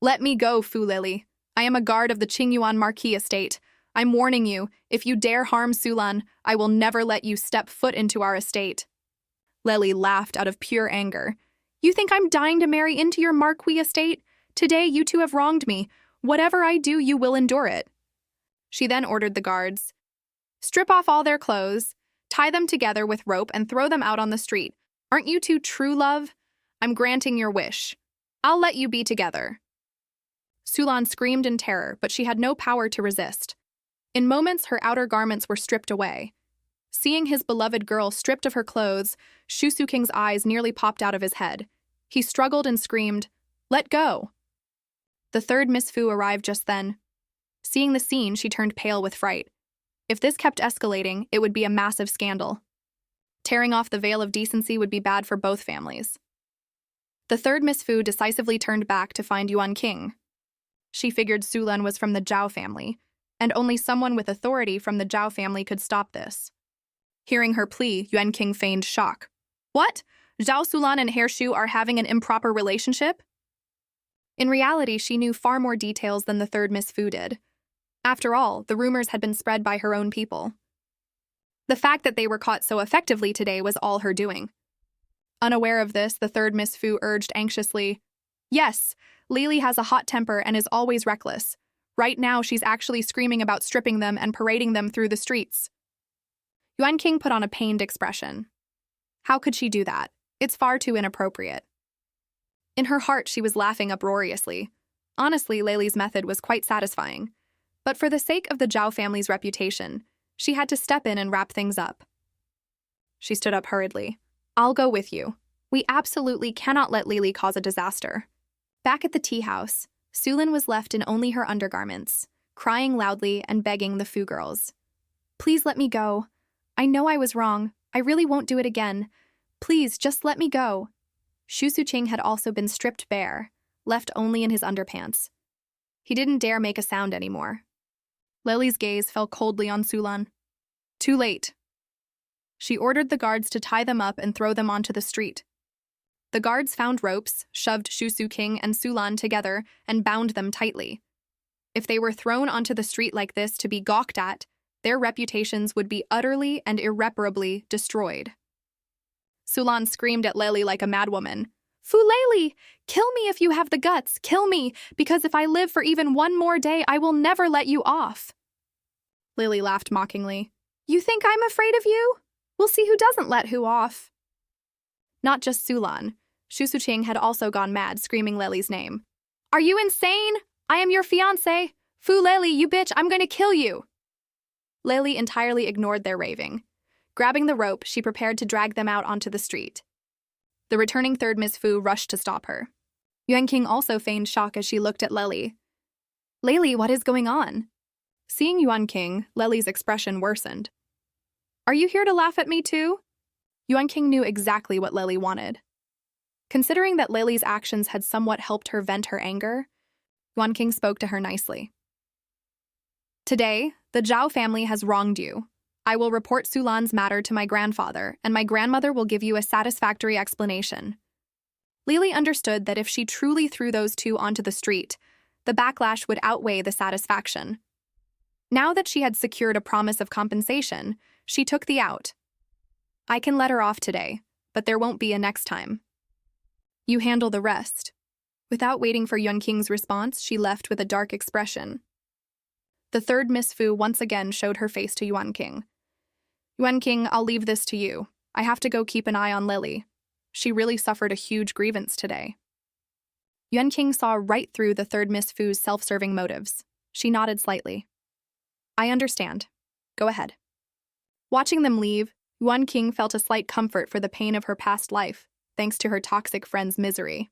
"Let me go, Fu Lily. I am a guard of the Qingyuan Marquis estate. I'm warning you, if you dare harm Sulan, I will never let you step foot into our estate." Lily laughed out of pure anger. "You think I'm dying to marry into your Marquis estate? Today you two have wronged me. Whatever I do, you will endure it." She then ordered the guards, "Strip off all their clothes, tie them together with rope and throw them out on the street. Aren't you two true love? I'm granting your wish. I'll let you be together." Sulan screamed in terror, but she had no power to resist. In moments, her outer garments were stripped away. Seeing his beloved girl stripped of her clothes, Shu Su-king's eyes nearly popped out of his head. He struggled and screamed, "Let go!" The third Miss Fu arrived just then. Seeing the scene, she turned pale with fright. If this kept escalating, it would be a massive scandal. Tearing off the veil of decency would be bad for both families. The third Miss Fu decisively turned back to find Yuan King. She figured Sulan was from the Zhao family, and only someone with authority from the Zhao family could stop this. Hearing her plea, Yuan King feigned shock. What? Zhao Sulan and Herr Shu are having an improper relationship? In reality, she knew far more details than the third Miss Fu did. After all, the rumors had been spread by her own people. The fact that they were caught so effectively today was all her doing. Unaware of this, the third Miss Fu urged anxiously, "Yes, Lily has a hot temper and is always reckless. Right now, she's actually screaming about stripping them and parading them through the streets." Yuan King put on a pained expression. How could she do that? It's far too inappropriate. In her heart, she was laughing uproariously. Honestly, Lily's method was quite satisfying. But for the sake of the Zhao family's reputation, she had to step in and wrap things up. She stood up hurriedly. "I'll go with you. We absolutely cannot let Lily cause a disaster." Back at the tea house, Sulin was left in only her undergarments, crying loudly and begging the Fu girls. "Please let me go. I know I was wrong. I really won't do it again. Please, just let me go." Shu Su-ching had also been stripped bare, left only in his underpants. He didn't dare make a sound anymore. Lily's gaze fell coldly on Sulan. Too late. She ordered the guards to tie them up and throw them onto the street. The guards found ropes, shoved Shu Su-king and Sulan together, and bound them tightly. If they were thrown onto the street like this to be gawked at, their reputations would be utterly and irreparably destroyed. Sulan screamed at Lily like a madwoman. "Fu Lily, kill me if you have the guts, kill me, because if I live for even one more day, I will never let you off." Lily laughed mockingly. "You think I'm afraid of you? We'll see who doesn't let who off." Not just Sulan. Shu Su-ching had also gone mad, screaming Lily's name. "Are you insane? I am your fiancé. Fu Lily, you bitch, I'm going to kill you." Lily entirely ignored their raving. Grabbing the rope, she prepared to drag them out onto the street. The returning third Miss Fu rushed to stop her. Yuan King also feigned shock as she looked at Lily. "Lily, what is going on?" Seeing Yuan King, Lily's expression worsened. "Are you here to laugh at me too?" Yuan King knew exactly what Lily wanted. Considering that Lily's actions had somewhat helped her vent her anger, Yuan King spoke to her nicely. "Today, the Zhao family has wronged you. I will report Sulan's matter to my grandfather, and my grandmother will give you a satisfactory explanation." Lily understood that if she truly threw those two onto the street, the backlash would outweigh the satisfaction. Now that she had secured a promise of compensation, she took the out. "I can let her off today, but there won't be a next time. You handle the rest." Without waiting for Yuan King's response, she left with a dark expression. The third Miss Fu once again showed her face to Yuan King. "Yuan King, I'll leave this to you. I have to go keep an eye on Lily. She really suffered a huge grievance today." Yuan King saw right through the third Miss Fu's self-serving motives. She nodded slightly. "I understand. Go ahead." Watching them leave, Yuan King felt a slight comfort for the pain of her past life, thanks to her toxic friend's misery.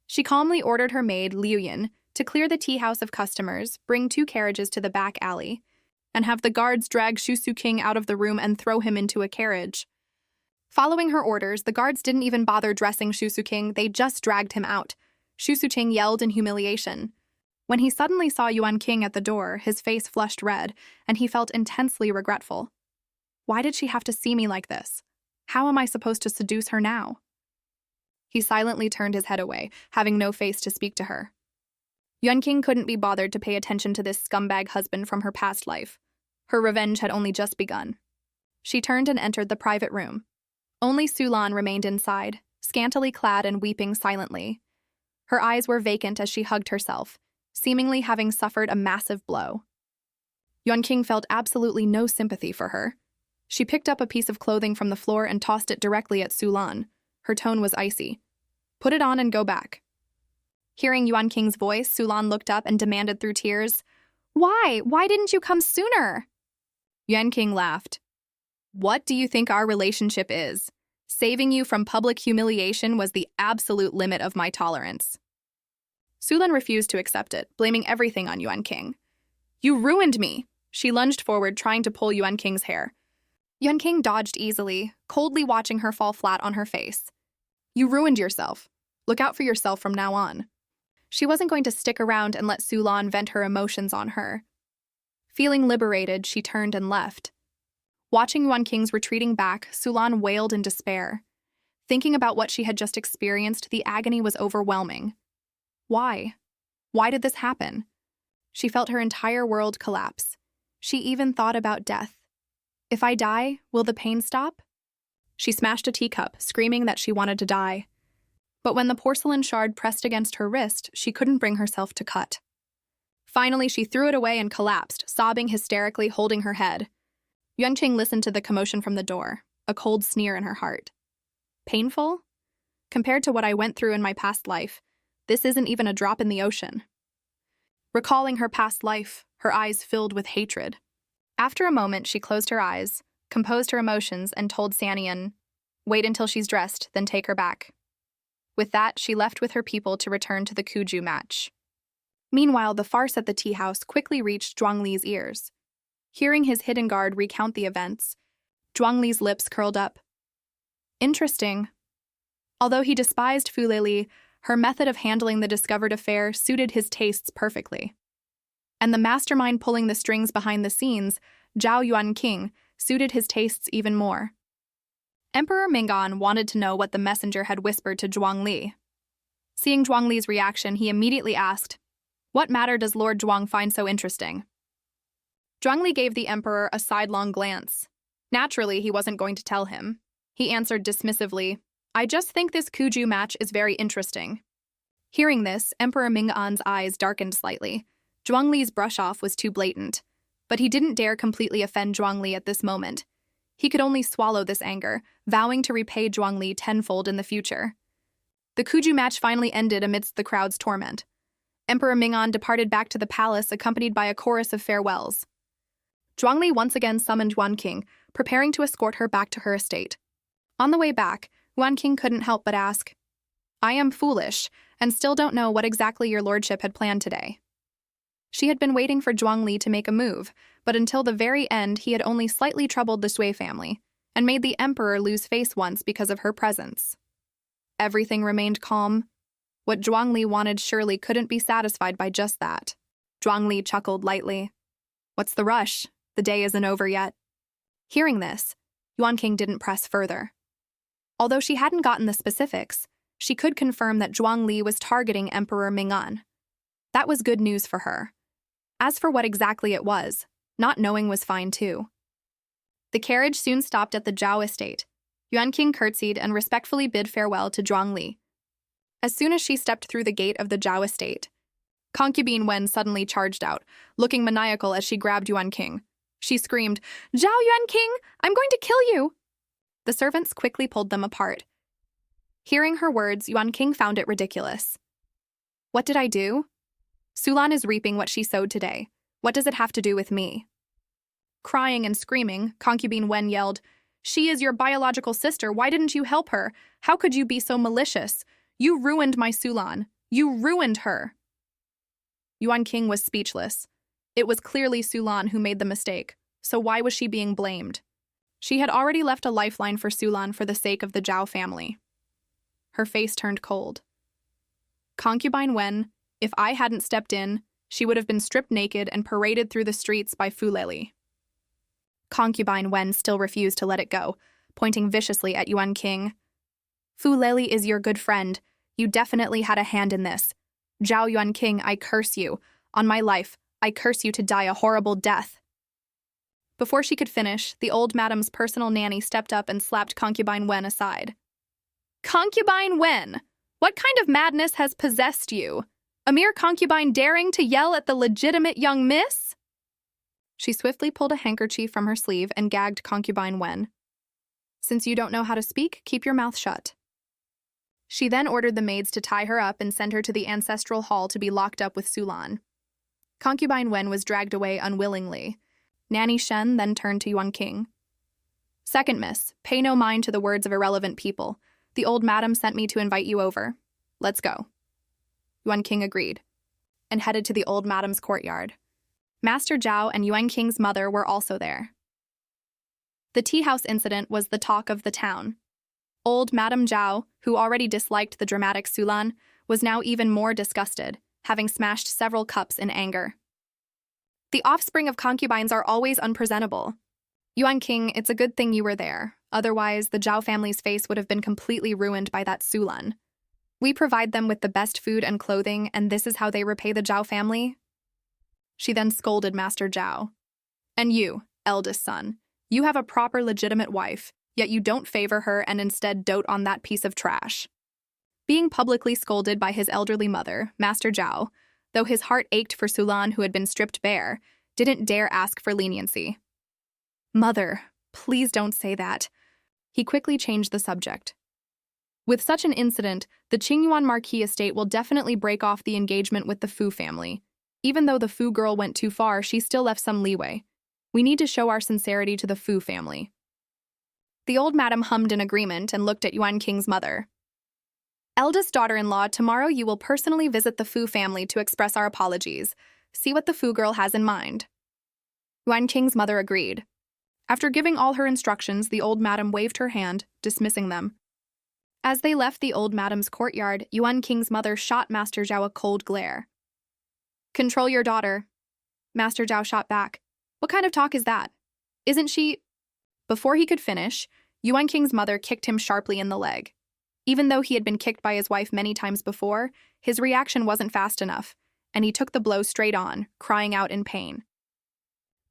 She calmly ordered her maid, Liu Yin, to clear the tea house of customers, bring 2 carriages to the back alley, and have the guards drag Shu Su-king out of the room and throw him into a carriage. Following her orders, the guards didn't even bother dressing Shu Su-king, they just dragged him out. Shu Su-ching yelled in humiliation. When he suddenly saw Yuan King at the door, his face flushed red, and he felt intensely regretful. Why did she have to see me like this? How am I supposed to seduce her now? He silently turned his head away, having no face to speak to her. Yuan King couldn't be bothered to pay attention to this scumbag husband from her past life. Her revenge had only just begun. She turned and entered the private room. Only Sulan remained inside, scantily clad and weeping silently. Her eyes were vacant as she hugged herself, seemingly having suffered a massive blow. Yuan King felt absolutely no sympathy for her. She picked up a piece of clothing from the floor and tossed it directly at Sulan. Her tone was icy. "Put it on and go back." Hearing Yuan King's voice, Sulan looked up and demanded through tears, Why? Why didn't you come sooner? Yuan King laughed. What do you think our relationship is? Saving you from public humiliation was the absolute limit of my tolerance. Sulan refused to accept it, blaming everything on Yuan King. You ruined me! She lunged forward, trying to pull Yuan King's hair. Yuan King dodged easily, coldly watching her fall flat on her face. You ruined yourself. Look out for yourself from now on. She wasn't going to stick around and let Sulan vent her emotions on her. Feeling liberated, she turned and left. Watching Yuan King's retreating back, Sulan wailed in despair. Thinking about what she had just experienced, the agony was overwhelming. Why? Why did this happen? She felt her entire world collapse. She even thought about death. If I die, will the pain stop? She smashed a teacup, screaming that she wanted to die. But when the porcelain shard pressed against her wrist, she couldn't bring herself to cut. Finally, she threw it away and collapsed, sobbing hysterically, holding her head. Yuan King listened to the commotion from the door, a cold sneer in her heart. Painful? Compared to what I went through in my past life, this isn't even a drop in the ocean. Recalling her past life, her eyes filled with hatred. After a moment, she closed her eyes, composed her emotions, and told Sanian, "Wait until she's dressed, then take her back." With that, she left with her people to return to the Kuju match. Meanwhile, the farce at the tea house quickly reached Zhuangli's ears. Hearing his hidden guard recount the events, Zhuangli's lips curled up. Interesting. Although he despised Fu Lili, her method of handling the discovered affair suited his tastes perfectly. And the mastermind pulling the strings behind the scenes, Zhao Yuan King, suited his tastes even more. Emperor Mingan wanted to know what the messenger had whispered to Zhuangli. Seeing Zhuangli's reaction, he immediately asked, "What matter does Lord Zhuang find so interesting?" Zhuangli gave the emperor a sidelong glance. Naturally, he wasn't going to tell him. He answered dismissively, "I just think this Kuju match is very interesting." Hearing this, Emperor Mingan's eyes darkened slightly. Zhuangli's brush-off was too blatant, but he didn't dare completely offend Zhuangli at this moment. He could only swallow this anger, vowing to repay Zhuangli tenfold in the future. The Kuju match finally ended amidst the crowd's torment. Emperor Mingan departed back to the palace accompanied by a chorus of farewells. Zhuangli once again summoned Yuan King, preparing to escort her back to her estate. On the way back, Yuan King couldn't help but ask, "I am foolish, and still don't know what exactly your lordship had planned today." She had been waiting for Zhuangli to make a move, but until the very end he had only slightly troubled the Sui family, and made the emperor lose face once because of her presence. Everything remained calm. What Zhuangli wanted surely couldn't be satisfied by just that. Zhuangli chuckled lightly. "What's the rush? The day isn't over yet." Hearing this, Yuan King didn't press further. Although she hadn't gotten the specifics, she could confirm that Zhuangli was targeting Emperor Mingan. That was good news for her. As for what exactly it was, not knowing was fine too. The carriage soon stopped at the Zhao estate. Yuan King curtsied and respectfully bid farewell to Zhuangli. As soon as she stepped through the gate of the Zhao estate, Concubine Wen suddenly charged out, looking maniacal as she grabbed Yuan King. She screamed, "Zhao Yuan King, I'm going to kill you!" The servants quickly pulled them apart. Hearing her words, Yuan King found it ridiculous. "What did I do? Sulan is reaping what she sowed today. What does it have to do with me?" Crying and screaming, Concubine Wen yelled, "She is your biological sister. Why didn't you help her? How could you be so malicious? You ruined my Sulan. You ruined her." Yuan King was speechless. It was clearly Sulan who made the mistake, so why was she being blamed? She had already left a lifeline for Sulan for the sake of the Zhao family. Her face turned cold. Concubine Wen, if I hadn't stepped in, she would have been stripped naked and paraded through the streets by Fu Lili. Concubine Wen still refused to let it go, pointing viciously at Yuan King. "Fu Lili is your good friend. You definitely had a hand in this. Zhao Yuan King, I curse you. On my life, I curse you to die a horrible death." Before she could finish, the old madam's personal nanny stepped up and slapped Concubine Wen aside. "Concubine Wen, what kind of madness has possessed you? A mere concubine daring to yell at the legitimate young miss?" She swiftly pulled a handkerchief from her sleeve and gagged Concubine Wen. "Since you don't know how to speak, keep your mouth shut." She then ordered the maids to tie her up and send her to the ancestral hall to be locked up with Sulan. Concubine Wen was dragged away unwillingly. Nanny Shen then turned to Yuan King. "Second miss, pay no mind to the words of irrelevant people. The old madam sent me to invite you over. Let's go." Yuan King agreed, and headed to the old madam's courtyard. Master Zhao and Yuan King's mother were also there. The tea house incident was the talk of the town. Old Madame Zhao, who already disliked the dramatic Sulan, was now even more disgusted, having smashed several cups in anger. "The offspring of concubines are always unpresentable. Yuan King, it's a good thing you were there. Otherwise, the Zhao family's face would have been completely ruined by that Sulan. We provide them with the best food and clothing, and this is how they repay the Zhao family?" She then scolded Master Zhao. "And you, eldest son, you have a proper legitimate wife, yet you don't favor her and instead dote on that piece of trash." Being publicly scolded by his elderly mother, Master Zhao, though his heart ached for Sulan who had been stripped bare, didn't dare ask for leniency. "Mother, please don't say that." He quickly changed the subject. With such an incident, the Qingyuan Marquis estate will definitely break off the engagement with the Fu family. Even though the Fu girl went too far, she still left some leeway. We need to show our sincerity to the Fu family. The old madam hummed in agreement and looked at Yuan King's mother. "Eldest daughter-in-law, tomorrow you will personally visit the Fu family to express our apologies. See what the Fu girl has in mind." Yuan King's mother agreed. After giving all her instructions, the old madam waved her hand, dismissing them. As they left the old madam's courtyard, Yuan King's mother shot Master Zhao a cold glare. "Control your daughter." Master Zhao shot back. "What kind of talk is that? Isn't she—" Before he could finish, Yuan King's mother kicked him sharply in the leg. Even though he had been kicked by his wife many times before, his reaction wasn't fast enough, and he took the blow straight on, crying out in pain.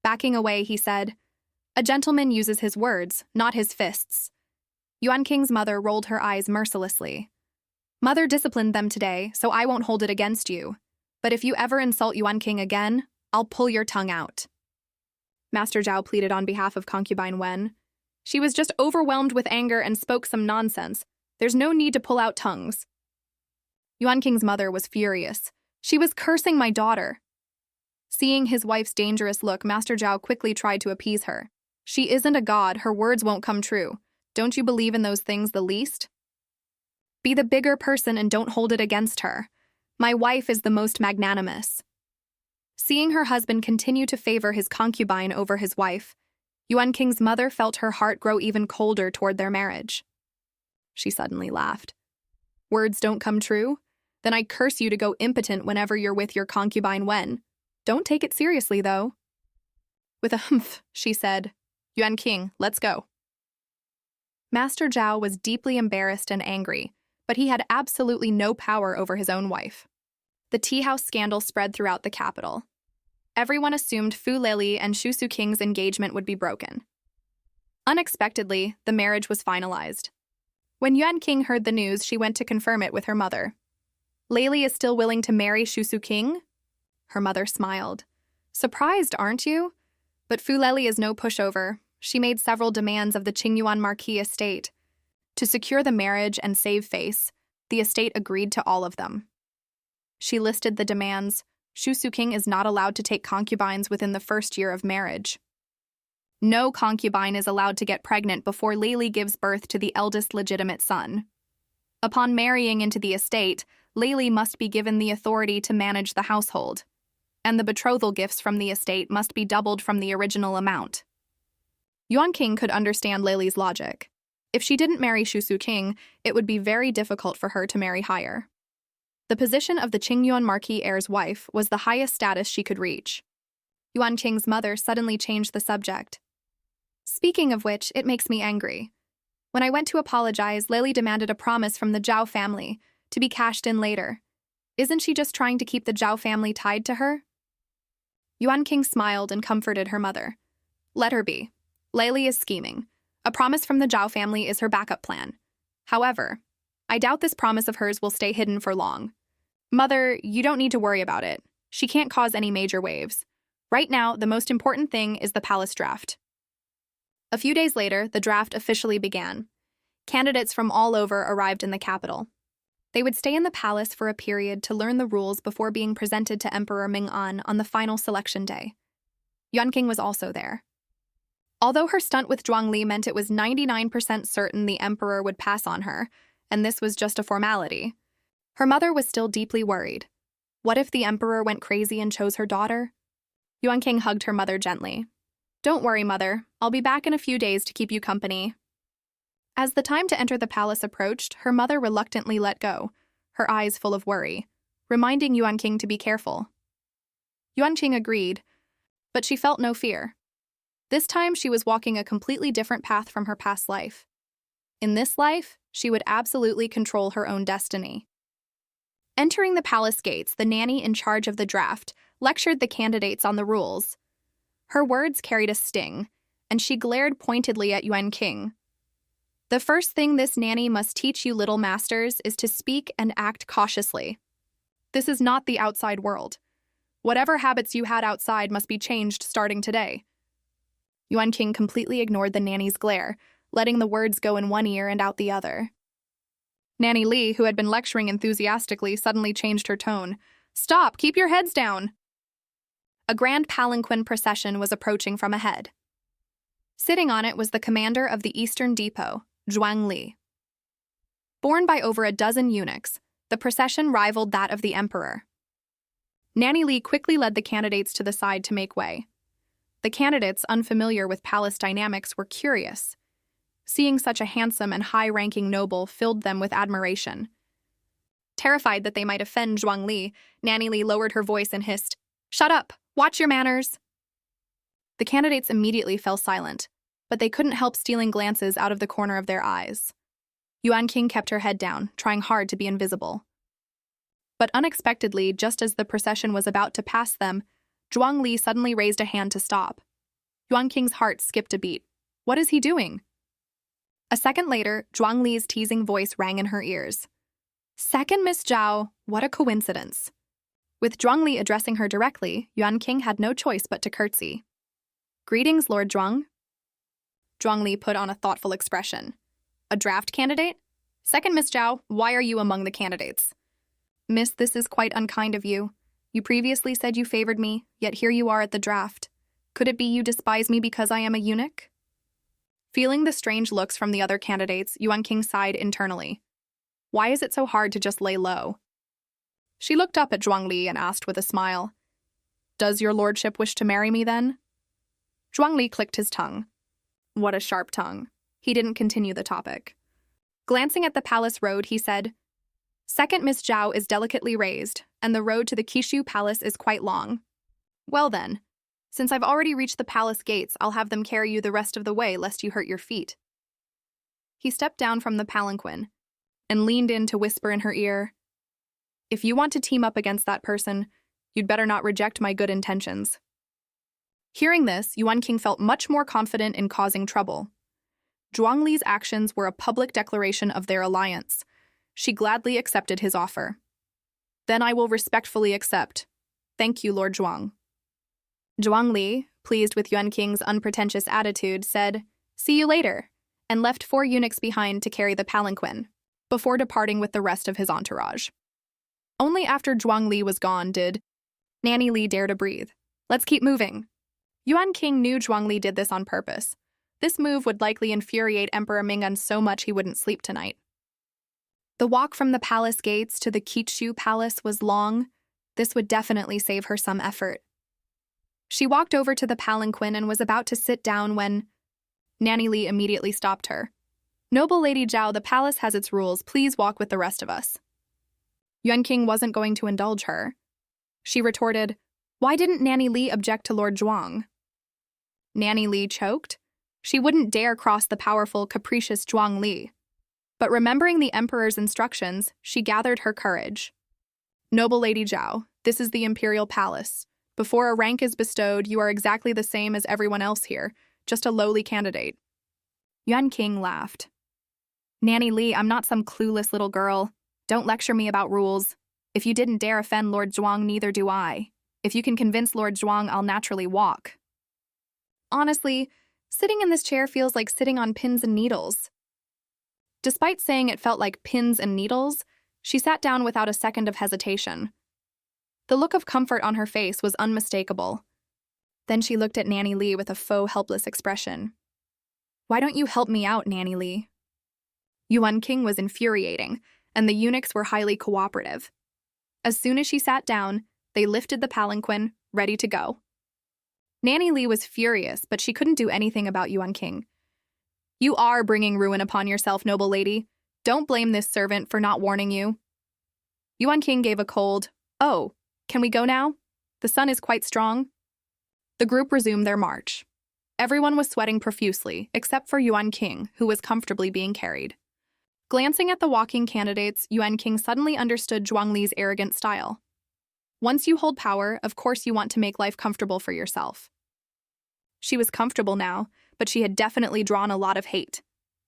Backing away, he said, "A gentleman uses his words, not his fists." Yuan King's mother rolled her eyes mercilessly. "Mother disciplined them today, so I won't hold it against you. But if you ever insult Yuan King again, I'll pull your tongue out." Master Zhao pleaded on behalf of concubine Wen. "She was just overwhelmed with anger and spoke some nonsense. There's no need to pull out tongues." Yuan King's mother was furious. "She was cursing my daughter." Seeing his wife's dangerous look, Master Zhao quickly tried to appease her. "She isn't a god, her words won't come true. Don't you believe in those things the least? Be the bigger person and don't hold it against her. My wife is the most magnanimous." Seeing her husband continue to favor his concubine over his wife, Yuan King's mother felt her heart grow even colder toward their marriage. She suddenly laughed. "Words don't come true? Then I curse you to go impotent whenever you're with your concubine Wen. Don't take it seriously, though." With a humph, she said, "Yuan King, let's go." Master Zhao was deeply embarrassed and angry, but he had absolutely no power over his own wife. The tea house scandal spread throughout the capital. Everyone assumed Fu Lili and Shu Su King's engagement would be broken. Unexpectedly, the marriage was finalized. When Yuan King heard the news, she went to confirm it with her mother. "Lili is still willing to marry Shu Su King?" Her mother smiled. "Surprised, aren't you? But Fu Lili is no pushover. She made several demands of the Qingyuan Marquis estate. To secure the marriage and save face, the estate agreed to all of them. She listed the demands. Shu Su King is not allowed to take concubines within the first year of marriage. No concubine is allowed to get pregnant before Lili gives birth to the eldest legitimate son. Upon marrying into the estate, Lili must be given the authority to manage the household, and the betrothal gifts from the estate must be doubled from the original amount." Yuan King could understand Lili's logic. If she didn't marry Shu Su King, it would be very difficult for her to marry higher. The position of the Qingyuan Marquis heir's wife was the highest status she could reach. Yuan King's mother suddenly changed the subject. "Speaking of which, it makes me angry. When I went to apologize, Lili demanded a promise from the Zhao family to be cashed in later. Isn't she just trying to keep the Zhao family tied to her?" Yuan King smiled and comforted her mother. "Let her be. Lili is scheming. A promise from the Zhao family is her backup plan. However, I doubt this promise of hers will stay hidden for long. Mother, you don't need to worry about it. She can't cause any major waves. Right now, the most important thing is the palace draft." A few days later, the draft officially began. Candidates from all over arrived in the capital. They would stay in the palace for a period to learn the rules before being presented to Emperor Ming-an on the final selection day. Yuanqing was also there. Although her stunt with Zhuangli meant it was 99% certain the emperor would pass on her, and this was just a formality, her mother was still deeply worried. What if the emperor went crazy and chose her daughter? Yuanqing hugged her mother gently. "Don't worry, mother. I'll be back in a few days to keep you company." As the time to enter the palace approached, her mother reluctantly let go, her eyes full of worry, reminding Yuanqing to be careful. Yuanqing agreed, but she felt no fear. This time she was walking a completely different path from her past life. In this life, she would absolutely control her own destiny. Entering the palace gates, the nanny in charge of the draft lectured the candidates on the rules. Her words carried a sting, and she glared pointedly at Yuanqing. "The first thing this nanny must teach you little masters is to speak and act cautiously. This is not the outside world. Whatever habits you had outside must be changed starting today." Yuanqing completely ignored the nanny's glare, letting the words go in one ear and out the other. Nanny Li, who had been lecturing enthusiastically, suddenly changed her tone. "Stop! Keep your heads down!" A grand palanquin procession was approaching from ahead. Sitting on it was the commander of the Eastern Depot, Zhuang Li. Borne by over a dozen eunuchs, the procession rivaled that of the emperor. Nanny Li quickly led the candidates to the side to make way. The candidates, unfamiliar with palace dynamics, were curious. Seeing such a handsome and high-ranking noble filled them with admiration. Terrified that they might offend Zhuang Li, Nanny Li lowered her voice and hissed, "Shut up! Watch your manners!" The candidates immediately fell silent, but they couldn't help stealing glances out of the corner of their eyes. Yuanqing kept her head down, trying hard to be invisible. But unexpectedly, just as the procession was about to pass them, Zhuang Li suddenly raised a hand to stop. Yuanqing's heart skipped a beat. What is he doing? A second later, Zhuang Li's teasing voice rang in her ears. "Second Miss Zhao, what a coincidence." With Zhuang Li addressing her directly, Yuanqing had no choice but to curtsy. "Greetings, Lord Zhuang." Zhuang Li put on a thoughtful expression. "A draft candidate? Second Miss Zhao, why are you among the candidates?" "Miss, this is quite unkind of you. You previously said you favored me, yet here you are at the draft. Could it be you despise me because I am a eunuch?" Feeling the strange looks from the other candidates, Yuanqing sighed internally. Why is it so hard to just lay low? She looked up at Zhuang Li and asked with a smile, "Does your lordship wish to marry me then?" Zhuang Li clicked his tongue. What a sharp tongue. He didn't continue the topic. Glancing at the palace road, he said, "Second Miss Zhao is delicately raised, and the road to the Kishu Palace is quite long. Well then, since I've already reached the palace gates, I'll have them carry you the rest of the way lest you hurt your feet." He stepped down from the palanquin and leaned in to whisper in her ear, "If you want to team up against that person, you'd better not reject my good intentions." Hearing this, Yuanqing felt much more confident in causing trouble. Zhuang Li's actions were a public declaration of their alliance. She gladly accepted his offer. "Then I will respectfully accept. Thank you, Lord Zhuang." Zhuang Li, pleased with Yuanqing's unpretentious attitude, said, "See you later," and left 4 eunuchs behind to carry the palanquin, before departing with the rest of his entourage. Only after Zhuang Li was gone did Nanny Li dare to breathe. "Let's keep moving." Yuanqing knew Zhuang Li did this on purpose. This move would likely infuriate Emperor Ming-an so much he wouldn't sleep tonight. The walk from the palace gates to the Kishu Palace was long. This would definitely save her some effort. She walked over to the palanquin and was about to sit down when Nanny Li immediately stopped her. "Noble Lady Zhao, the palace has its rules. Please walk with the rest of us." Yuanqing wasn't going to indulge her. She retorted, "Why didn't Nanny Li object to Lord Zhuang?" Nanny Li choked. She wouldn't dare cross the powerful, capricious Zhuang Li. But remembering the emperor's instructions, she gathered her courage. "Noble Lady Zhao, this is the imperial palace. Before a rank is bestowed, you are exactly the same as everyone else here, just a lowly candidate." Yuanqing laughed. "Nanny Li, I'm not some clueless little girl. Don't lecture me about rules. If you didn't dare offend Lord Zhuang, neither do I. If you can convince Lord Zhuang, I'll naturally walk." Honestly, sitting in this chair feels like sitting on pins and needles. Despite saying it felt like pins and needles, She sat down without a second of hesitation. The look of comfort on her face was unmistakable. Then she looked at Nanny Lee with a faux helpless expression. "Why don't you help me out, Nanny Lee?" Yuan King was infuriating, and the eunuchs were highly cooperative. As soon as she sat down, they lifted the palanquin, ready to go. Nanny Lee was furious, but she couldn't do anything about Yuan King. "You are bringing ruin upon yourself, noble lady. Don't blame this servant for not warning you." Yuan King gave a cold, "Oh, can we go now? The sun is quite strong." The group resumed their march. Everyone was sweating profusely, except for Yuan King, who was comfortably being carried. Glancing at the walking candidates, Yuan King suddenly understood Zhuang Li's arrogant style. Once you hold power, of course you want to make life comfortable for yourself. She was comfortable now, but she had definitely drawn a lot of hate.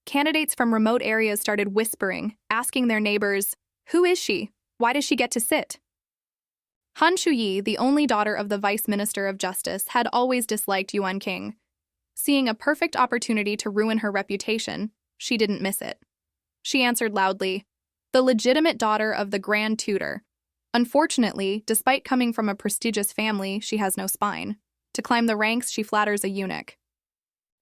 Candidates from remote areas started whispering, asking their neighbors, "Who is she? Why does she get to sit?" Han Shuyi, the only daughter of the Vice Minister of Justice, had always disliked Yuan King. Seeing a perfect opportunity to ruin her reputation, she didn't miss it. She answered loudly, "The legitimate daughter of the Grand Tutor. Unfortunately, despite coming from a prestigious family, she has no spine. To climb the ranks, she flatters a eunuch.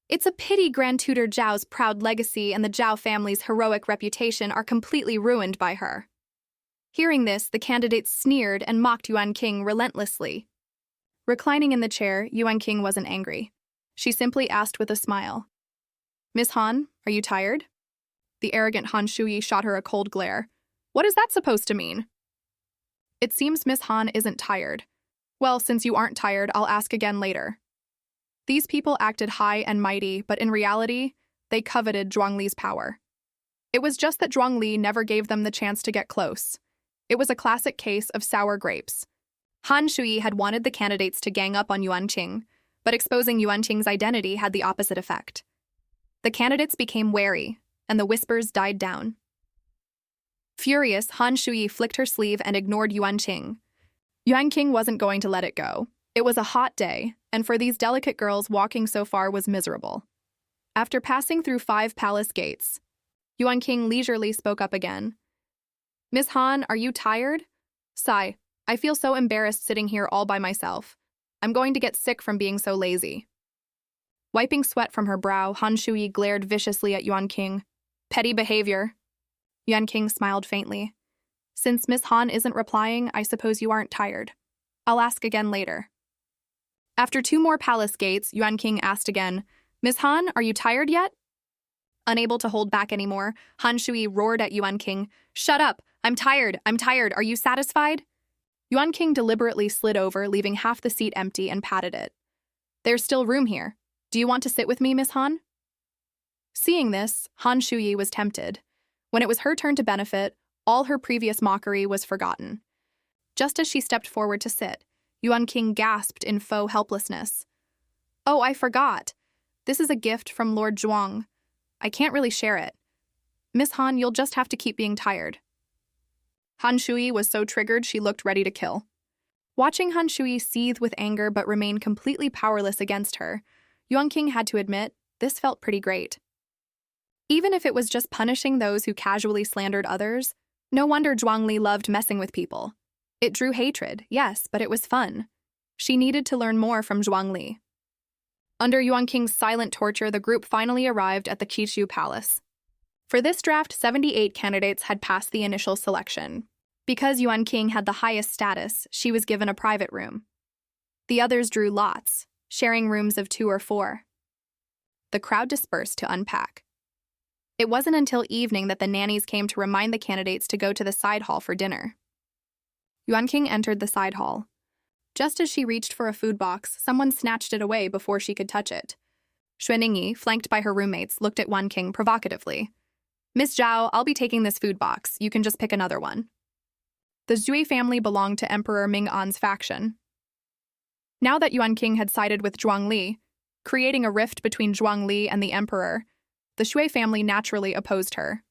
It's a pity Grand Tutor Zhao's proud legacy and the Zhao family's heroic reputation are completely ruined by her." Hearing this, the candidates sneered and mocked Yuan King relentlessly. Reclining in the chair, Yuan King wasn't angry. She simply asked with a smile, "Miss Han, are you tired?" The arrogant Han Shuyi shot her a cold glare. "What is that supposed to mean?" "It seems Miss Han isn't tired. Well, since you aren't tired, I'll ask again later." These people acted high and mighty, but in reality, they coveted Zhuang Li's power. It was just that Zhuang Li never gave them the chance to get close. It was a classic case of sour grapes. Han Shuyi had wanted the candidates to gang up on Yuan Qing, but exposing Yuan Qing's identity had the opposite effect. The candidates became wary, and the whispers died down. Furious, Han Shuyi flicked her sleeve and ignored Yuan Qing. Yuan Qing wasn't going to let it go. It was a hot day, and for these delicate girls, walking so far was miserable. After passing through 5 palace gates, Yuan Qing leisurely spoke up again. "Miss Han, are you tired?" "Sigh, I feel so embarrassed sitting here all by myself. I'm going to get sick from being so lazy." Wiping sweat from her brow, Han Shuyi glared viciously at Yuan Qing. "Petty behavior." Yuan Qing smiled faintly. "Since Miss Han isn't replying, I suppose you aren't tired. I'll ask again later." After 2 more palace gates, Yuan Qing asked again, "Miss Han, are you tired yet?" Unable to hold back anymore, Han Shuyi roared at Yuan Qing, "Shut up! I'm tired! Are you satisfied?" Yuan Qing deliberately slid over, leaving half the seat empty, and patted it. "There's still room here. Do you want to sit with me, Miss Han?" Seeing this, Han Shuyi was tempted. When it was her turn to benefit, all her previous mockery was forgotten. Just as she stepped forward to sit, Yuan Qing gasped in faux helplessness. "Oh, I forgot. This is a gift from Lord Zhuang. I can't really share it. Miss Han, you'll just have to keep being tired." Han Shuyi was so triggered she looked ready to kill. Watching Han Shuyi seethe with anger but remain completely powerless against her, Yuan Qing had to admit, this felt pretty great. Even if it was just punishing those who casually slandered others, no wonder Zhuang Li loved messing with people. It drew hatred, yes, but it was fun. She needed to learn more from Zhuang Li. Under Yuan Qing's silent torture, the group finally arrived at the Qishu Palace. For this draft, 78 candidates had passed the initial selection. Because Yuan Qing had the highest status, she was given a private room. The others drew lots, sharing rooms of 2 or 4. The crowd dispersed to unpack. It wasn't until evening that the nannies came to remind the candidates to go to the side hall for dinner. Yuan Qing entered the side hall. Just as she reached for a food box, someone snatched it away before she could touch it. Xue Ningyi, flanked by her roommates, looked at Yuan Qing provocatively. "Miss Zhao, I'll be taking this food box. You can just pick another one." The Zhui family belonged to Emperor Ming-An's faction. Now that Yuan Qing had sided with Zhuang Li, creating a rift between Zhuang Li and the emperor, the Xue family naturally opposed her.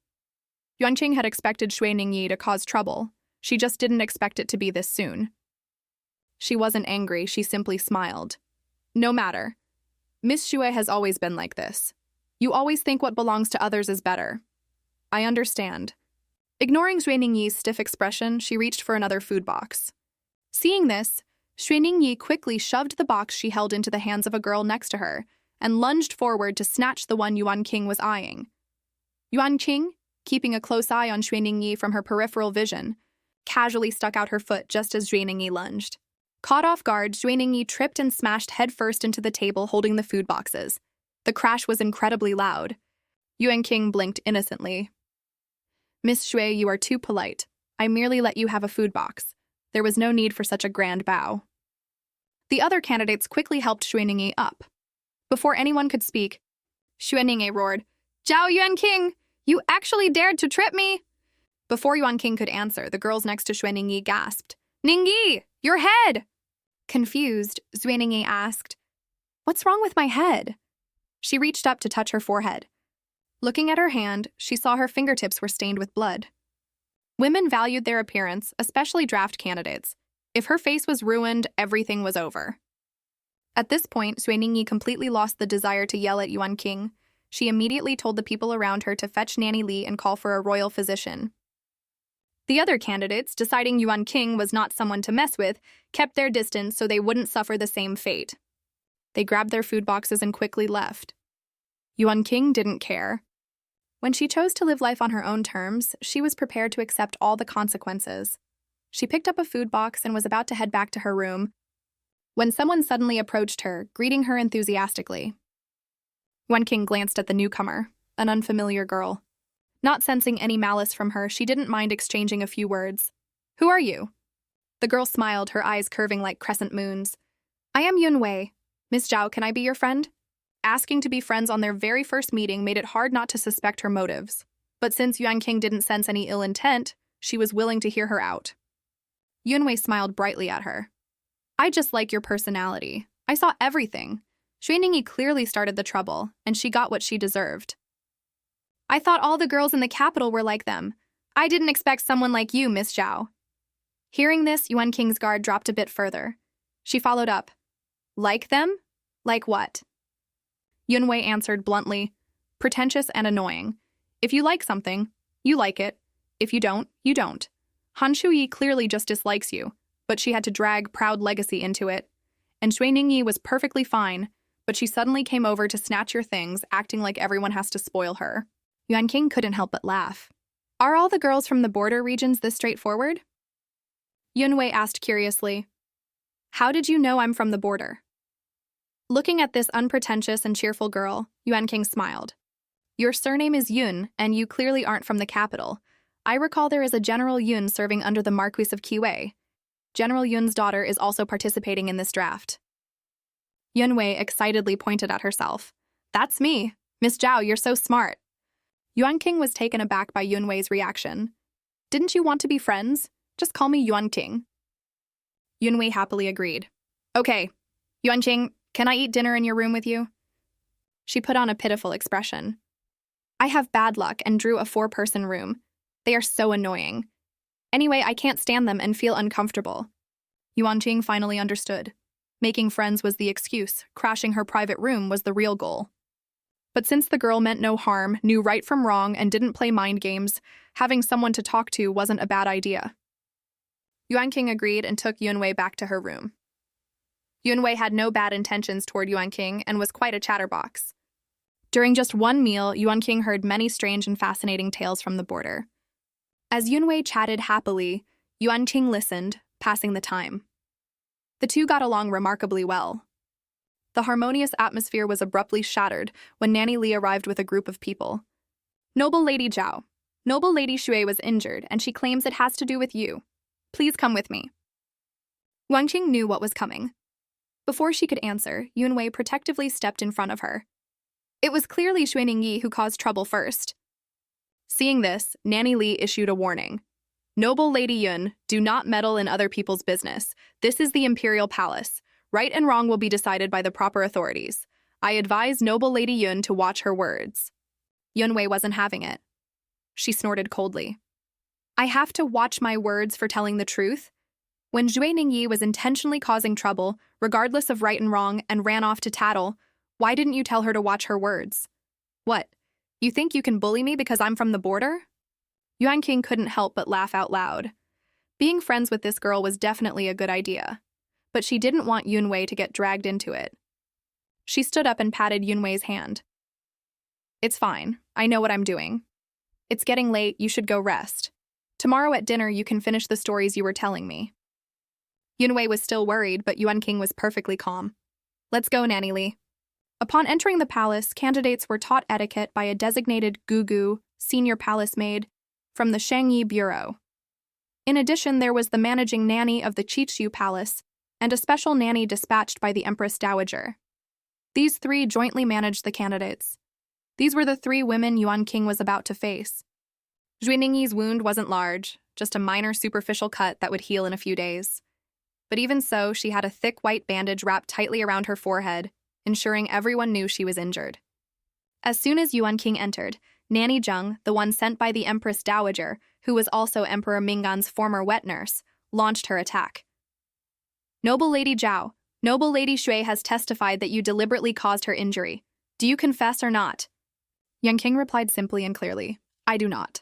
Yuan Qing had expected Xue Ningyi to cause trouble. She just didn't expect it to be this soon. She wasn't angry, she simply smiled. "No matter. Miss Xue has always been like this. You always think what belongs to others is better. I understand. Ignoring Xue Ningyi's stiff expression, she reached for another food box. Seeing this, Xue Ningyi quickly shoved the box she held into the hands of a girl next to her and lunged forward to snatch the one Yuan King was eyeing. Yuan King, keeping a close eye on Xue Ningyi from her peripheral vision, casually stuck out her foot just as Xue Ningyi lunged. Caught off guard, Xue Ningyi tripped and smashed headfirst into the table holding the food boxes. The crash was incredibly loud. Yuan King blinked innocently. "Miss Xue, you are too polite. I merely let you have a food box. There was no need for such a grand bow." The other candidates quickly helped Xue Ningyi up. Before anyone could speak, Xue Ningyi roared, "Zhao Yuan King, you actually dared to trip me!" Before Yuan King could answer, the girls next to Xue Ningyi gasped, "Ningyi, your head!" Confused, Xue Ningyi asked, "What's wrong with my head?" She reached up to touch her forehead. Looking at her hand, she saw her fingertips were stained with blood. Women valued their appearance, especially draft candidates. If her face was ruined, everything was over. At this point, Xue Ningyi completely lost the desire to yell at Yuan King. She immediately told the people around her to fetch Nanny Li and call for a royal physician. The other candidates, deciding Yuan King was not someone to mess with, kept their distance so they wouldn't suffer the same fate. They grabbed their food boxes and quickly left. Yuan King didn't care. When she chose to live life on her own terms, she was prepared to accept all the consequences. She picked up a food box and was about to head back to her room when someone suddenly approached her, greeting her enthusiastically. Yuan King glanced at the newcomer, an unfamiliar girl. Not sensing any malice from her, she didn't mind exchanging a few words. "Who are you?" The girl smiled, her eyes curving like crescent moons. "I am Yun Wei. Miss Zhao, can I be your friend?" Asking to be friends on their very first meeting made it hard not to suspect her motives. But since Yuan King didn't sense any ill intent, she was willing to hear her out. Yun Wei smiled brightly at her. "I just like your personality. I saw everything. Xue Ningyi clearly started the trouble, and she got what she deserved. I thought all the girls in the capital were like them. I didn't expect someone like you, Miss Zhao." Hearing this, Yuan King's guard dropped a bit further. She followed up. "Like them? Like what?" Yun Wei answered bluntly, "Pretentious and annoying. If you like something, you like it. If you don't, you don't. Han Shuyi clearly just dislikes you, but she had to drag proud legacy into it. And Xue Ningyi was perfectly fine, but she suddenly came over to snatch your things, acting like everyone has to spoil her." Yuan King couldn't help but laugh. "Are all the girls from the border regions this straightforward?" Yun Wei asked curiously. "How did you know I'm from the border?" Looking at this unpretentious and cheerful girl, Yuan King smiled. "Your surname is Yun, and you clearly aren't from the capital. I recall there is a General Yun serving under the Marquis of Qiwei. General Yun's daughter is also participating in this draft." Yun Wei excitedly pointed at herself. "That's me. Miss Zhao, you're so smart." Yuan King was taken aback by Yun Wei's reaction. "Didn't you want to be friends? Just call me Yuan King." Yun Wei happily agreed. "Okay, Yuan King, can I eat dinner in your room with you?" She put on a pitiful expression. "I have bad luck and drew a 4-person room. They are so annoying. Anyway, I can't stand them and feel uncomfortable." Yuan King finally understood. Making friends was the excuse, crashing her private room was the real goal. But since the girl meant no harm, knew right from wrong, and didn't play mind games, having someone to talk to wasn't a bad idea. Yuan King agreed and took Yun Wei back to her room. Yun Wei had no bad intentions toward Yuan King and was quite a chatterbox. During just one meal, Yuan King heard many strange and fascinating tales from the border. As Yun Wei chatted happily, Yuan King listened, passing the time. The two got along remarkably well. The harmonious atmosphere was abruptly shattered when Nanny Li arrived with a group of people. "Noble Lady Zhao, Noble Lady Xue was injured, and she claims it has to do with you. Please come with me." Yuan King knew what was coming. Before she could answer, Yun Wei protectively stepped in front of her. It was clearly Xue Ningyi who caused trouble first. Seeing this, Nanny Li issued a warning. "Noble Lady Yun, do not meddle in other people's business. This is the Imperial Palace. Right and wrong will be decided by the proper authorities. I advise Noble Lady Yun to watch her words." Yun Wei wasn't having it. She snorted coldly. "I have to watch my words for telling the truth? When Xue Ningyi was intentionally causing trouble, regardless of right and wrong, and ran off to tattle, why didn't you tell her to watch her words? What, you think you can bully me because I'm from the border?" Yuan King couldn't help but laugh out loud. Being friends with this girl was definitely a good idea, but she didn't want Yunwei to get dragged into it. She stood up and patted Yunwei's hand. It's fine. I know what I'm doing. It's getting late. You should go rest. Tomorrow at dinner, you can finish the stories you were telling me. Yunwei was still worried, but Yuan King was perfectly calm. Let's go, Nanny Li. Upon entering the palace, candidates were taught etiquette by a designated gugu, senior palace maid, from the Shangyi Bureau. In addition, there was the managing nanny of the Chichu Palace and a special nanny dispatched by the Empress Dowager. These three jointly managed the candidates. These were the three women Yuan King was about to face. Zhuiningyi's wound wasn't large, just a minor superficial cut that would heal in a few days. But even so, she had a thick white bandage wrapped tightly around her forehead, ensuring everyone knew she was injured. As soon as Yuan King entered, Nanny Zheng, the one sent by the Empress Dowager, who was also Emperor Mingan's former wet nurse, launched her attack. Noble Lady Zhao, Noble Lady Shui has testified that you deliberately caused her injury. Do you confess or not? Yuan King replied simply and clearly, I do not.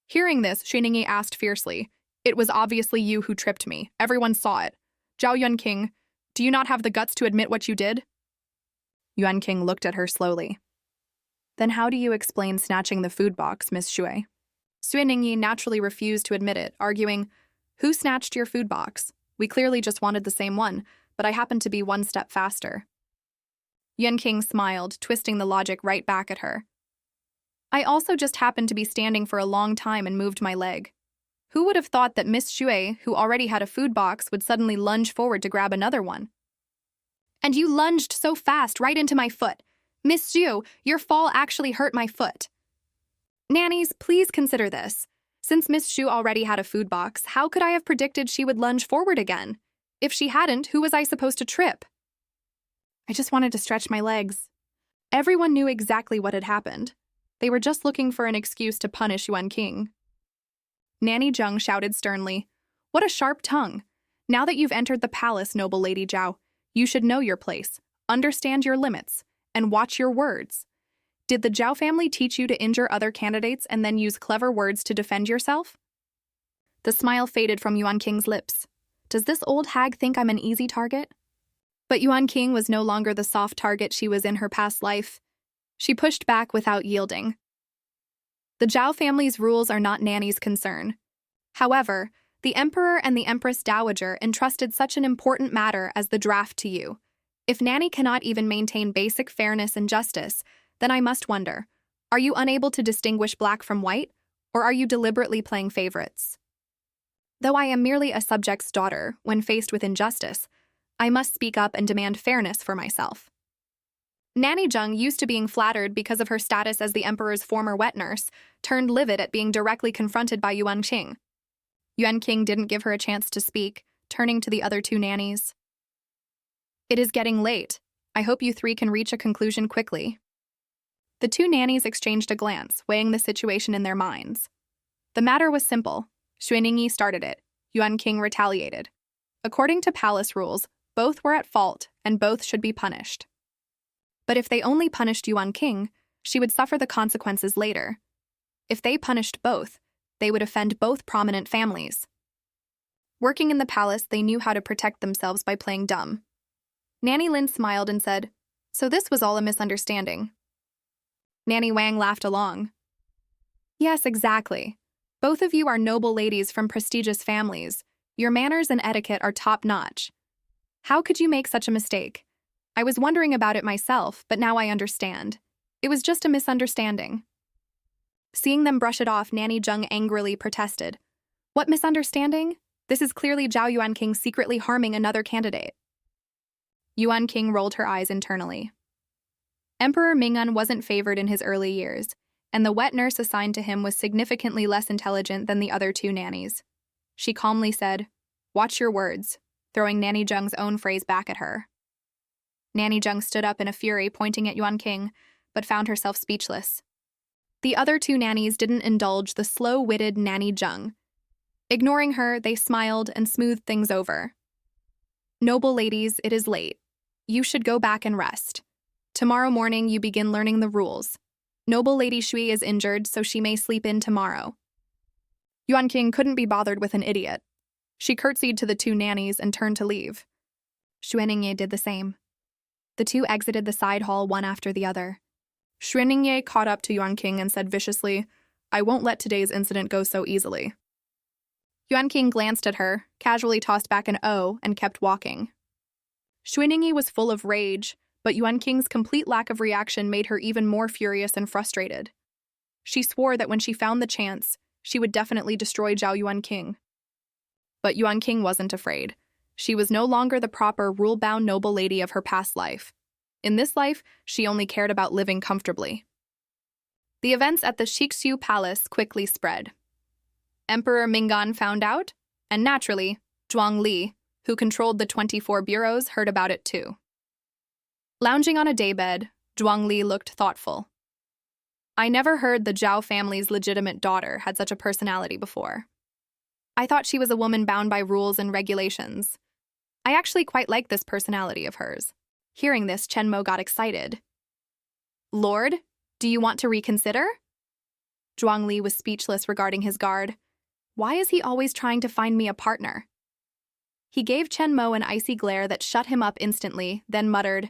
Hearing this, Zhuiningyi asked fiercely, It was obviously you who tripped me. Everyone saw it. Zhao Yuan King, do you not have the guts to admit what you did? Yuan King looked at her slowly. Then how do you explain snatching the food box, Miss Shui? Zhuiningyi naturally refused to admit it, arguing, Who snatched your food box? We clearly just wanted the same one, but I happened to be one step faster. Yuan King smiled, twisting the logic right back at her. I also just happened to be standing for a long time and moved my leg. Who would have thought that Miss Shui, who already had a food box, would suddenly lunge forward to grab another one? And you lunged so fast right into my foot. Miss Zhu, your fall actually hurt my foot. Nannies, please consider this. Since Miss Zhu already had a food box, how could I have predicted she would lunge forward again? If she hadn't, who was I supposed to trip? I just wanted to stretch my legs. Everyone knew exactly what had happened. They were just looking for an excuse to punish Yuan King. Nanny Zheng shouted sternly, What a sharp tongue! Now that you've entered the palace, noble Lady Zhao, you should know your place, understand your limits, and watch your words. Did the Zhao family teach you to injure other candidates and then use clever words to defend yourself? The smile faded from Yuan King's lips. Does this old hag think I'm an easy target? But Yuan King was no longer the soft target she was in her past life. She pushed back without yielding. The Zhao family's rules are not Nanny's concern. However, the Emperor and the Empress Dowager entrusted such an important matter as the draft to you. If Nanny cannot even maintain basic fairness and justice, then I must wonder, are you unable to distinguish black from white, or are you deliberately playing favorites? Though I am merely a subject's daughter, when faced with injustice, I must speak up and demand fairness for myself. Nanny Zheng, used to being flattered because of her status as the Emperor's former wet nurse, turned livid at being directly confronted by Yuan King. Yuan King didn't give her a chance to speak, turning to the other two nannies. It is getting late. I hope you three can reach a conclusion quickly. The two nannies exchanged a glance, weighing the situation in their minds. The matter was simple. Zhuiningyi started it. Yuan King retaliated. According to palace rules, both were at fault and both should be punished. But if they only punished Yuan King, she would suffer the consequences later. If they punished both, they would offend both prominent families. Working in the palace, they knew how to protect themselves by playing dumb. Nanny Lin smiled and said, So this was all a misunderstanding. Nanny Wang laughed along. Yes, exactly. Both of you are noble ladies from prestigious families. Your manners and etiquette are top-notch. How could you make such a mistake? I was wondering about it myself, but now I understand. It was just a misunderstanding. Seeing them brush it off, Nanny Zheng angrily protested. What misunderstanding? This is clearly Zhao Yuan King secretly harming another candidate. Yuan King rolled her eyes internally. Emperor Mingan wasn't favored in his early years, and the wet nurse assigned to him was significantly less intelligent than the other two nannies. She calmly said, Watch your words, throwing Nanny Zheng's own phrase back at her. Nanny Zheng stood up in a fury, pointing at Yuan King, but found herself speechless. The other two nannies didn't indulge the slow-witted Nanny Zheng. Ignoring her, they smiled and smoothed things over. Noble ladies, it is late. You should go back and rest. Tomorrow morning, you begin learning the rules. Noble Lady Shui is injured, so she may sleep in tomorrow. Yuan King couldn't be bothered with an idiot. She curtsied to the two nannies and turned to leave. Xuaningye did the same. The two exited the side hall one after the other. Xuaningye caught up to Yuan King and said viciously, "I won't let today's incident go so easily." Yuan King glanced at her, casually tossed back an O, and kept walking. Xuaningye was full of rage, but Yuan King's complete lack of reaction made her even more furious and frustrated. She swore that when she found the chance, she would definitely destroy Zhao Yuan King. But Yuan King wasn't afraid. She was no longer the proper rule-bound noble lady of her past life. In this life, she only cared about living comfortably. The events at the Shixiu Palace quickly spread. Emperor Mingan found out, and naturally, Zhuang Li, who controlled the 24 bureaus, heard about it too. Lounging on a daybed, Zhuang Li looked thoughtful. I never heard the Zhao family's legitimate daughter had such a personality before. I thought she was a woman bound by rules and regulations. I actually quite like this personality of hers. Hearing this, Chen Mo got excited. Lord, do you want to reconsider? Zhuang Li was speechless regarding his guard. Why is he always trying to find me a partner? He gave Chen Mo an icy glare that shut him up instantly, then muttered,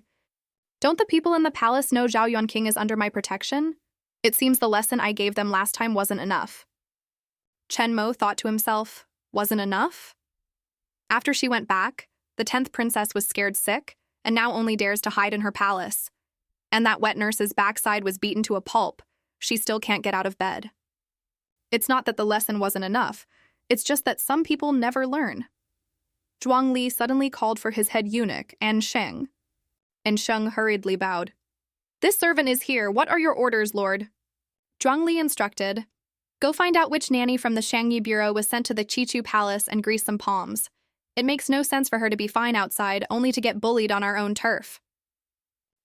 Don't the people in the palace know Zhao Yuan King is under my protection? It seems the lesson I gave them last time wasn't enough. Chen Mo thought to himself, wasn't enough? After she went back, the 10th princess was scared sick, and now only dares to hide in her palace. And that wet nurse's backside was beaten to a pulp. She still can't get out of bed. It's not that the lesson wasn't enough. It's just that some people never learn. Zhuang Li suddenly called for his head eunuch, An Sheng. And Sheng hurriedly bowed. This servant is here. What are your orders, Lord? Zhuang Li instructed, Go find out which nanny from the Shangyi Bureau was sent to the Qichu Palace and grease some palms. It makes no sense for her to be fine outside, only to get bullied on our own turf.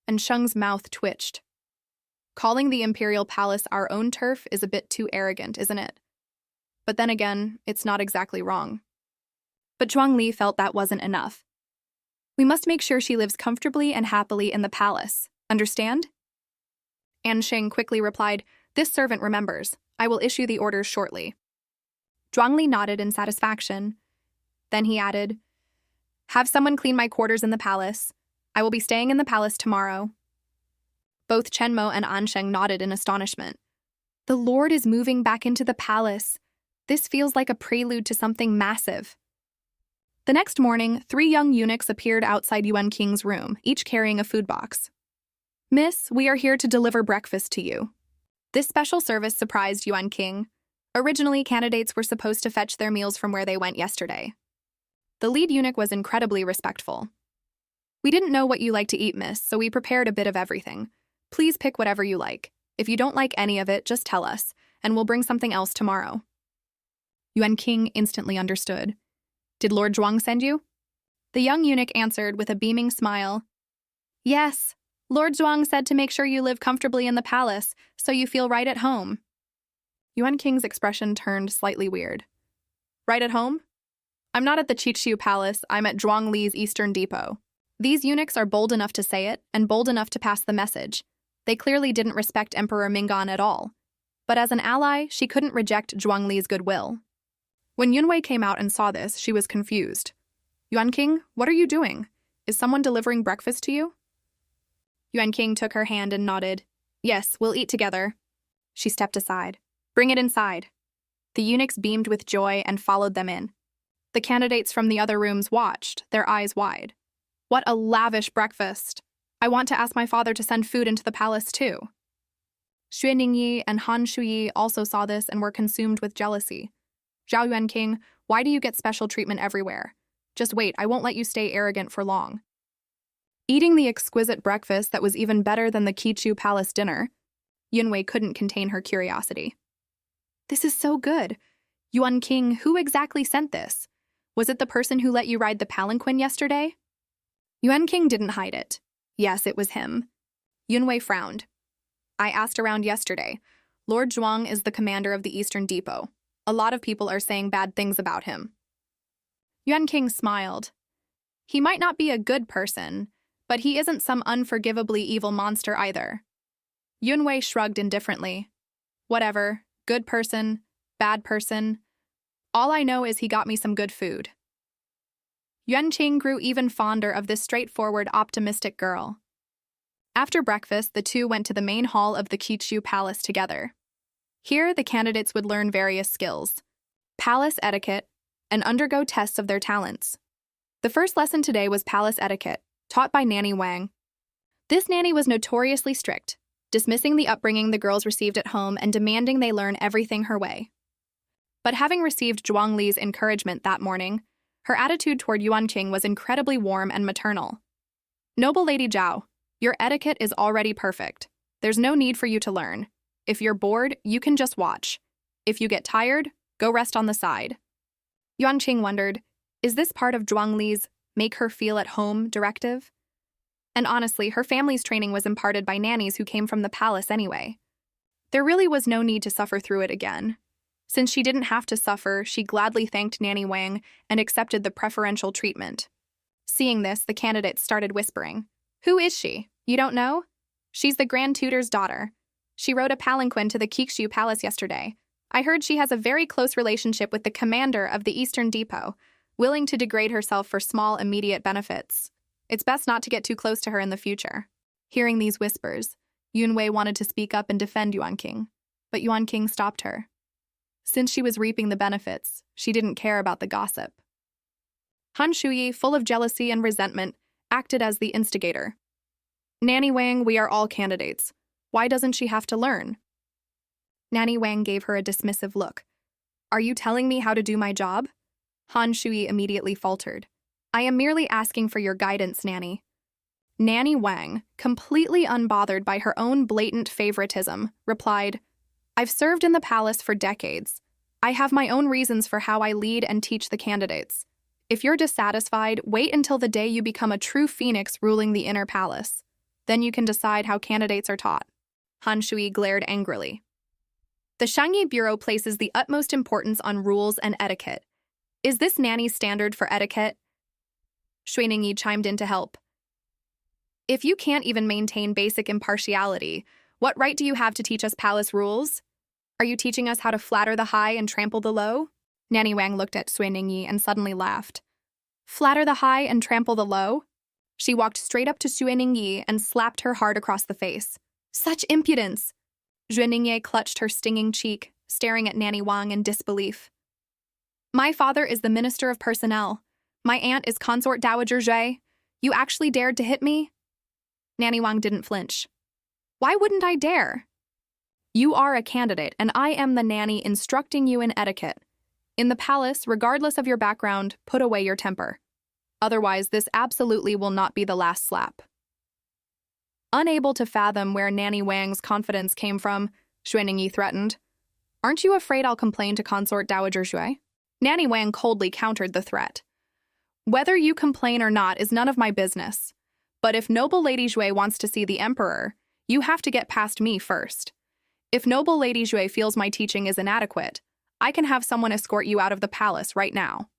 And Sheng's mouth twitched. Calling the Imperial Palace our own turf is a bit too arrogant, isn't it? But then again, it's not exactly wrong. But Zhuang Li felt that wasn't enough. We must make sure she lives comfortably and happily in the palace. Understand? An Sheng quickly replied, This servant remembers. I will issue the orders shortly. Zhuang Li nodded in satisfaction. Then he added, Have someone clean my quarters in the palace. I will be staying in the palace tomorrow. Both Chen Mo and An Sheng nodded in astonishment. The Lord is moving back into the palace. This feels like a prelude to something massive. The next morning, 3 young eunuchs appeared outside Yuan King's room, each carrying a food box. Miss, we are here to deliver breakfast to you. This special service surprised Yuan King. Originally, candidates were supposed to fetch their meals from where they went yesterday. The lead eunuch was incredibly respectful. We didn't know what you like to eat, miss, so we prepared a bit of everything. Please pick whatever you like. If you don't like any of it, just tell us, and we'll bring something else tomorrow. Yuan King instantly understood. Did Lord Zhuang send you? The young eunuch answered with a beaming smile. Yes, Lord Zhuang said to make sure you live comfortably in the palace, so you feel right at home. Yuan King's expression turned slightly weird. Right at home? I'm not at the Qichu Palace, I'm at Zhuang Li's Eastern Depot. These eunuchs are bold enough to say it, and bold enough to pass the message. They clearly didn't respect Emperor Mingan at all. But as an ally, she couldn't reject Zhuang Li's goodwill. When Yunwei came out and saw this, she was confused. Yuan King, what are you doing? Is someone delivering breakfast to you? Yuan King took her hand and nodded. Yes, we'll eat together. She stepped aside. Bring it inside. The eunuchs beamed with joy and followed them in. The candidates from the other rooms watched, their eyes wide. What a lavish breakfast! I want to ask my father to send food into the palace too. Xue Ningyi and Han Shuyi also saw this and were consumed with jealousy. Zhao Yuan King, why do you get special treatment everywhere? Just wait, I won't let you stay arrogant for long. Eating the exquisite breakfast that was even better than the Qichu Palace dinner, Yunwei couldn't contain her curiosity. This is so good. Yuan King, who exactly sent this? Was it the person who let you ride the palanquin yesterday? Yuan King didn't hide it. Yes, it was him. Yunwei frowned. I asked around yesterday. Lord Zhuang is the commander of the Eastern Depot. A lot of people are saying bad things about him. Yuan King smiled. He might not be a good person, but he isn't some unforgivably evil monster either. Yunwei shrugged indifferently. Whatever, good person, bad person, All I know is he got me some good food. Yuanqing grew even fonder of this straightforward, optimistic girl. After breakfast, the two went to the main hall of the Qichu Palace together. Here, the candidates would learn various skills, palace etiquette, and undergo tests of their talents. The first lesson today was palace etiquette, taught by Nanny Wang. This nanny was notoriously strict, dismissing the upbringing the girls received at home and demanding they learn everything her way. But having received Zhuang Li's encouragement that morning, her attitude toward Yuanqing was incredibly warm and maternal. Noble Lady Zhao, your etiquette is already perfect. There's no need for you to learn. If you're bored, you can just watch. If you get tired, go rest on the side. Yuanqing wondered, is this part of Zhuang Li's make her feel at home directive? And honestly, her family's training was imparted by nannies who came from the palace anyway. There really was no need to suffer through it again. Since she didn't have to suffer, she gladly thanked Nanny Wang and accepted the preferential treatment. Seeing this, the candidates started whispering. Who is she? You don't know? She's the Grand Tutor's daughter. She rode a palanquin to the Qichu Palace yesterday. I heard she has a very close relationship with the commander of the Eastern Depot, willing to degrade herself for small immediate benefits. It's best not to get too close to her in the future. Hearing these whispers, Yunwei wanted to speak up and defend Yuanqing, but Yuanqing stopped her. Since she was reaping the benefits, she didn't care about the gossip. Han Shuyi, full of jealousy and resentment, acted as the instigator. Nanny Wang, we are all candidates. Why doesn't she have to learn? Nanny Wang gave her a dismissive look. Are you telling me how to do my job? Han Shuyi immediately faltered. I am merely asking for your guidance, Nanny. Nanny Wang, completely unbothered by her own blatant favoritism, replied, I've served in the palace for decades. I have my own reasons for how I lead and teach the candidates. If you're dissatisfied, wait until the day you become a true phoenix ruling the inner palace. Then you can decide how candidates are taught. Han Shuyi glared angrily. The Shangyi Bureau places the utmost importance on rules and etiquette. Is this nanny's standard for etiquette? Shui Ningyi chimed in to help. If you can't even maintain basic impartiality, what right do you have to teach us palace rules? Are you teaching us how to flatter the high and trample the low? Nanny Wang looked at Sui Ningyi and suddenly laughed. Flatter the high and trample the low? She walked straight up to Sui Ningyi and slapped her hard across the face. Such impudence! Zhui Ningyi clutched her stinging cheek, staring at Nanny Wang in disbelief. My father is the Minister of Personnel. My aunt is Consort Dowager Zhui. You actually dared to hit me? Nanny Wang didn't flinch. Why wouldn't I dare? You are a candidate, and I am the nanny instructing you in etiquette. In the palace, regardless of your background, put away your temper. Otherwise, this absolutely will not be the last slap. Unable to fathom where Nanny Wang's confidence came from, Shui Ningyi threatened. Aren't you afraid I'll complain to Consort Dowager Zhui? Nanny Wang coldly countered the threat. Whether you complain or not is none of my business. But if Noble Lady Zhui wants to see the Emperor, you have to get past me first. If Noble Lady Zhui feels my teaching is inadequate, I can have someone escort you out of the palace right now.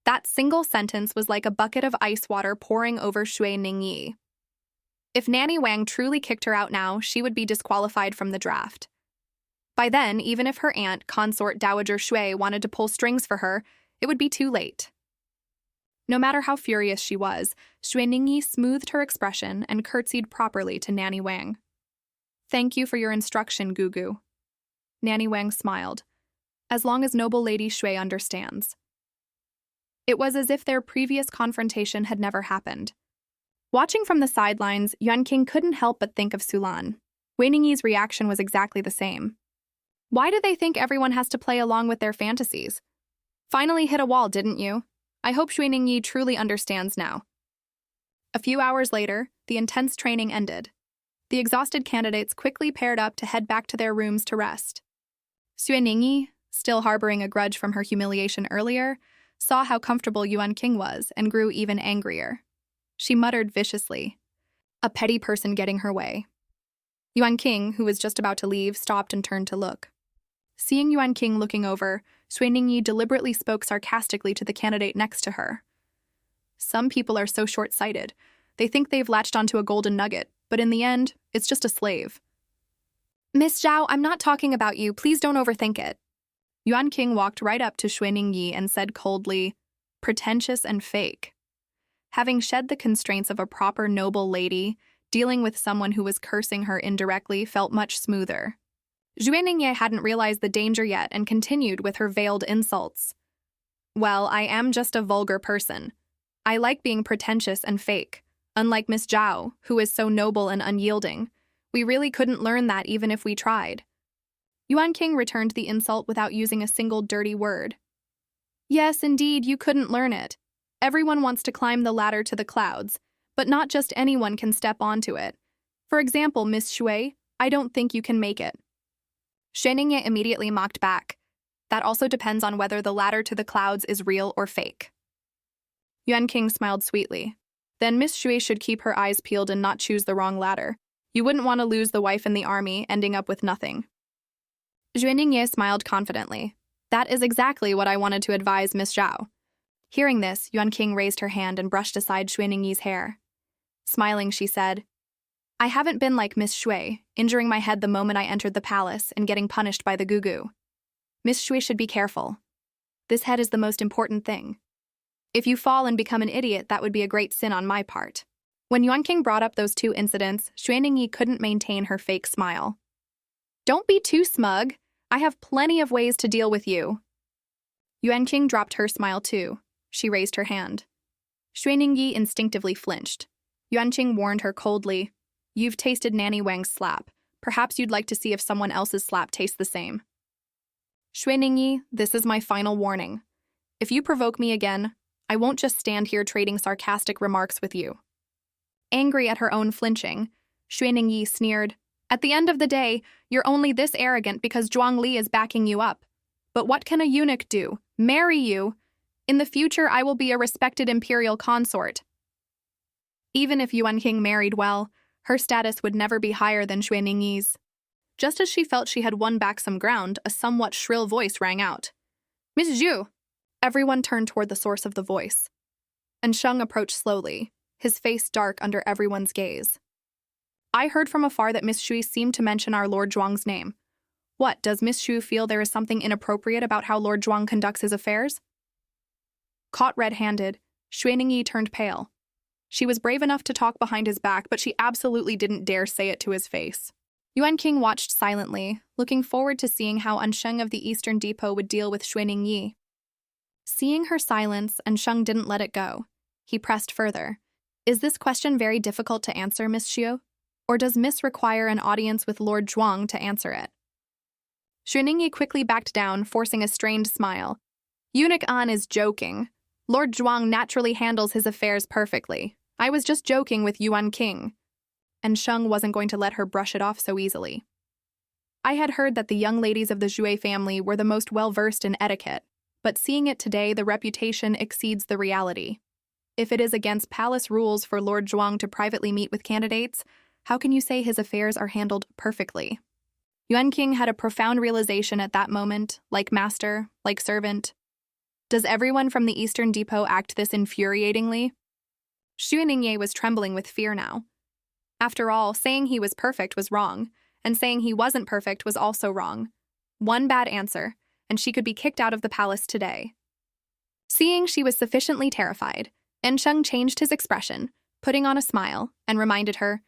That single sentence was like a bucket of ice water pouring over Shui Ningyi. If Nanny Wang truly kicked her out now, she would be disqualified from the draft. By then, even if her aunt, Consort Dowager Shui, wanted to pull strings for her, it would be too late. No matter how furious she was, Shui Ningyi smoothed her expression and curtsied properly to Nanny Wang. Thank you for your instruction, Gugu. Nanny Wang smiled. As long as Noble Lady Shui understands. It was as if their previous confrontation had never happened. Watching from the sidelines, Yuanqing couldn't help but think of Sulan. Wei Ningyi's reaction was exactly the same. Why do they think everyone has to play along with their fantasies? Finally hit a wall, didn't you? I hope Shui Ningyi truly understands now. A few hours later, the intense training ended. The exhausted candidates quickly paired up to head back to their rooms to rest. Sui Ningyi, still harboring a grudge from her humiliation earlier, saw how comfortable Yuanqing was and grew even angrier. She muttered viciously, a petty person getting her way. Yuanqing, who was just about to leave, stopped and turned to look. Seeing Yuanqing looking over, Sui Ningyi deliberately spoke sarcastically to the candidate next to her. Some people are so short-sighted. They think they've latched onto a golden nugget, but in the end, it's just a slave. Miss Zhao, I'm not talking about you. Please don't overthink it. Yuan King walked right up to Xue Ningyi and said coldly, "Pretentious and fake." Having shed the constraints of a proper noble lady, dealing with someone who was cursing her indirectly felt much smoother. Xue Ningyi hadn't realized the danger yet and continued with her veiled insults. "Well, I am just a vulgar person. I like being pretentious and fake. Unlike Miss Zhao, who is so noble and unyielding. We really couldn't learn that even if we tried." Yuan King returned the insult without using a single dirty word. "Yes, indeed, you couldn't learn it. Everyone wants to climb the ladder to the clouds, but not just anyone can step onto it. For example, Miss Xue, I don't think you can make it." Xue Ningyi immediately mocked back. "That also depends on whether the ladder to the clouds is real or fake." Yuan King smiled sweetly. "Then Miss Xue should keep her eyes peeled and not choose the wrong ladder. You wouldn't want to lose the wife in the army, ending up with nothing." Xue Ningyi smiled confidently. "That is exactly what I wanted to advise Miss Zhao." Hearing this, Yuan King raised her hand and brushed aside Xue Ningyi's hair. Smiling, she said, "I haven't been like Miss Xue, injuring my head the moment I entered the palace and getting punished by the gugu. Miss Xue should be careful. This head is the most important thing. If you fall and become an idiot, that would be a great sin on my part." When Yuan King brought up those two incidents, Xue Ningyi couldn't maintain her fake smile. "Don't be too smug. I have plenty of ways to deal with you." Yuan King dropped her smile too. She raised her hand. Xue Ningyi instinctively flinched. Yuan King warned her coldly, "You've tasted Nanny Wang's slap. Perhaps you'd like to see if someone else's slap tastes the same." "Xue Ningyi, this is my final warning. If you provoke me again, I won't just stand here trading sarcastic remarks with you." Angry at her own flinching, Xue Ningyi sneered, "At the end of the day, you're only this arrogant because Zhuang Li is backing you up. But what can a eunuch do? Marry you? In the future, I will be a respected imperial consort." Even if Yuan King married well, her status would never be higher than Xue Ningyi's. Just as she felt she had won back some ground, a somewhat shrill voice rang out. "Miss Zhu!" Everyone turned toward the source of the voice. And Sheng approached slowly, his face dark under everyone's gaze. "I heard from afar that Miss Xu seemed to mention our Lord Zhuang's name. What, does Miss Xu feel there is something inappropriate about how Lord Zhuang conducts his affairs?" Caught red-handed, Xue Ningyi turned pale. She was brave enough to talk behind his back, but she absolutely didn't dare say it to his face. Yuan King watched silently, looking forward to seeing how Ansheng of the Eastern Depot would deal with Xue Ningyi. Seeing her silence, Ansheng didn't let it go. He pressed further. "Is this question very difficult to answer, Miss Xiu? Or does Miss require an audience with Lord Zhuang to answer it?" Xue Ningyi quickly backed down, forcing a strained smile. "Eunuch An is joking. Lord Zhuang naturally handles his affairs perfectly. I was just joking with Yuan King." And Sheng wasn't going to let her brush it off so easily. "I had heard that the young ladies of the Zhui family were the most well-versed in etiquette, but seeing it today, the reputation exceeds the reality. If it is against palace rules for Lord Zhuang to privately meet with candidates, how can you say his affairs are handled perfectly?" Yuan King had a profound realization at that moment, like master, like servant. Does everyone from the Eastern Depot act this infuriatingly? Xue Ningyi was trembling with fear now. After all, saying he was perfect was wrong, and saying he wasn't perfect was also wrong. One bad answer, and she could be kicked out of the palace today. Seeing she was sufficiently terrified, Ansheng changed his expression, putting on a smile, and reminded her,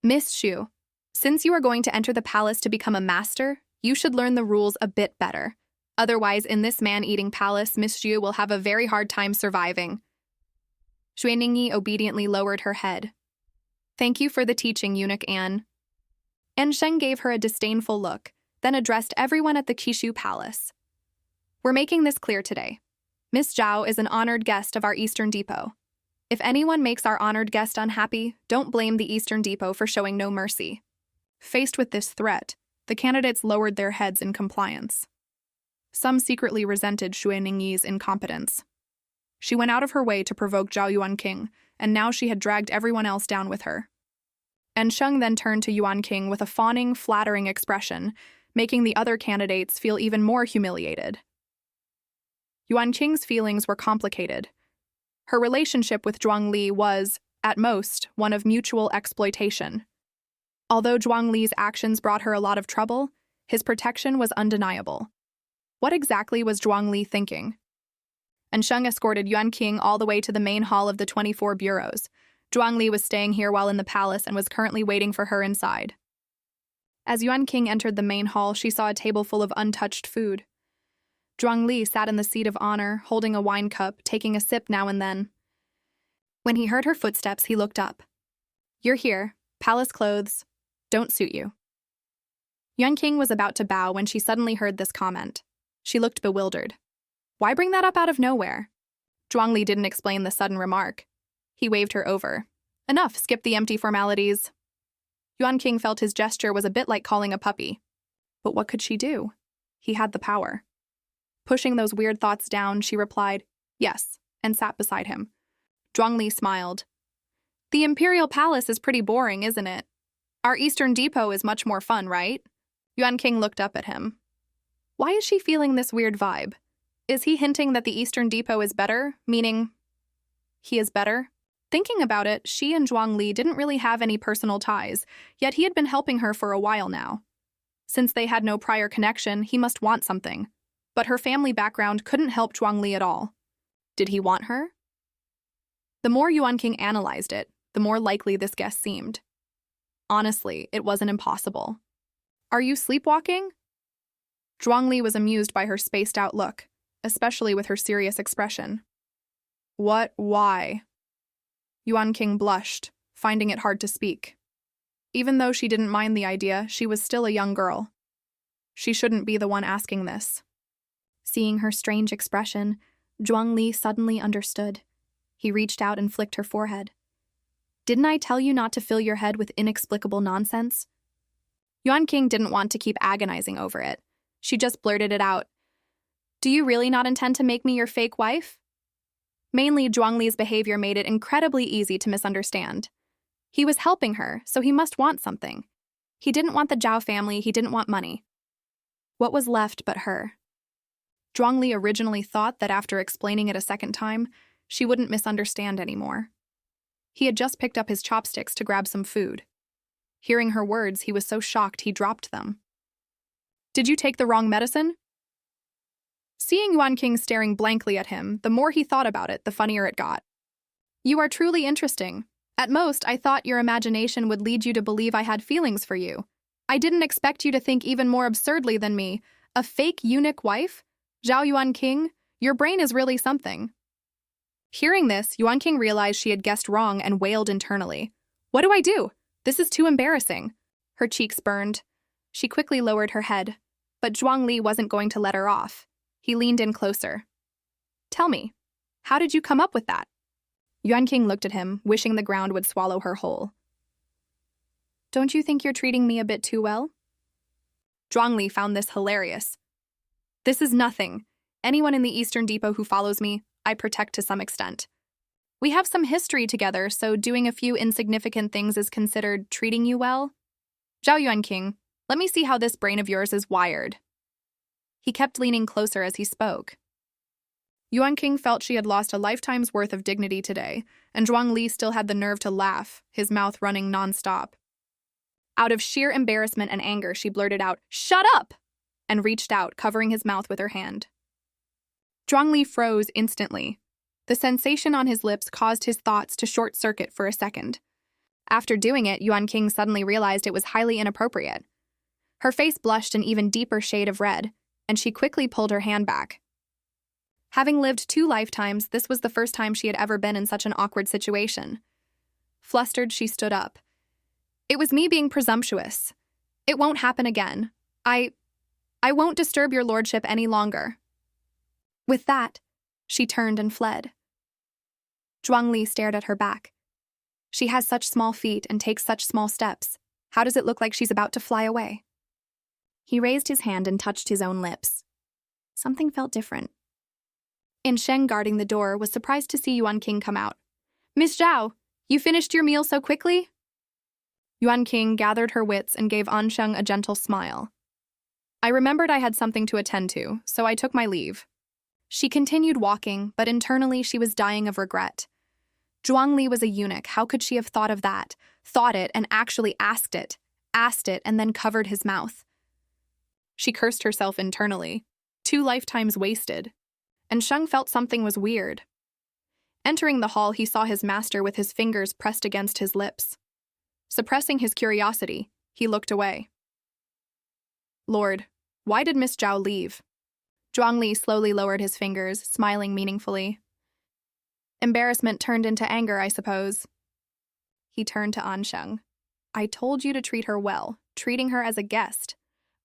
"Miss Xu, since you are going to enter the palace to become a master, you should learn the rules a bit better. Otherwise, in this man-eating palace, Miss Xu will have a very hard time surviving." Xue Ningyi obediently lowered her head. "Thank you for the teaching, Eunuch An." Ansheng gave her a disdainful look, then addressed everyone at the Qishu Palace. "We're making this clear today. Miss Zhao is an honored guest of our Eastern Depot. If anyone makes our honored guest unhappy, don't blame the Eastern Depot for showing no mercy." Faced with this threat, the candidates lowered their heads in compliance. Some secretly resented Xue Ningyi's incompetence. She went out of her way to provoke Zhao Yuan King, and now she had dragged everyone else down with her. And Sheng then turned to Yuan King with a fawning, flattering expression, making the other candidates feel even more humiliated. Yuan Qing's feelings were complicated. Her relationship with Zhuang Li was, at most, one of mutual exploitation. Although Zhuang Li's actions brought her a lot of trouble, his protection was undeniable. What exactly was Zhuangli thinking? And Sheng escorted Yuan King all the way to the main hall of the 24 bureaus. Zhuangli was staying here while in the palace and was currently waiting for her inside. As Yuan King entered the main hall, she saw a table full of untouched food. Zhuangli sat in the seat of honor, holding a wine cup, taking a sip now and then. When he heard her footsteps, he looked up. "You're here. Palace clothes don't suit you." Yuan King was about to bow when she suddenly heard this comment. She looked bewildered. Why bring that up out of nowhere? Zhuangli didn't explain the sudden remark. He waved her over. Enough, skip the empty formalities. Yuan King felt his gesture was a bit like calling a puppy. But what could she do? He had the power. Pushing those weird thoughts down, she replied, "Yes," and sat beside him. Zhuangli smiled. "The Imperial Palace is pretty boring, isn't it? Our Eastern Depot is much more fun, right?" Yuan King looked up at him. Why is she feeling this weird vibe? Is he hinting that the Eastern Depot is better, meaning he is better? Thinking about it, she and Zhuangli didn't really have any personal ties, yet he had been helping her for a while now. Since they had no prior connection, he must want something. But her family background couldn't help Zhuangli at all. Did he want her? The more Yuan King analyzed it, the more likely this guess seemed. Honestly, it wasn't impossible. Are you sleepwalking? Zhuangli was amused by her spaced-out look, especially with her serious expression. What? Why? Yuan King blushed, finding it hard to speak. Even though she didn't mind the idea, she was still a young girl. She shouldn't be the one asking this. Seeing her strange expression, Zhuangli suddenly understood. He reached out and flicked her forehead. Didn't I tell you not to fill your head with inexplicable nonsense? Yuan King didn't want to keep agonizing over it. She just blurted it out. Do you really not intend to make me your fake wife? Mainly, Zhuangli's behavior made it incredibly easy to misunderstand. He was helping her, so he must want something. He didn't want the Zhao family, he didn't want money. What was left but her? Zhuangli originally thought that after explaining it a second time, she wouldn't misunderstand anymore. He had just picked up his chopsticks to grab some food. Hearing her words, he was so shocked he dropped them. Did you take the wrong medicine? Seeing Yuan King staring blankly at him, the more he thought about it, the funnier it got. You are truly interesting. At most, I thought your imagination would lead you to believe I had feelings for you. I didn't expect you to think even more absurdly than me. A fake eunuch wife? Zhao Yuan King, your brain is really something. Hearing this, Yuan King realized she had guessed wrong and wailed internally. What do I do? This is too embarrassing. Her cheeks burned. She quickly lowered her head, but Zhuangli wasn't going to let her off. He leaned in closer. Tell me, how did you come up with that? Yuan King looked at him, wishing the ground would swallow her whole. Don't you think you're treating me a bit too well? Zhuangli found this hilarious. This is nothing. Anyone in the Eastern Depot who follows me, I protect to some extent. We have some history together, so doing a few insignificant things is considered treating you well. Zhao Yuan King, let me see how this brain of yours is wired. He kept leaning closer as he spoke. Yuan King felt she had lost a lifetime's worth of dignity today, and Zhuangli still had the nerve to laugh, his mouth running nonstop. Out of sheer embarrassment and anger, she blurted out, "Shut up!" and reached out, covering his mouth with her hand. Zhuangli froze instantly. The sensation on his lips caused his thoughts to short-circuit for a second. After doing it, Yuan King suddenly realized it was highly inappropriate. Her face blushed an even deeper shade of red, and she quickly pulled her hand back. Having lived 2 lifetimes, this was the first time she had ever been in such an awkward situation. Flustered, she stood up. It was me being presumptuous. It won't happen again. I won't disturb your lordship any longer. With that, she turned and fled. Zhuangli stared at her back. She has such small feet and takes such small steps. How does it look like she's about to fly away? He raised his hand and touched his own lips. Something felt different. Sheng, guarding the door, was surprised to see Yuan King come out. Miss Zhao, you finished your meal so quickly? Yuan King gathered her wits and gave Sheng a gentle smile. I remembered I had something to attend to, so I took my leave. She continued walking, but internally she was dying of regret. Zhuangli was a eunuch. How could she have thought of that? Thought it and actually asked it, and then covered his mouth. She cursed herself internally. 2 lifetimes wasted. And Sheng felt something was weird. Entering the hall, he saw his master with his fingers pressed against his lips. Suppressing his curiosity, he looked away. Lord, why did Miss Zhao leave? Zhuangli slowly lowered his fingers, smiling meaningfully. Embarrassment turned into anger, I suppose. He turned to Ansheng. I told you to treat her well, treating her as a guest.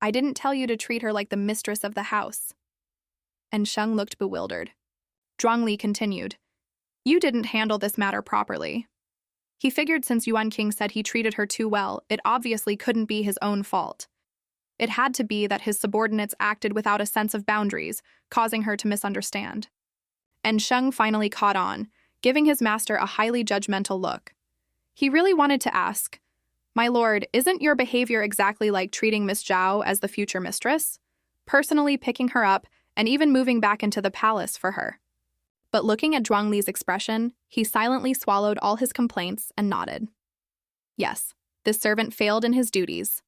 I didn't tell you to treat her like the mistress of the house. And Sheng looked bewildered. Zhuangli continued. You didn't handle this matter properly. He figured since Yuan King said he treated her too well, it obviously couldn't be his own fault. It had to be that his subordinates acted without a sense of boundaries, causing her to misunderstand. And Sheng finally caught on, giving his master a highly judgmental look. He really wanted to ask, My lord, isn't your behavior exactly like treating Miss Zhao as the future mistress? Personally picking her up and even moving back into the palace for her. But looking at Zhuangli's expression, he silently swallowed all his complaints and nodded. Yes, this servant failed in his duties.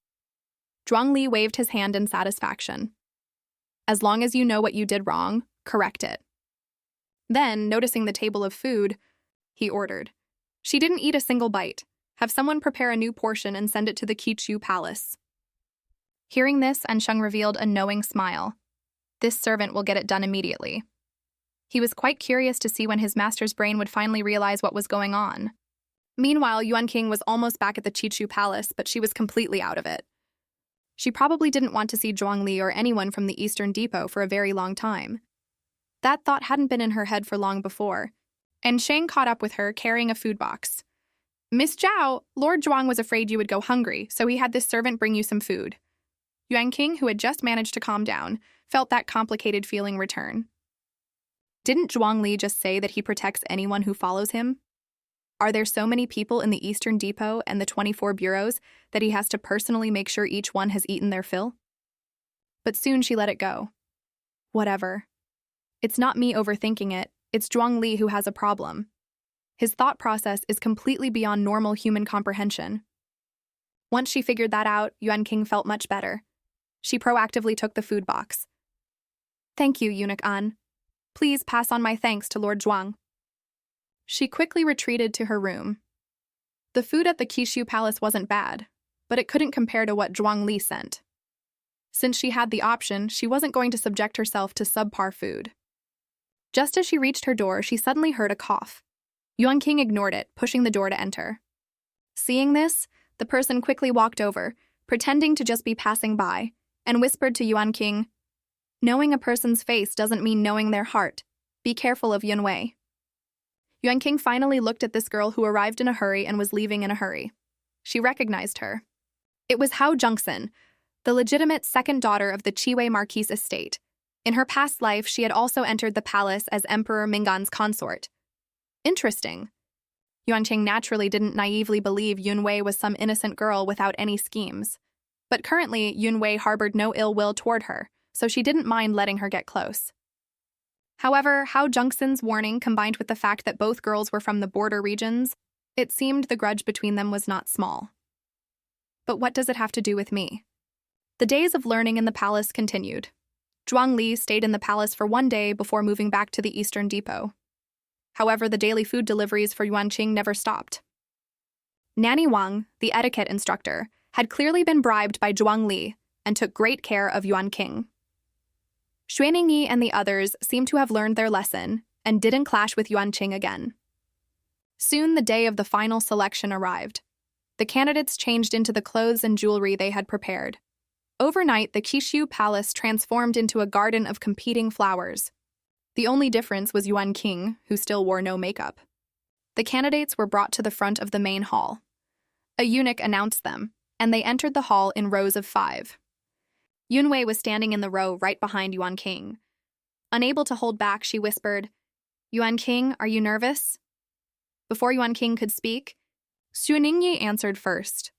Zhuangli waved his hand in satisfaction. As long as you know what you did wrong, correct it. Then, noticing the table of food, he ordered. She didn't eat a single bite. Have someone prepare a new portion and send it to the Qichu palace. Hearing this, Ansheng revealed a knowing smile. This servant will get it done immediately. He was quite curious to see when his master's brain would finally realize what was going on. Meanwhile, Yuan King was almost back at the Qichu palace, but she was completely out of it. She probably didn't want to see Zhuangli or anyone from the Eastern Depot for a very long time. That thought hadn't been in her head for long before, and Shang caught up with her carrying a food box. Miss Zhao, Lord Zhuang was afraid you would go hungry, so he had this servant bring you some food. Yuan King, who had just managed to calm down, felt that complicated feeling return. Didn't Zhuangli just say that he protects anyone who follows him? Are there so many people in the Eastern Depot and the 24 bureaus that he has to personally make sure each one has eaten their fill? But soon she let it go. Whatever. It's not me overthinking it, it's Zhuangli who has a problem. His thought process is completely beyond normal human comprehension. Once she figured that out, Yuan King felt much better. She proactively took the food box. Thank you, Eunuch An. Please pass on my thanks to Lord Zhuang. She quickly retreated to her room. The food at the Qichu Palace wasn't bad, but it couldn't compare to what Zhuangli sent. Since she had the option, she wasn't going to subject herself to subpar food. Just as she reached her door, she suddenly heard a cough. Yuan King ignored it, pushing the door to enter. Seeing this, the person quickly walked over, pretending to just be passing by, and whispered to Yuan King, Knowing a person's face doesn't mean knowing their heart. Be careful of Yunwei. Yuan King finally looked at this girl who arrived in a hurry and was leaving in a hurry. She recognized her. It was Hao Jungsun, the legitimate second daughter of the Chiwei Marquis estate. In her past life, she had also entered the palace as Emperor Mingan's consort. Interesting. Yuan Qing naturally didn't naively believe Yunwei was some innocent girl without any schemes. But currently, Yunwei harbored no ill will toward her, so she didn't mind letting her get close. However, Hao Jungsun's warning combined with the fact that both girls were from the border regions, it seemed the grudge between them was not small. But what does it have to do with me? The days of learning in the palace continued. Zhuang Li stayed in the palace for 1 day before moving back to the Eastern Depot. However, the daily food deliveries for Yuan Qing never stopped. Nanny Wang, the etiquette instructor, had clearly been bribed by Zhuang Li and took great care of Yuan Qing. Xuaningyi and the others seemed to have learned their lesson and didn't clash with Yuan Qing again. Soon the day of the final selection arrived. The candidates changed into the clothes and jewelry they had prepared. Overnight, the Qichu Palace transformed into a garden of competing flowers. The only difference was Yuan Qing, who still wore no makeup. The candidates were brought to the front of the main hall. A eunuch announced them, and they entered the hall in rows of 5. Yunwei was standing in the row right behind Yuan Qing. Unable to hold back, she whispered, Yuan Qing, are you nervous? Before Yuan Qing could speak, Xuaningyi answered first.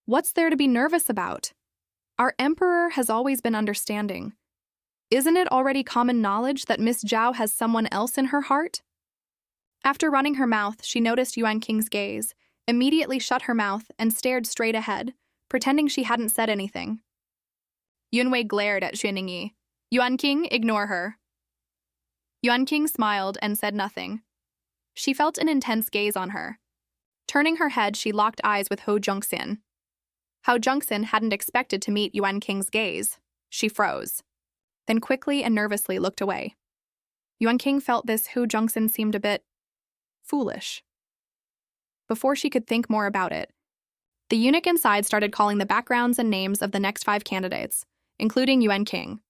What's there to be nervous about? Our emperor has always been understanding. Isn't it already common knowledge that Miss Zhao has someone else in her heart? After running her mouth, she noticed Yuan Qing's gaze, immediately shut her mouth and stared straight ahead, pretending she hadn't said anything. Yunwei glared at Xuaningyi. Yuan King, ignore her. Yuan King smiled and said nothing. She felt an intense gaze on her. Turning her head, she locked eyes with Ho Jungsin. Ho Jungsin hadn't expected to meet Yuan King's gaze. She froze, then quickly and nervously looked away. Yuan King felt this Ho Jungsin seemed a bit foolish. Before she could think more about it, the eunuch inside started calling the backgrounds and names of the next 5 candidates, including Yuan King.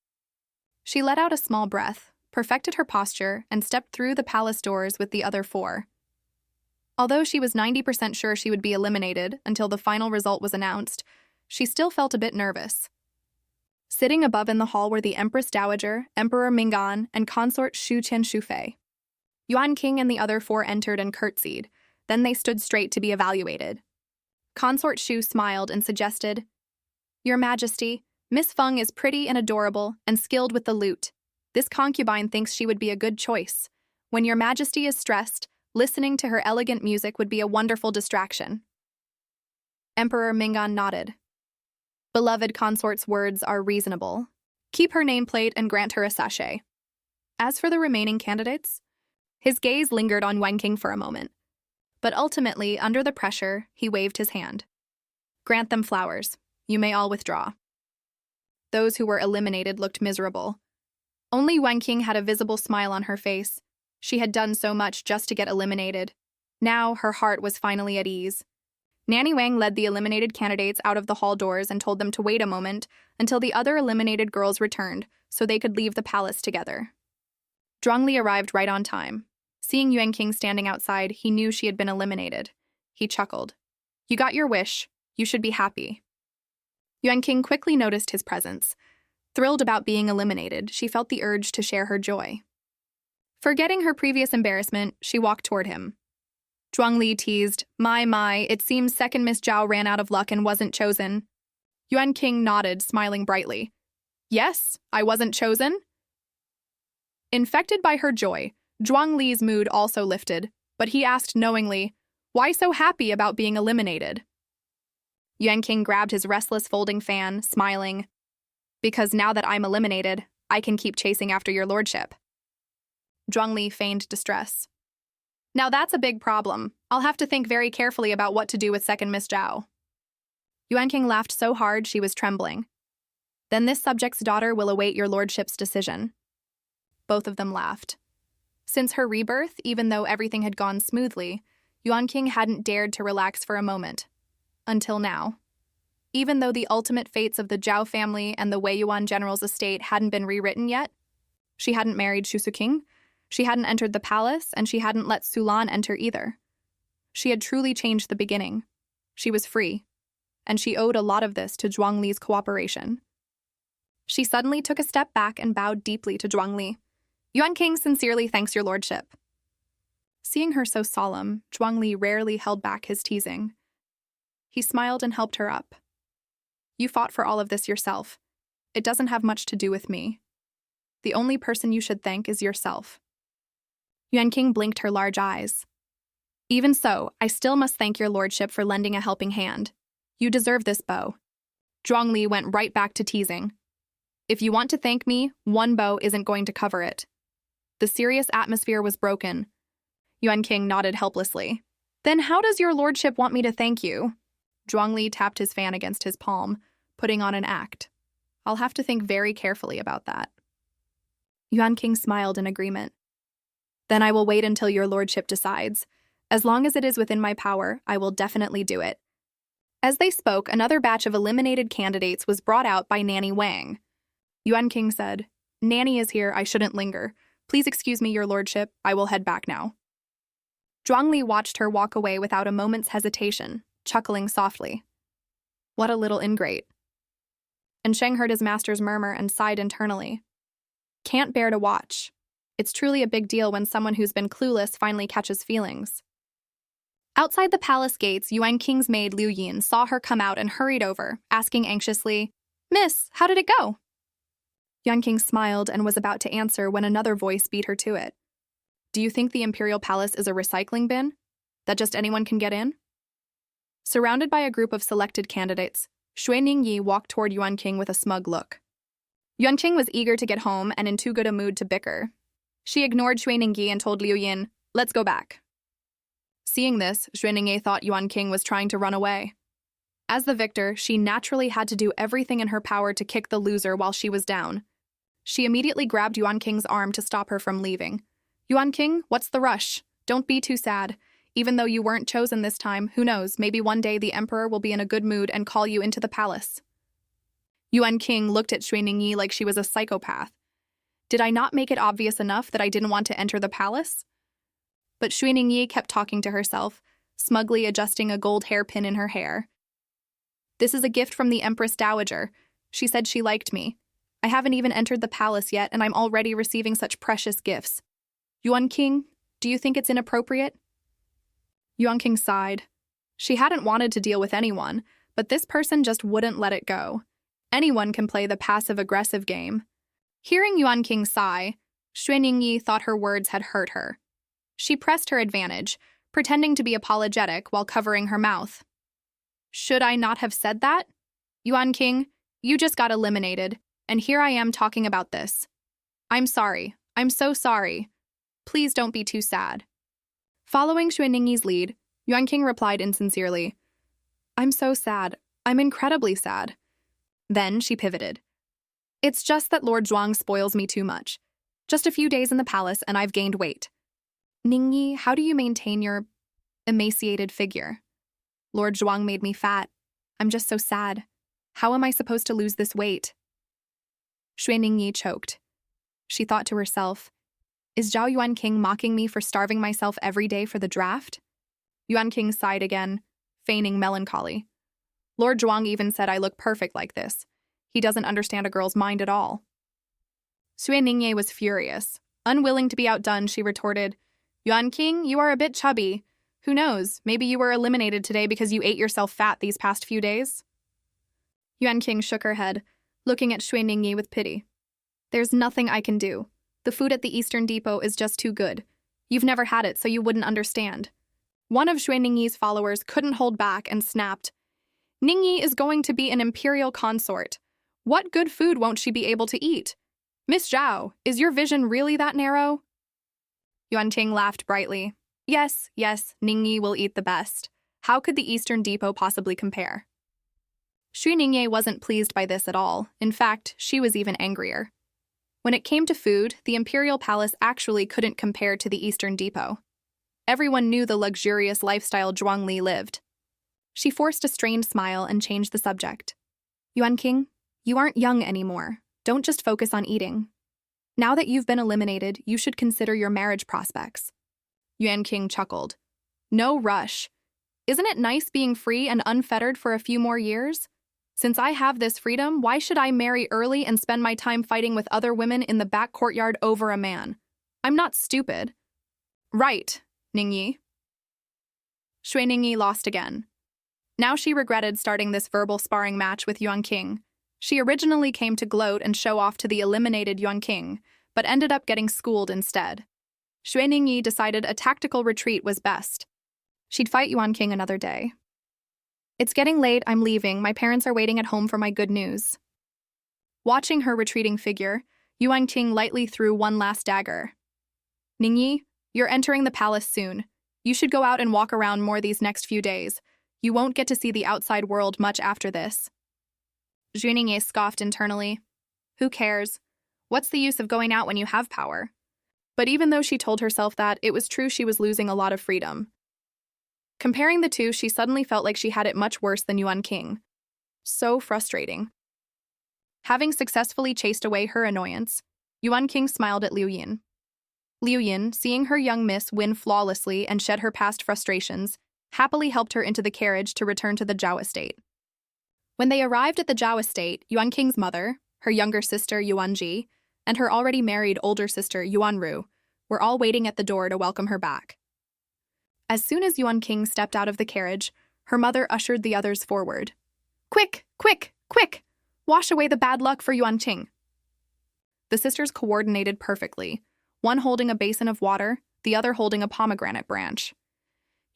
She let out a small breath, perfected her posture, and stepped through the palace doors with the other 4. Although she was 90% sure she would be eliminated until the final result was announced, she still felt a bit nervous. Sitting above in the hall were the Empress Dowager, Emperor Mingan, and consort Shu Qian Shufei. Yuan King and the other 4 entered and curtsied, then they stood straight to be evaluated. Consort Shu smiled and suggested, "Your Majesty, Miss Feng is pretty and adorable and skilled with the lute. This concubine thinks she would be a good choice. When Your Majesty is stressed, listening to her elegant music would be a wonderful distraction." Emperor Mingan nodded. Beloved consort's words are reasonable. Keep her nameplate and grant her a sachet. As for the remaining candidates, his gaze lingered on Yuan King for a moment. But ultimately, under the pressure, he waved his hand. "Grant them flowers. You may all withdraw." Those who were eliminated looked miserable. Only Yuan King had a visible smile on her face. She had done so much just to get eliminated. Now her heart was finally at ease. Nanny Wang led the eliminated candidates out of the hall doors and told them to wait a moment until the other eliminated girls returned so they could leave the palace together. Zhuangli arrived right on time. Seeing Yuan King standing outside, he knew she had been eliminated. He chuckled. "You got your wish. You should be happy." Yuan King quickly noticed his presence. Thrilled about being eliminated, she felt the urge to share her joy. Forgetting her previous embarrassment, she walked toward him. Zhuangli teased, My, it seems second Miss Zhao ran out of luck and wasn't chosen." Yuan King nodded, smiling brightly. "Yes, I wasn't chosen." Infected by her joy, Zhuangli's mood also lifted, but he asked knowingly, "Why so happy about being eliminated?" Yuan King grabbed his restless folding fan, smiling, "Because now that I'm eliminated, I can keep chasing after your lordship." Zhuangli feigned distress. "Now that's a big problem. I'll have to think very carefully about what to do with second Miss Zhao." Yuan King laughed so hard she was trembling. "Then this subject's daughter will await your lordship's decision." Both of them laughed. Since her rebirth, even though everything had gone smoothly, Yuan King hadn't dared to relax for a moment. Until now. Even though the ultimate fates of the Zhao family and the Wei Yuan general's estate hadn't been rewritten yet, she hadn't married Shu King, she hadn't entered the palace, and she hadn't let Sulan enter either. She had truly changed the beginning. She was free, and she owed a lot of this to Zhuangli's cooperation. She suddenly took a step back and bowed deeply to Zhuangli. "Yuan King sincerely thanks your lordship." Seeing her so solemn, Zhuangli rarely held back his teasing. He smiled and helped her up. "You fought for all of this yourself. It doesn't have much to do with me. The only person you should thank is yourself." Yuan King blinked her large eyes. "Even so, I still must thank your lordship for lending a helping hand. You deserve this bow." Zhuangli went right back to teasing. "If you want to thank me, one bow isn't going to cover it." The serious atmosphere was broken. Yuan King nodded helplessly. "Then how does your lordship want me to thank you?" Zhuangli tapped his fan against his palm, putting on an act. "I'll have to think very carefully about that." Yuan King smiled in agreement. "Then I will wait until your lordship decides. As long as it is within my power, I will definitely do it." As they spoke, another batch of eliminated candidates was brought out by Nanny Wang. Yuan King said, "Nanny is here, I shouldn't linger. Please excuse me, your lordship, I will head back now." Zhuangli watched her walk away without a moment's hesitation, chuckling softly. What a little ingrate. And Sheng heard his master's murmur and sighed internally. Can't bear to watch. It's truly a big deal when someone who's been clueless finally catches feelings. Outside the palace gates, Yuan King's maid Liu Yin saw her come out and hurried over, asking anxiously, "Miss, how did it go?" Yuan King smiled and was about to answer when another voice beat her to it. "Do you think the Imperial Palace is a recycling bin? That just anyone can get in?" Surrounded by a group of selected candidates, Shui Ningyi walked toward Yuan King with a smug look. Yuanqing was eager to get home and in too good a mood to bicker. She ignored Shui Ningyi and told Liu Yin, "Let's go back." Seeing this, Shui Ningyi thought Yuanqing was trying to run away. As the victor, she naturally had to do everything in her power to kick the loser while she was down. She immediately grabbed Yuanqing's arm to stop her from leaving. "Yuanqing, what's the rush? Don't be too sad. Even though you weren't chosen this time, who knows, maybe one day the emperor will be in a good mood and call you into the palace." Yuanqing looked at Shui Ningyi like she was a psychopath. Did I not make it obvious enough that I didn't want to enter the palace? But Shui Ningyi kept talking to herself, smugly adjusting a gold hairpin in her hair. "This is a gift from the Empress Dowager. She said she liked me. I haven't even entered the palace yet, and I'm already receiving such precious gifts. Yuanqing, do you think it's inappropriate?" Yuanqing sighed. She hadn't wanted to deal with anyone, but this person just wouldn't let it go. Anyone can play the passive-aggressive game. Hearing Yuanqing sigh, Shui Ningyi thought her words had hurt her. She pressed her advantage, pretending to be apologetic while covering her mouth. "Should I not have said that? Yuanqing, you just got eliminated, and here I am talking about this. I'm sorry. I'm so sorry. Please don't be too sad." Following Shui Ningyi's lead, Yuanqing replied insincerely, "I'm so sad. I'm incredibly sad." Then she pivoted. "It's just that Lord Zhuang spoils me too much. Just a few days in the palace and I've gained weight. Ningyi, how do you maintain your emaciated figure? Lord Zhuang made me fat. I'm just so sad. How am I supposed to lose this weight?" Shui Ningyi choked. She thought to herself, "Is Zhao Yuanqing mocking me for starving myself every day for the draft?" Yuanqing sighed again, feigning melancholy. "Lord Zhuang even said I look perfect like this. He doesn't understand a girl's mind at all." Shui Ningyi was furious. Unwilling to be outdone, she retorted, "Yuanqing, you are a bit chubby. Who knows, maybe you were eliminated today because you ate yourself fat these past few days?" Yuanqing shook her head, looking at Shui Ningyi with pity. "There's nothing I can do. The food at the Eastern Depot is just too good. You've never had it, so you wouldn't understand." One of Shui Ningyi's followers couldn't hold back and snapped, "Ningyi is going to be an imperial consort. What good food won't she be able to eat? Miss Zhao, is your vision really that narrow?" Yuanqing laughed brightly. Yes, Ningyi will eat the best. How could the Eastern Depot possibly compare?" Shui Ningyi wasn't pleased by this at all. In fact, she was even angrier. When it came to food, the Imperial Palace actually couldn't compare to the Eastern Depot. Everyone knew the luxurious lifestyle Zhuangli lived. She forced a strained smile and changed the subject. "Yuanqing, you aren't young anymore. Don't just focus on eating. Now that you've been eliminated, you should consider your marriage prospects." Yuanqing chuckled. "No rush. Isn't it nice being free and unfettered for a few more years? Since I have this freedom, why should I marry early and spend my time fighting with other women in the back courtyard over a man? I'm not stupid." "Right, Ningyi." Shui Ningyi lost again. Now she regretted starting this verbal sparring match with Yuanqing. She originally came to gloat and show off to the eliminated Yuanqing, but ended up getting schooled instead. Shui Ningyi decided a tactical retreat was best. She'd fight Yuanqing another day. "It's getting late, I'm leaving. My parents are waiting at home for my good news." Watching her retreating figure, Yuanqing lightly threw one last dagger. "Ningyi, you're entering the palace soon. You should go out and walk around more these next few days. You won't get to see the outside world much after this." Shui Ningyi scoffed internally. Who cares? What's the use of going out when you have power? But even though she told herself that, it was true she was losing a lot of freedom. Comparing the two, she suddenly felt like she had it much worse than Yuanqing. So frustrating. Having successfully chased away her annoyance, Yuanqing smiled at Liu Yin. Liu Yin, seeing her young miss win flawlessly and shed her past frustrations, happily helped her into the carriage to return to the Zhao estate. When they arrived at the Zhao estate, Yuanqing's mother, her younger sister Yuanji, and her already married older sister Yuanru were all waiting at the door to welcome her back. As soon as Yuanqing stepped out of the carriage, her mother ushered the others forward. Quick! Wash away the bad luck for Yuanqing." The sisters coordinated perfectly, one holding a basin of water, the other holding a pomegranate branch.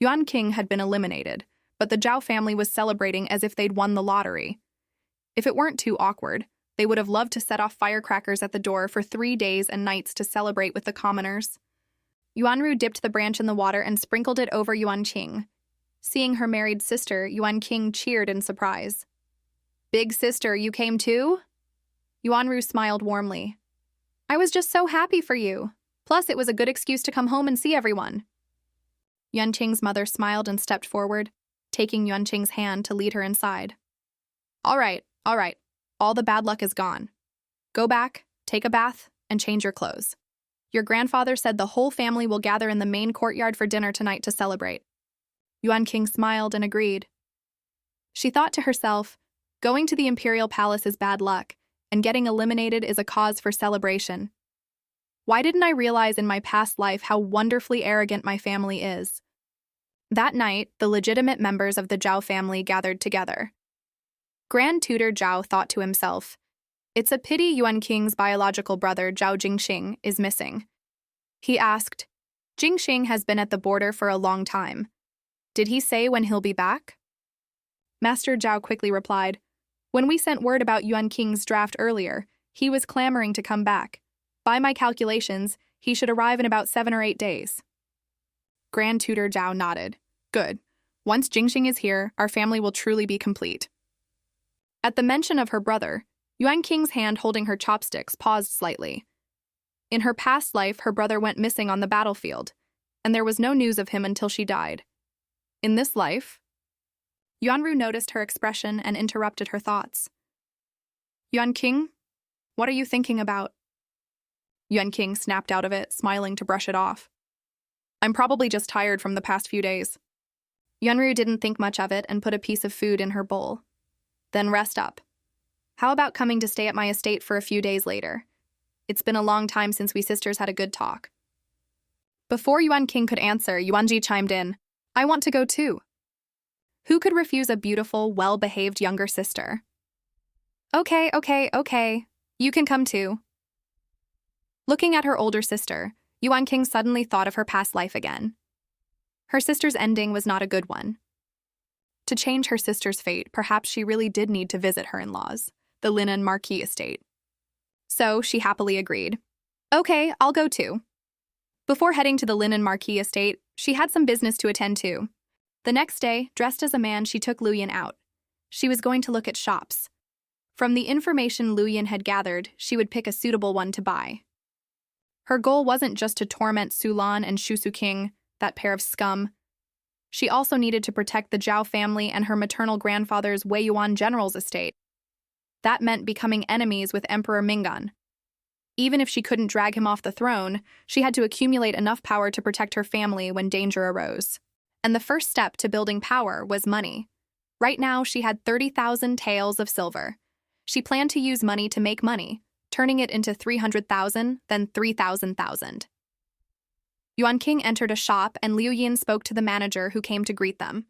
Yuanqing had been eliminated, but the Zhao family was celebrating as if they'd won the lottery. If it weren't too awkward, They would have loved to set off firecrackers at the door for 3 days and nights to celebrate with the commoners. Yuanru dipped the branch in the water and sprinkled it over Yuanqing. Seeing her married sister, Yuanqing cheered in surprise. "Big sister, you came too?" Yuanru smiled warmly. "I was just so happy for you. Plus, it was a good excuse to come home and see everyone." Yuanqing's mother smiled and stepped forward, taking Yuanqing's hand to lead her inside. All right. All the bad luck is gone. Go back, take a bath, and change your clothes. Your grandfather said the whole family will gather in the main courtyard for dinner tonight to celebrate." Yuanqing smiled and agreed. She thought to herself, going to the imperial palace is bad luck, and getting eliminated is a cause for celebration. Why didn't I realize in my past life how wonderfully arrogant my family is? That night, the legitimate members of the Zhao family gathered together. Grand Tutor Zhao thought to himself, "It's a pity Yuanqing's biological brother Zhao Jingxing is missing." He asked, "Jingxing has been at the border for a long time. Did he say when he'll be back?" Master Zhao quickly replied, "When we sent word about Yuanqing's draft earlier, he was clamoring to come back. By my calculations, he should arrive in about 7 or 8 days." Grand Tutor Zhao nodded. "Good. Once Jingxing is here, our family will truly be complete." At the mention of her brother, Yuanqing's hand holding her chopsticks paused slightly. In her past life, her brother went missing on the battlefield, and there was no news of him until she died. In this life, Yuanru noticed her expression and interrupted her thoughts. "Yuanqing, what are you thinking about?" Yuanqing snapped out of it, smiling to brush it off. "I'm probably just tired from the past few days." Yuanru didn't think much of it and put a piece of food in her bowl. "Then rest up. How about coming to stay at my estate for a few days later? It's been a long time since we sisters had a good talk." Before Yuanqing could answer, Yuanji chimed in, "I want to go too." Who could refuse a beautiful, well-behaved younger sister? Okay. You can come too." Looking at her older sister, Yuanqing suddenly thought of her past life again. Her sister's ending was not a good one. To change her sister's fate, perhaps she really did need to visit her in-laws, the Linen Marquis estate. So she happily agreed. "Okay, I'll go too." Before heading to the Linen Marquis estate, she had some business to attend to. The next day, dressed as a man, she took Luyan out. She was going to look at shops. From the information Luyan had gathered, she would pick a suitable one to buy. Her goal wasn't just to torment Sulan and Shusu King, that pair of scum. She also needed to protect the Zhao family and her maternal grandfather's Wei Yuan general's estate. That meant becoming enemies with Emperor Mingan. Even if she couldn't drag him off the throne, she had to accumulate enough power to protect her family when danger arose. And the first step to building power was money. Right now, she had 30,000 taels of silver. She planned to use money to make money, turning it into 300,000, then 3,000,000. Yuanqing entered a shop and Liu Yin spoke to the manager who came to greet them.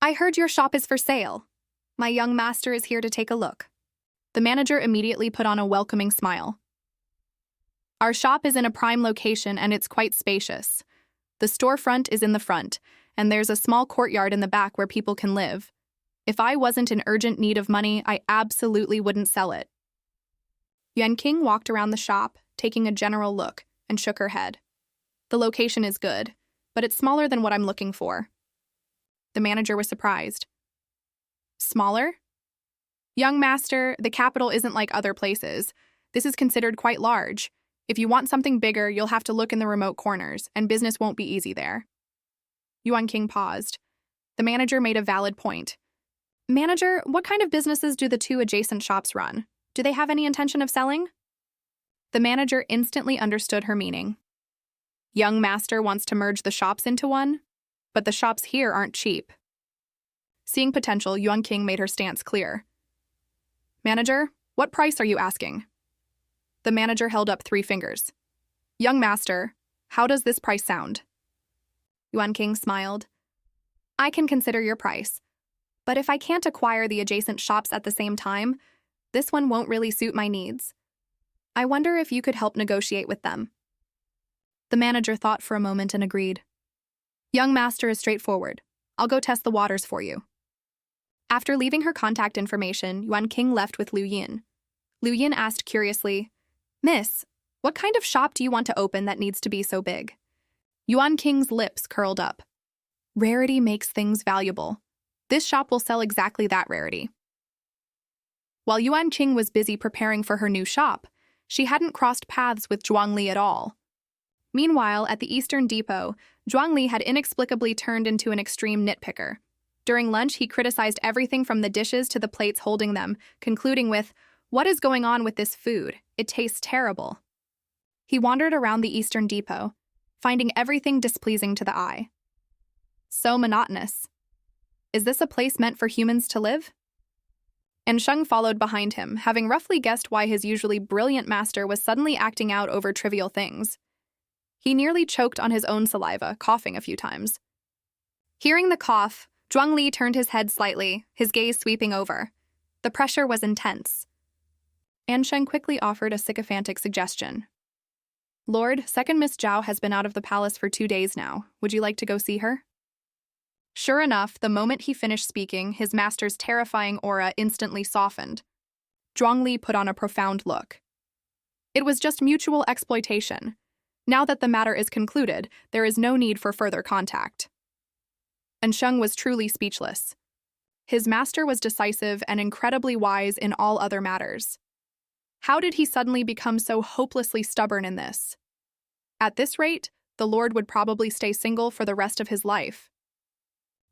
"I heard your shop is for sale. My young master is here to take a look." The manager immediately put on a welcoming smile. "Our shop is in a prime location and it's quite spacious. The storefront is in the front, and there's a small courtyard in the back where people can live. If I wasn't in urgent need of money, I absolutely wouldn't sell it." Yuanqing walked around the shop, taking a general look, and shook her head. "The location is good, but it's smaller than what I'm looking for." The manager was surprised. "Smaller?" "Young master, the capital isn't like other places. This is considered quite large. If you want something bigger, you'll have to look in the remote corners, and business won't be easy there." Yuanqing paused. The manager made a valid point. "Manager, what kind of businesses do the 2 adjacent shops run? Do they have any intention of selling?" The manager instantly understood her meaning. Young master wants to merge the shops into one, but the shops here aren't cheap. Seeing potential, Yuanqing made her stance clear. "Manager, what price are you asking?" The manager held up 3 fingers. "Young master, how does this price sound?" Yuanqing smiled. "I can consider your price, but if I can't acquire the adjacent shops at the same time, this one won't really suit my needs. I wonder if you could help negotiate with them." The manager thought for a moment and agreed. "Young master is straightforward. I'll go test the waters for you." After leaving her contact information, Yuanqing left with Liu Yin. Lu Yin asked curiously, "Miss, what kind of shop do you want to open that needs to be so big?" Yuan King's lips curled up. "Rarity makes things valuable. This shop will sell exactly that rarity." While Yuan Qing was busy preparing for her new shop, she hadn't crossed paths with Zhuang Li at all. Meanwhile, at the Eastern Depot, Zhuang Li had inexplicably turned into an extreme nitpicker. During lunch, he criticized everything from the dishes to the plates holding them, concluding with, "What is going on with this food? It tastes terrible." He wandered around the Eastern Depot, finding everything displeasing to the eye. So monotonous. Is this a place meant for humans to live? And Sheng followed behind him, having roughly guessed why his usually brilliant master was suddenly acting out over trivial things. He nearly choked on his own saliva, coughing a few times. Hearing the cough, Zhuang Li turned his head slightly, his gaze sweeping over. The pressure was intense. Ansheng quickly offered a sycophantic suggestion. "Lord, second Miss Zhao has been out of the palace for 2 days now. Would you like to go see her?" Sure enough, the moment he finished speaking, his master's terrifying aura instantly softened. Zhuang Li put on a profound look. It was just mutual exploitation. Now that the matter is concluded, there is no need for further contact. And Sheng was truly speechless. His master was decisive and incredibly wise in all other matters. How did he suddenly become so hopelessly stubborn in this? At this rate, the Lord would probably stay single for the rest of his life.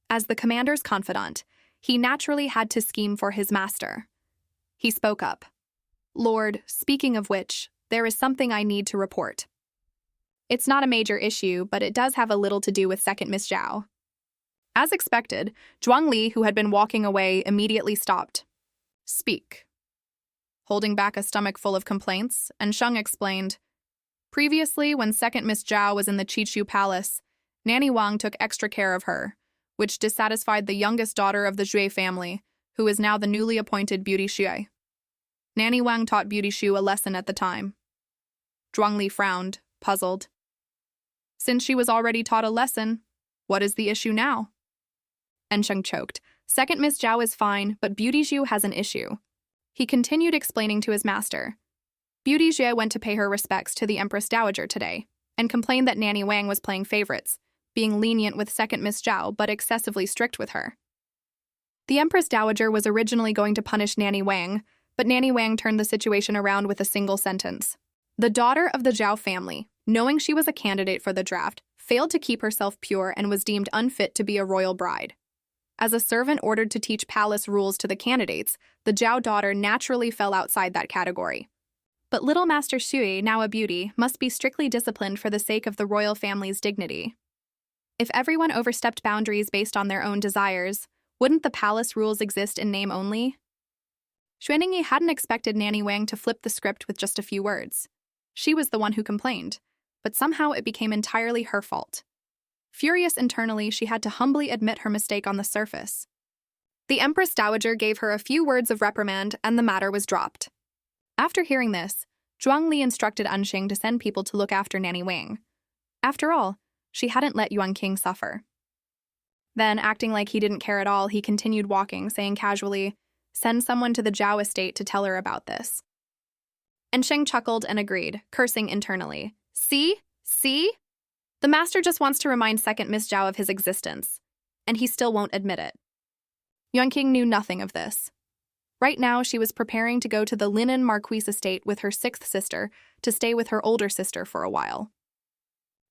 As the commander's confidant, he naturally had to scheme for his master. He spoke up. "Lord, speaking of which, there is something I need to report. It's not a major issue, but it does have a little to do with second Miss Zhao." As expected, Zhuang Li, who had been walking away, immediately stopped. "Speak." Holding back a stomach full of complaints, and Sheng explained, "Previously, when second Miss Zhao was in the Chichu Palace, Nanny Wang took extra care of her, which dissatisfied the youngest daughter of the Xue family, who is now the newly appointed Beauty Xue. Nanny Wang taught Beauty Xue a lesson at the time." Zhuang Li frowned, puzzled. "Since she was already taught a lesson, what is the issue now?" Ensheng choked. "Second Miss Zhao is fine, but Beauty Xue has an issue." He continued explaining to his master. Beauty Xue went to pay her respects to the Empress Dowager today, and complained that Nanny Wang was playing favorites, being lenient with second Miss Zhao but excessively strict with her. The Empress Dowager was originally going to punish Nanny Wang, but Nanny Wang turned the situation around with a single sentence. The daughter of the Zhao family, knowing she was a candidate for the draft, failed to keep herself pure and was deemed unfit to be a royal bride. As a servant ordered to teach palace rules to the candidates, the Zhao daughter naturally fell outside that category. But little Master Xue, now a beauty, must be strictly disciplined for the sake of the royal family's dignity. If everyone overstepped boundaries based on their own desires, wouldn't the palace rules exist in name only? Xuaningyi hadn't expected Nanny Wang to flip the script with just a few words. She was the one who complained, but somehow it became entirely her fault. Furious internally, she had to humbly admit her mistake on the surface. The Empress Dowager gave her a few words of reprimand, and the matter was dropped. After hearing this, Zhuang Li instructed Anxing to send people to look after Nanny Wang. After all, she hadn't let Yuan King suffer. Then, acting like he didn't care at all, he continued walking, saying casually, "Send someone to the Zhao estate to tell her about this." And Sheng chuckled and agreed, cursing internally. See? The master just wants to remind second Miss Zhao of his existence, and he still won't admit it. Yuan King knew nothing of this. Right now, she was preparing to go to the Linen Marquise estate with her 6th sister to stay with her older sister for a while.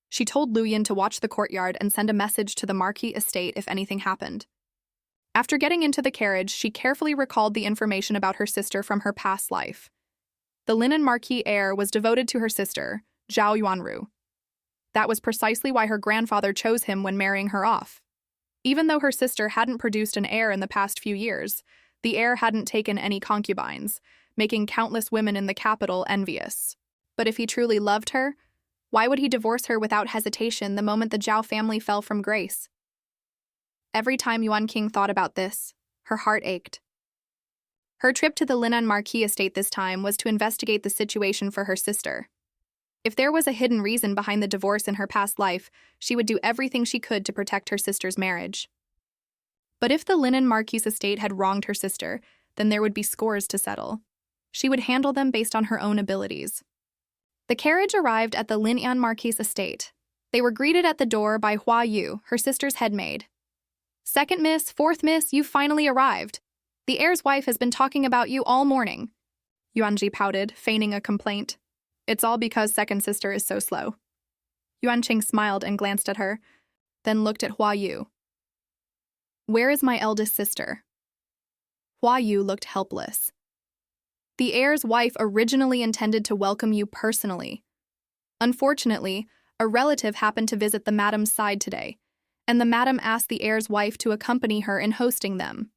She told Lu Yin to watch the courtyard and send a message to the Marquis estate if anything happened. After getting into the carriage, she carefully recalled the information about her sister from her past life. The Linen Marquis heir was devoted to her sister, Zhao Yuanru. That was precisely why her grandfather chose him when marrying her off. Even though her sister hadn't produced an heir in the past few years, the heir hadn't taken any concubines, making countless women in the capital envious. But if he truly loved her, why would he divorce her without hesitation the moment the Zhao family fell from grace? Every time Yuan King thought about this, her heart ached. Her trip to the Linen Marquis estate this time was to investigate the situation for her sister. If there was a hidden reason behind the divorce in her past life, she would do everything she could to protect her sister's marriage. But if the Linen Marquis estate had wronged her sister, then there would be scores to settle. She would handle them based on her own abilities. The carriage arrived at the Lin Marquis estate. They were greeted at the door by Hua Yu, her sister's head maid. "Second miss, fourth miss, you've finally arrived. The heir's wife has been talking about you all morning." Yuanji pouted, feigning a complaint. "It's all because second sister is so slow." Yuanqing smiled and glanced at her, then looked at Hua Yu. "Where is my eldest sister?" Hua Yu looked helpless. "The heir's wife originally intended to welcome you personally. Unfortunately, a relative happened to visit the madam's side today, and the madam asked the heir's wife to accompany her in hosting them."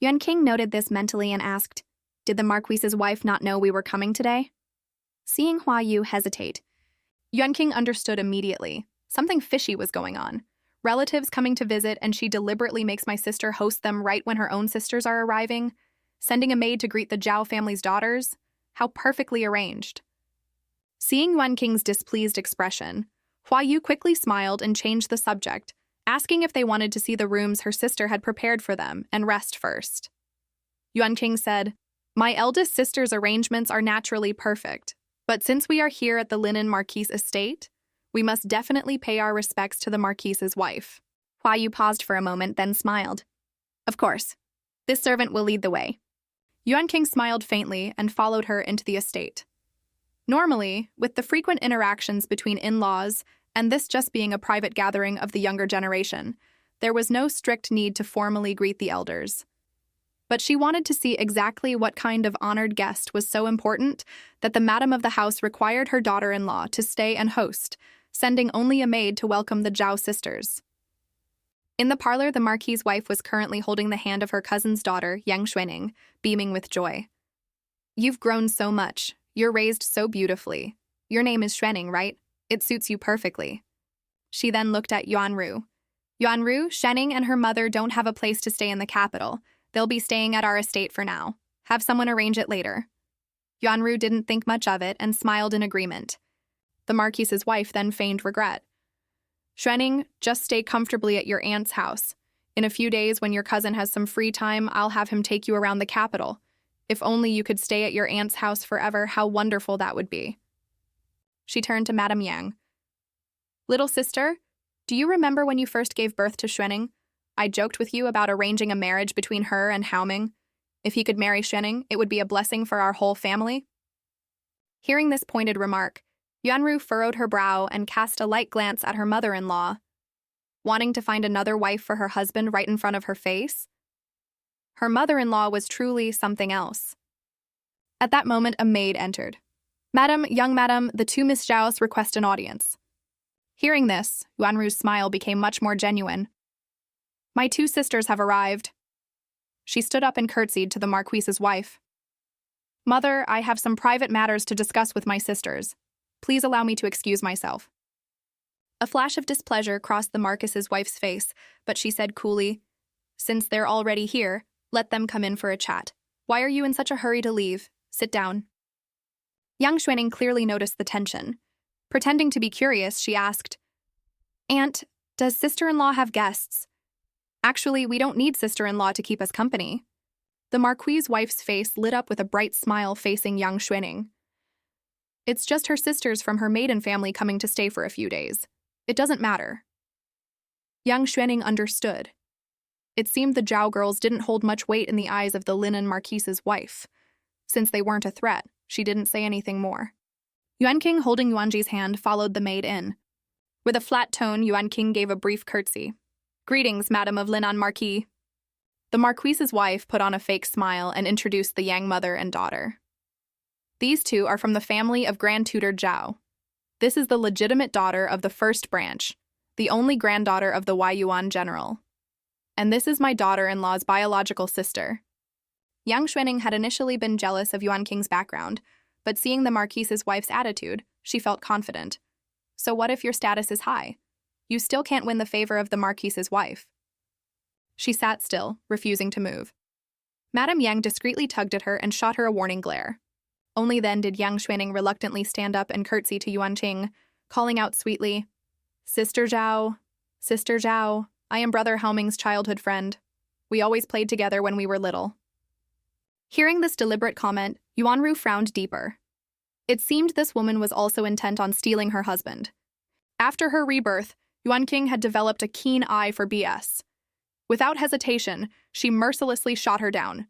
Yuan King noted this mentally and asked, "Did the Marquis's wife not know we were coming today?" Seeing Hua Yu hesitate, Yuan King understood immediately. Something fishy was going on. Relatives coming to visit, and she deliberately makes my sister host them right when her own sisters are arriving, sending a maid to greet the Zhao family's daughters. How perfectly arranged. Seeing Yuan King's displeased expression, Hua Yu quickly smiled and changed the subject, asking if they wanted to see the rooms her sister had prepared for them and rest first. Yuan King said, "My eldest sister's arrangements are naturally perfect, but since we are here at the Linen Marquis estate, we must definitely pay our respects to the Marquis's wife." Hua Yu paused for a moment, then smiled. "Of course. This servant will lead the way." Yuan King smiled faintly and followed her into the estate. Normally, with the frequent interactions between in-laws and this just being a private gathering of the younger generation, there was no strict need to formally greet the elders. But she wanted to see exactly what kind of honored guest was so important that the madam of the house required her daughter-in-law to stay and host, sending only a maid to welcome the Zhao sisters. In the parlor, the Marquis's wife was currently holding the hand of her cousin's daughter, Yang Xuening, beaming with joy. "You've grown so much. You're raised so beautifully. Your name is Xuening, right? It suits you perfectly." She then looked at Yuanru. "Yuanru, Xuening and her mother don't have a place to stay in the capital. They'll be staying at our estate for now. Have someone arrange it later." Yuanru didn't think much of it and smiled in agreement. The Marquis's wife then feigned regret. "Xuening, just stay comfortably at your aunt's house. In a few days, when your cousin has some free time, I'll have him take you around the capital. If only you could stay at your aunt's house forever, how wonderful that would be." She turned to Madame Yang. "Little sister, do you remember when you first gave birth to Xuening? I joked with you about arranging a marriage between her and Haoming. If he could marry Xuening, it would be a blessing for our whole family." Hearing this pointed remark, Yuanru furrowed her brow and cast a light glance at her mother-in-law. Wanting to find another wife for her husband right in front of her face? Her mother-in-law was truly something else. At that moment, a maid entered. "Madam, young madam, the two Miss Zhaos request an audience." Hearing this, Yuanru's smile became much more genuine. "My two sisters have arrived." She stood up and curtsied to the Marquis's wife. "Mother, I have some private matters to discuss with my sisters. Please allow me to excuse myself." A flash of displeasure crossed the Marquis's wife's face, but she said coolly, "Since they're already here, let them come in for a chat. Why are you in such a hurry to leave? Sit down." Yang Xuening clearly noticed the tension. Pretending to be curious, she asked, "Aunt, does sister-in-law have guests?" "Actually, we don't need sister-in-law to keep us company." The Marquis's wife's face lit up with a bright smile facing Yang Xuening. "It's just her sisters from her maiden family coming to stay for a few days. It doesn't matter." Yang Xuening understood. It seemed the Zhao girls didn't hold much weight in the eyes of the Linen Marquis's wife. Since they weren't a threat, she didn't say anything more. Yuan King, holding Yuanji's hand, followed the maid in. With a flat tone, Yuan King gave a brief curtsy. "Greetings, Madam of Linen Marquis." The Marquis's wife put on a fake smile and introduced the Yang mother and daughter. "These two are from the family of Grand Tutor Zhao. This is the legitimate daughter of the first branch, the only granddaughter of the Yuan general. And this is my daughter-in-law's biological sister." Yang Xuening had initially been jealous of Yuan King's background, but seeing the Marquis's wife's attitude, she felt confident. So what if your status is high? You still can't win the favor of the Marquis's wife. She sat still, refusing to move. Madame Yang discreetly tugged at her and shot her a warning glare. Only then did Yang Xuening reluctantly stand up and curtsy to Yuan Qing, calling out sweetly, Sister Zhao, I am Brother Haoming's childhood friend. We always played together when we were little." Hearing this deliberate comment, Yuanru frowned deeper. It seemed this woman was also intent on stealing her husband. After her rebirth, Yuan King had developed a keen eye for BS. Without hesitation, she mercilessly shot her down.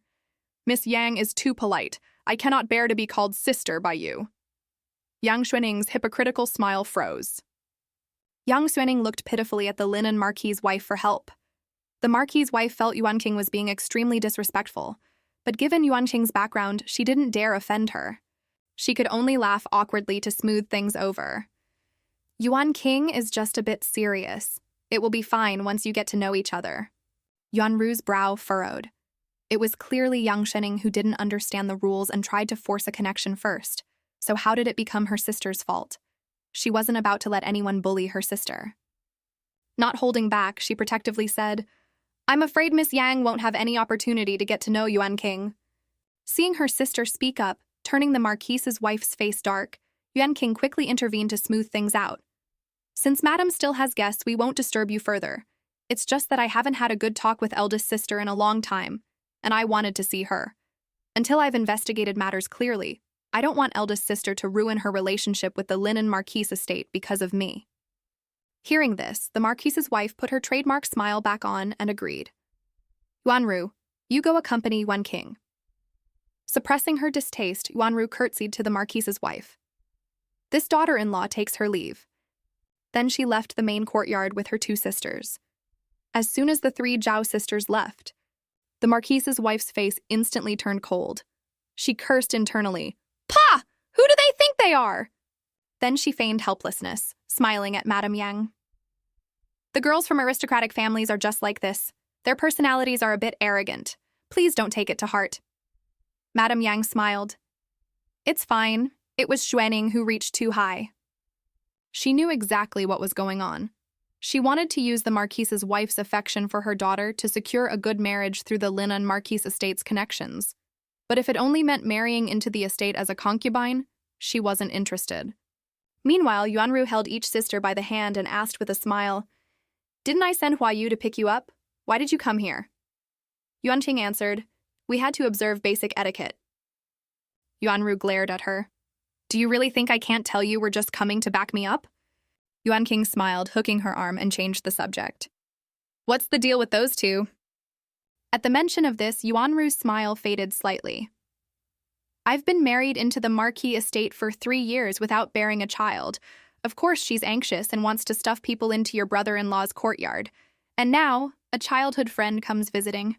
Miss Yang is too polite. I cannot bear to be called sister by you. Yang Xuaning's hypocritical smile froze. Yang Xuaning looked pitifully at the linen marquis's wife for help. The marquis's wife felt Yuan King was being extremely disrespectful, but given Yuan King's background, she didn't dare offend her. She could only laugh awkwardly to smooth things over. Yuan King is just a bit serious. It will be fine once you get to know each other. Yuanru's brow furrowed. It was clearly Yang Xuaning who didn't understand the rules and tried to force a connection first. So how did it become her sister's fault? She wasn't about to let anyone bully her sister. Not holding back, she protectively said, I'm afraid Miss Yang won't have any opportunity to get to know Yuan King. Seeing her sister speak up, turning the marquise's wife's face dark, Yuan King quickly intervened to smooth things out. Since Madam still has guests, we won't disturb you further. It's just that I haven't had a good talk with eldest sister in a long time, and I wanted to see her. Until I've investigated matters clearly, I don't want eldest sister to ruin her relationship with the linen marquise estate because of me. Hearing this, the marquise's wife put her trademark smile back on and agreed. Yuanru, you go accompany Yuan King. Suppressing her distaste, Yuanru curtsied to the marquise's wife. This daughter-in-law takes her leave. Then she left the main courtyard with her two sisters. As soon as the three Zhao sisters left, the marquise's wife's face instantly turned cold. She cursed internally. Pah! Who do they think they are? Then she feigned helplessness, smiling at Madame Yang. The girls from aristocratic families are just like this. Their personalities are a bit arrogant. Please don't take it to heart. Madame Yang smiled. It's fine. It was Xuaning who reached too high. She knew exactly what was going on. She wanted to use the marquise's wife's affection for her daughter to secure a good marriage through the Lin Marquise estate's connections. But if it only meant marrying into the estate as a concubine, she wasn't interested. Meanwhile, Yuanru held each sister by the hand and asked with a smile, Didn't I send Hua Yu to pick you up? Why did you come here? Yuanqing answered, We had to observe basic etiquette. Yuanru glared at her. Do you really think I can't tell you we're just coming to back me up? Yuan King smiled, hooking her arm, and changed the subject. What's the deal with those two? At the mention of this, Yuanru's smile faded slightly. I've been married into the Marquis estate for 3 years without bearing a child. Of course she's anxious and wants to stuff people into your brother-in-law's courtyard. And now, a childhood friend comes visiting.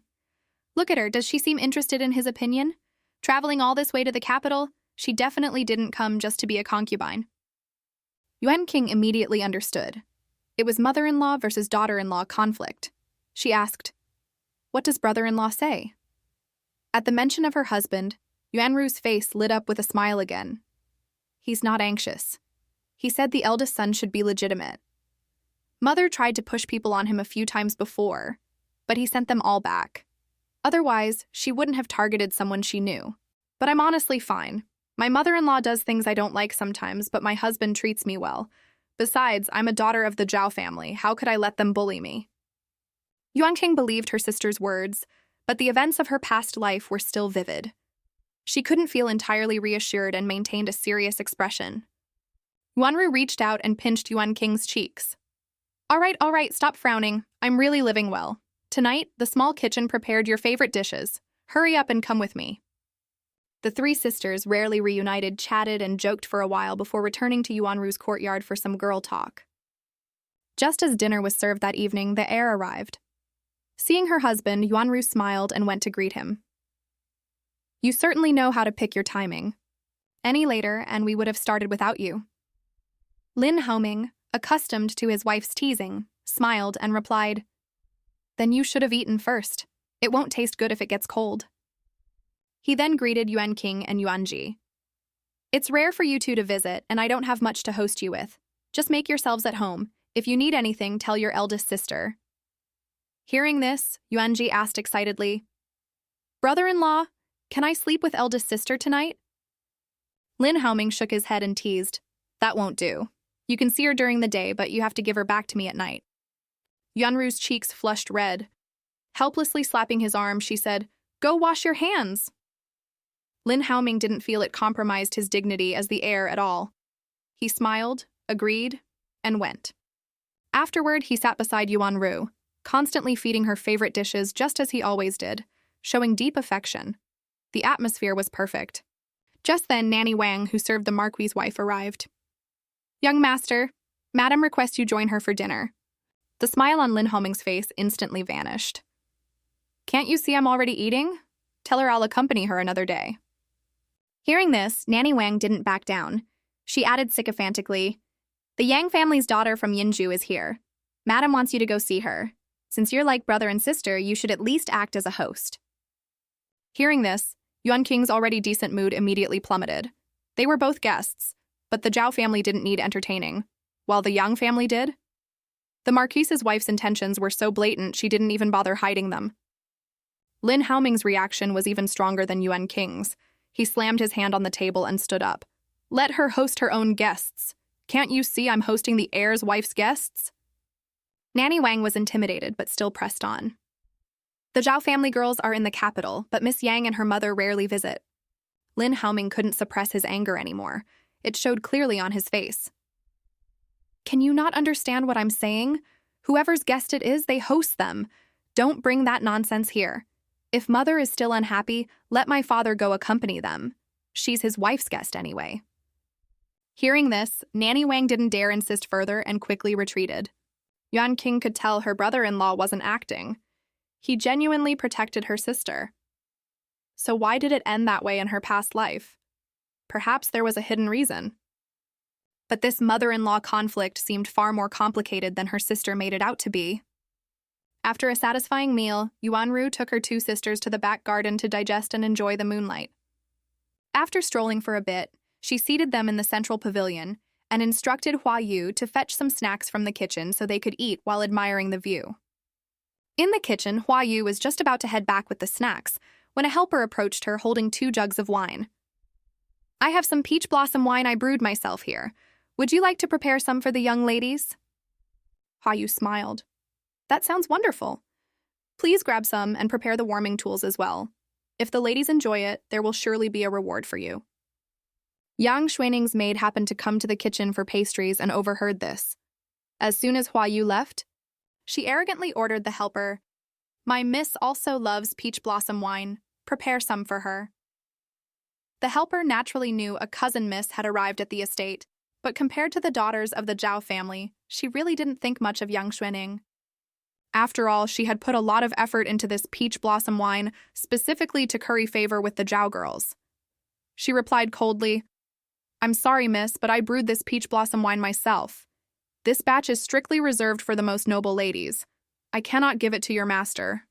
Look at her, does she seem interested in his opinion? Traveling all this way to the capital, she definitely didn't come just to be a concubine. Yuan King immediately understood. It was mother-in-law versus daughter-in-law conflict. She asked, What does brother-in-law say? At the mention of her husband, Yuanru's face lit up with a smile again. He's not anxious. He said the eldest son should be legitimate. Mother tried to push people on him a few times before, but he sent them all back. Otherwise, she wouldn't have targeted someone she knew. But I'm honestly fine. My mother-in-law does things I don't like sometimes, but my husband treats me well. Besides, I'm a daughter of the Zhao family. How could I let them bully me? Yuan King believed her sister's words, but the events of her past life were still vivid. She couldn't feel entirely reassured and maintained a serious expression. Yuanru reached out and pinched Yuan King's cheeks. All right, stop frowning. I'm really living well. Tonight, the small kitchen prepared your favorite dishes. Hurry up and come with me. The three sisters, rarely reunited, chatted and joked for a while before returning to Yuanru's courtyard for some girl talk. Just as dinner was served that evening, the heir arrived. Seeing her husband, Yuanru smiled and went to greet him. You certainly know how to pick your timing. Any later, and we would have started without you. Lin Haoming, accustomed to his wife's teasing, smiled and replied, Then you should have eaten first. It won't taste good if it gets cold. He then greeted Yuan King and Yuan Ji. It's rare for you two to visit, and I don't have much to host you with. Just make yourselves at home. If you need anything, tell your eldest sister. Hearing this, Yuan Ji asked excitedly, Brother-in-law, can I sleep with eldest sister tonight? Lin Haoming shook his head and teased, That won't do. You can see her during the day, but you have to give her back to me at night. Yuanru's cheeks flushed red. Helplessly slapping his arm, she said, Go wash your hands. Lin Haoming didn't feel it compromised his dignity as the heir at all. He smiled, agreed, and went. Afterward, he sat beside Yuan Ru, constantly feeding her favorite dishes just as he always did, showing deep affection. The atmosphere was perfect. Just then, Nanny Wang, who served the Marquis's wife, arrived. "Young master, Madam requests you join her for dinner." The smile on Lin Haoming's face instantly vanished. "Can't you see I'm already eating? Tell her I'll accompany her another day." Hearing this, Nanny Wang didn't back down. She added sycophantically, "The Yang family's daughter from Yinju is here. Madam wants you to go see her. Since you're like brother and sister, you should at least act as a host." Hearing this, Yuan Qing's already decent mood immediately plummeted. They were both guests, but the Zhao family didn't need entertaining, while the Yang family did. The Marquise's wife's intentions were so blatant she didn't even bother hiding them. Lin Haoming's reaction was even stronger than Yuan Qing's. He slammed his hand on the table and stood up. "Let her host her own guests. Can't you see I'm hosting the heir's wife's guests?" Nanny Wang was intimidated but still pressed on. "The Zhao family girls are in the capital, but Miss Yang and her mother rarely visit." Lin Haoming couldn't suppress his anger anymore. It showed clearly on his face. "Can you not understand what I'm saying? Whoever's guest it is, they host them. Don't bring that nonsense here. If mother is still unhappy, let my father go accompany them. She's his wife's guest anyway." Hearing this, Nanny Wang didn't dare insist further and quickly retreated. Yuan Qing could tell her brother-in-law wasn't acting. He genuinely protected her sister. So why did it end that way in her past life? Perhaps there was a hidden reason. But this mother-in-law conflict seemed far more complicated than her sister made it out to be. After a satisfying meal, Yuan Ru took her two sisters to the back garden to digest and enjoy the moonlight. After strolling for a bit, she seated them in the central pavilion and instructed Hua Yu to fetch some snacks from the kitchen so they could eat while admiring the view. In the kitchen, Hua Yu was just about to head back with the snacks when a helper approached her holding 2 jugs of wine. "I have some peach blossom wine I brewed myself here. Would you like to prepare some for the young ladies?" Hua Yu smiled. "That sounds wonderful. Please grab some and prepare the warming tools as well. If the ladies enjoy it, there will surely be a reward for you." Yang Xuaning's maid happened to come to the kitchen for pastries and overheard this. As soon as Hua Yu left, she arrogantly ordered the helper, "My miss also loves peach blossom wine. Prepare some for her." The helper naturally knew a cousin miss had arrived at the estate, but compared to the daughters of the Zhao family, she really didn't think much of Yang Xuaning. After all, she had put a lot of effort into this peach blossom wine specifically to curry favor with the Zhao girls. She replied coldly, "I'm sorry, miss, but I brewed this peach blossom wine myself. This batch is strictly reserved for the most noble ladies. I cannot give it to your master."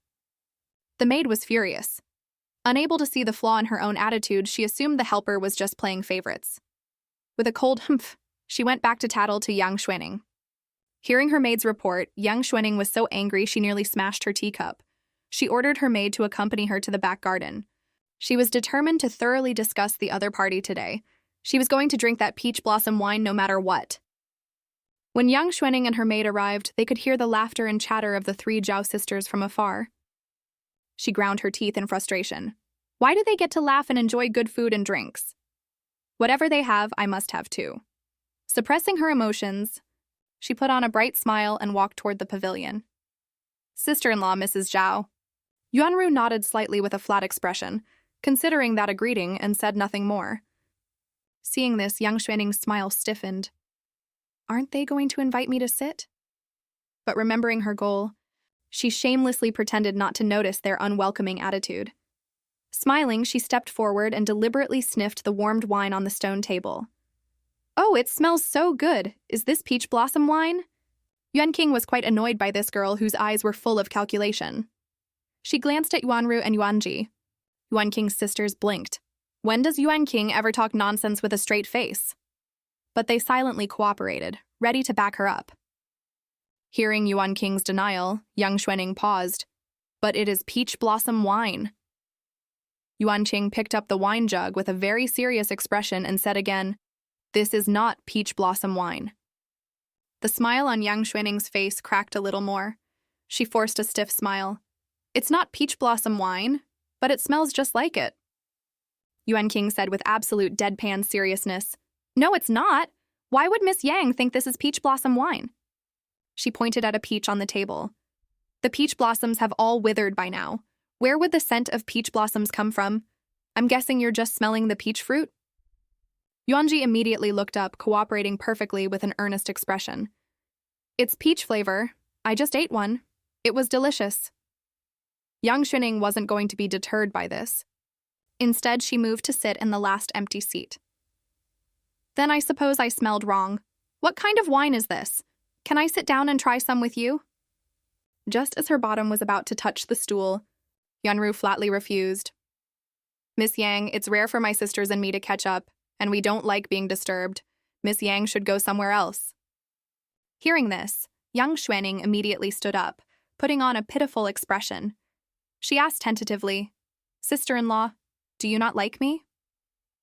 The maid was furious. Unable to see the flaw in her own attitude, she assumed the helper was just playing favorites. With a cold humph, she went back to tattle to Yang Xuaning. Hearing her maid's report, Yang Xuaning was so angry she nearly smashed her teacup. She ordered her maid to accompany her to the back garden. She was determined to thoroughly discuss the other party today. She was going to drink that peach blossom wine no matter what. When Yang Xuaning and her maid arrived, they could hear the laughter and chatter of the 3 Zhao sisters from afar. She ground her teeth in frustration. Why do they get to laugh and enjoy good food and drinks? Whatever they have, I must have too. Suppressing her emotions, she put on a bright smile and walked toward the pavilion. "Sister-in-law, Mrs. Zhao." Yuan Ru nodded slightly with a flat expression, considering that a greeting, and said nothing more. Seeing this, Yang Xuaning's smile stiffened. Aren't they going to invite me to sit? But remembering her goal, she shamelessly pretended not to notice their unwelcoming attitude. Smiling, she stepped forward and deliberately sniffed the warmed wine on the stone table. "Oh, it smells so good. Is this peach blossom wine?" Yuan Qing was quite annoyed by this girl whose eyes were full of calculation. She glanced at Yuan Ru and Yuan Ji. Yuan Qing's sisters blinked. When does Yuan Qing ever talk nonsense with a straight face? But they silently cooperated, ready to back her up. Hearing Yuan Qing's denial, Yang Xuaning paused. "But it is peach blossom wine." Yuan Qing picked up the wine jug with a very serious expression and said again, "This is not peach blossom wine." The smile on Yang Xuaning's face cracked a little more. She forced a stiff smile. "It's not peach blossom wine, but it smells just like it." Yuan King said with absolute deadpan seriousness. No, it's not. Why would Miss Yang think this is peach blossom wine? She pointed at a peach on the table. The peach blossoms have all withered by now. Where would the scent of peach blossoms come from? I'm guessing you're just smelling the peach fruit? Yuanji immediately looked up, cooperating perfectly with an earnest expression. It's peach flavor. I just ate one. It was delicious. Yang Xuning wasn't going to be deterred by this. Instead, she moved to sit in the last empty seat. Then I suppose I smelled wrong. What kind of wine is this? Can I sit down and try some with you? Just as her bottom was about to touch the stool, Yunru flatly refused. Miss Yang, it's rare for my sisters and me to catch up, and we don't like being disturbed. Miss Yang should go somewhere else. Hearing this, Yang Xuaning immediately stood up, putting on a pitiful expression. She asked tentatively, Sister-in-law, do you not like me?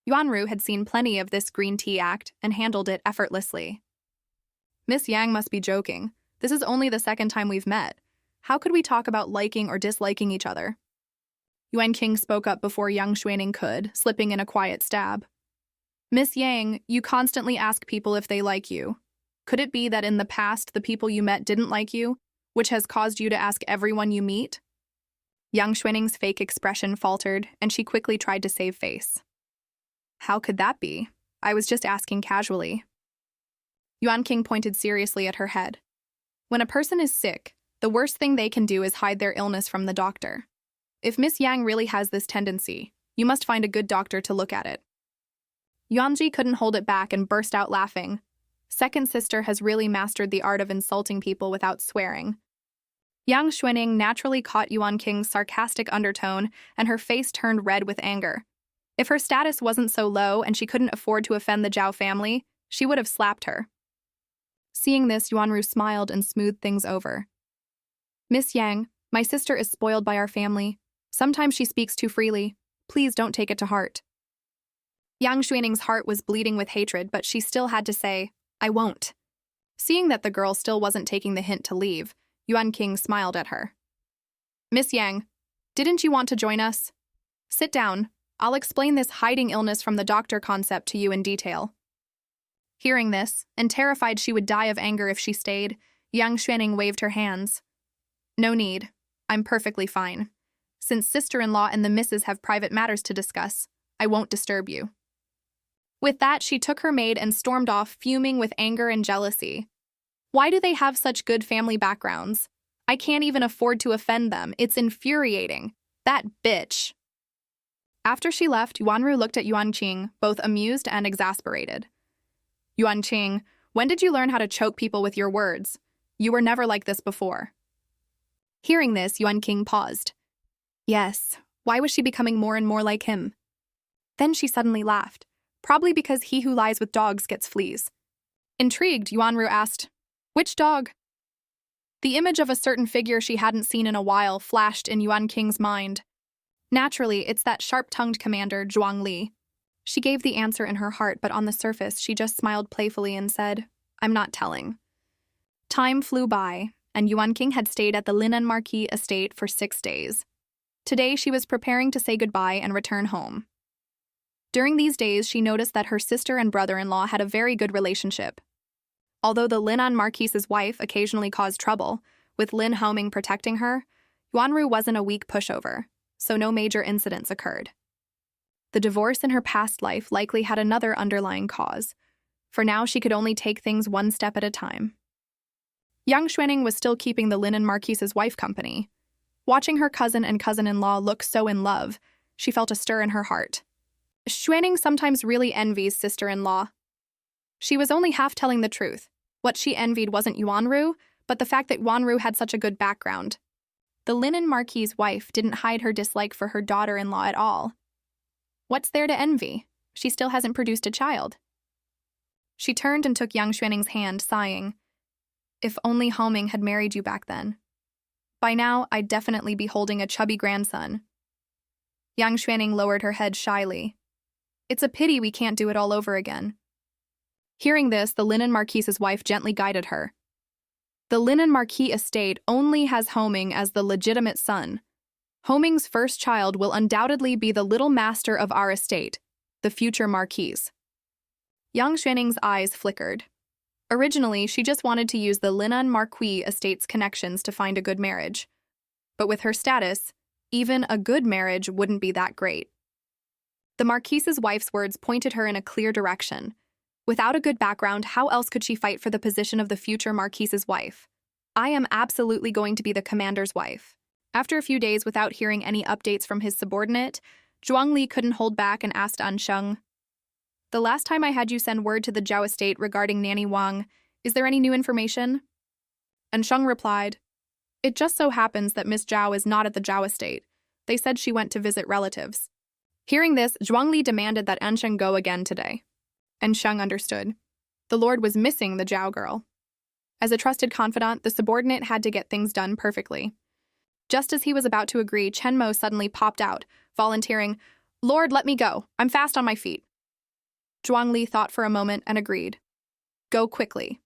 Yuanru had seen plenty of this green tea act and handled it effortlessly. Miss Yang must be joking. This is only the second time we've met. How could we talk about liking or disliking each other? Yuan King spoke up before Yang Xuaning could, slipping in a quiet stab. Miss Yang, you constantly ask people if they like you. Could it be that in the past the people you met didn't like you, which has caused you to ask everyone you meet? Yang Xuaning's fake expression faltered, and she quickly tried to save face. How could that be? I was just asking casually. Yuan King pointed seriously at her head. When a person is sick, the worst thing they can do is hide their illness from the doctor. If Miss Yang really has this tendency, you must find a good doctor to look at it. Yuanji couldn't hold it back and burst out laughing. Second sister has really mastered the art of insulting people without swearing. Yang Xuaning naturally caught Yuan King's sarcastic undertone, and her face turned red with anger. If her status wasn't so low and she couldn't afford to offend the Zhao family, she would have slapped her. Seeing this, Yuanru smiled and smoothed things over. Miss Yang, my sister is spoiled by our family. Sometimes she speaks too freely. Please don't take it to heart. Yang Xuaning's heart was bleeding with hatred, but she still had to say, I won't. Seeing that the girl still wasn't taking the hint to leave, Yuan King smiled at her. Miss Yang, didn't you want to join us? Sit down. I'll explain this hiding illness from the doctor concept to you in detail. Hearing this, and terrified she would die of anger if she stayed, Yang Xuaning waved her hands. No need. I'm perfectly fine. Since sister-in-law and the missus have private matters to discuss, I won't disturb you. With that, she took her maid and stormed off, fuming with anger and jealousy. Why do they have such good family backgrounds? I can't even afford to offend them. It's infuriating. That bitch. After she left, Yuanru looked at Yuan Qing, both amused and exasperated. Yuan Qing, when did you learn how to choke people with your words? You were never like this before. Hearing this, Yuan Qing paused. Yes, why was she becoming more and more like him? Then she suddenly laughed, probably because he who lies with dogs gets fleas. Intrigued, Yuanru asked, which dog? The image of a certain figure she hadn't seen in a while flashed in Yuan Qing's mind. Naturally, it's that sharp-tongued commander, Zhuang Li. She gave the answer in her heart, but on the surface, she just smiled playfully and said, I'm not telling. Time flew by, and Yuan King had stayed at the Linan Marquis estate for 6 days. Today, she was preparing to say goodbye and return home. During these days, she noticed that her sister and brother-in-law had a very good relationship. Although the Linan Marquis's wife occasionally caused trouble, with Lin Haoming protecting her, Yuanru wasn't a weak pushover, so no major incidents occurred. The divorce in her past life likely had another underlying cause. For now, she could only take things one step at a time. Yang Xuaning was still keeping the Linan Marquis's wife company. Watching her cousin and cousin-in-law look so in love, she felt a stir in her heart. Xuaning sometimes really envies sister-in-law. She was only half telling the truth. What she envied wasn't Yuanru, but the fact that Yuanru had such a good background. The Linan Marquis's wife didn't hide her dislike for her daughter-in-law at all. What's there to envy? She still hasn't produced a child. She turned and took Yang Xuaning's hand, sighing. If only Haoming had married you back then. By now, I'd definitely be holding a chubby grandson. Yang Xuaning lowered her head shyly. It's a pity we can't do it all over again. Hearing this, the Linan Marquis's wife gently guided her. The Linan Marquis estate only has Haoming as the legitimate son. Homing's first child will undoubtedly be the little master of our estate, the future marquise. Yang Xuaning's eyes flickered. Originally, she just wanted to use the Linan Marquis estate's connections to find a good marriage. But with her status, even a good marriage wouldn't be that great. The marquise's wife's words pointed her in a clear direction. Without a good background, how else could she fight for the position of the future marquise's wife? I am absolutely going to be the commander's wife. After a few days without hearing any updates from his subordinate, Zhuang Li couldn't hold back and asked An Sheng, "The last time I had you send word to the Zhao estate regarding Nanny Wang, is there any new information?" An Sheng replied, "It just so happens that Miss Zhao is not at the Zhao estate. They said she went to visit relatives." Hearing this, Zhuang Li demanded that An Sheng go again today. An Sheng understood. The Lord was missing the Zhao girl. As a trusted confidant, the subordinate had to get things done perfectly. Just as he was about to agree, Chen Mo suddenly popped out, volunteering, "Lord, let me go. I'm fast on my feet." Zhuang Li thought for a moment and agreed. "Go quickly."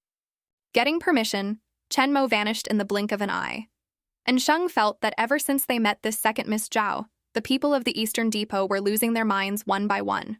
Getting permission, Chen Mo vanished in the blink of an eye. And Sheng felt that ever since they met this second Miss Zhao, the people of the Eastern Depot were losing their minds one by one.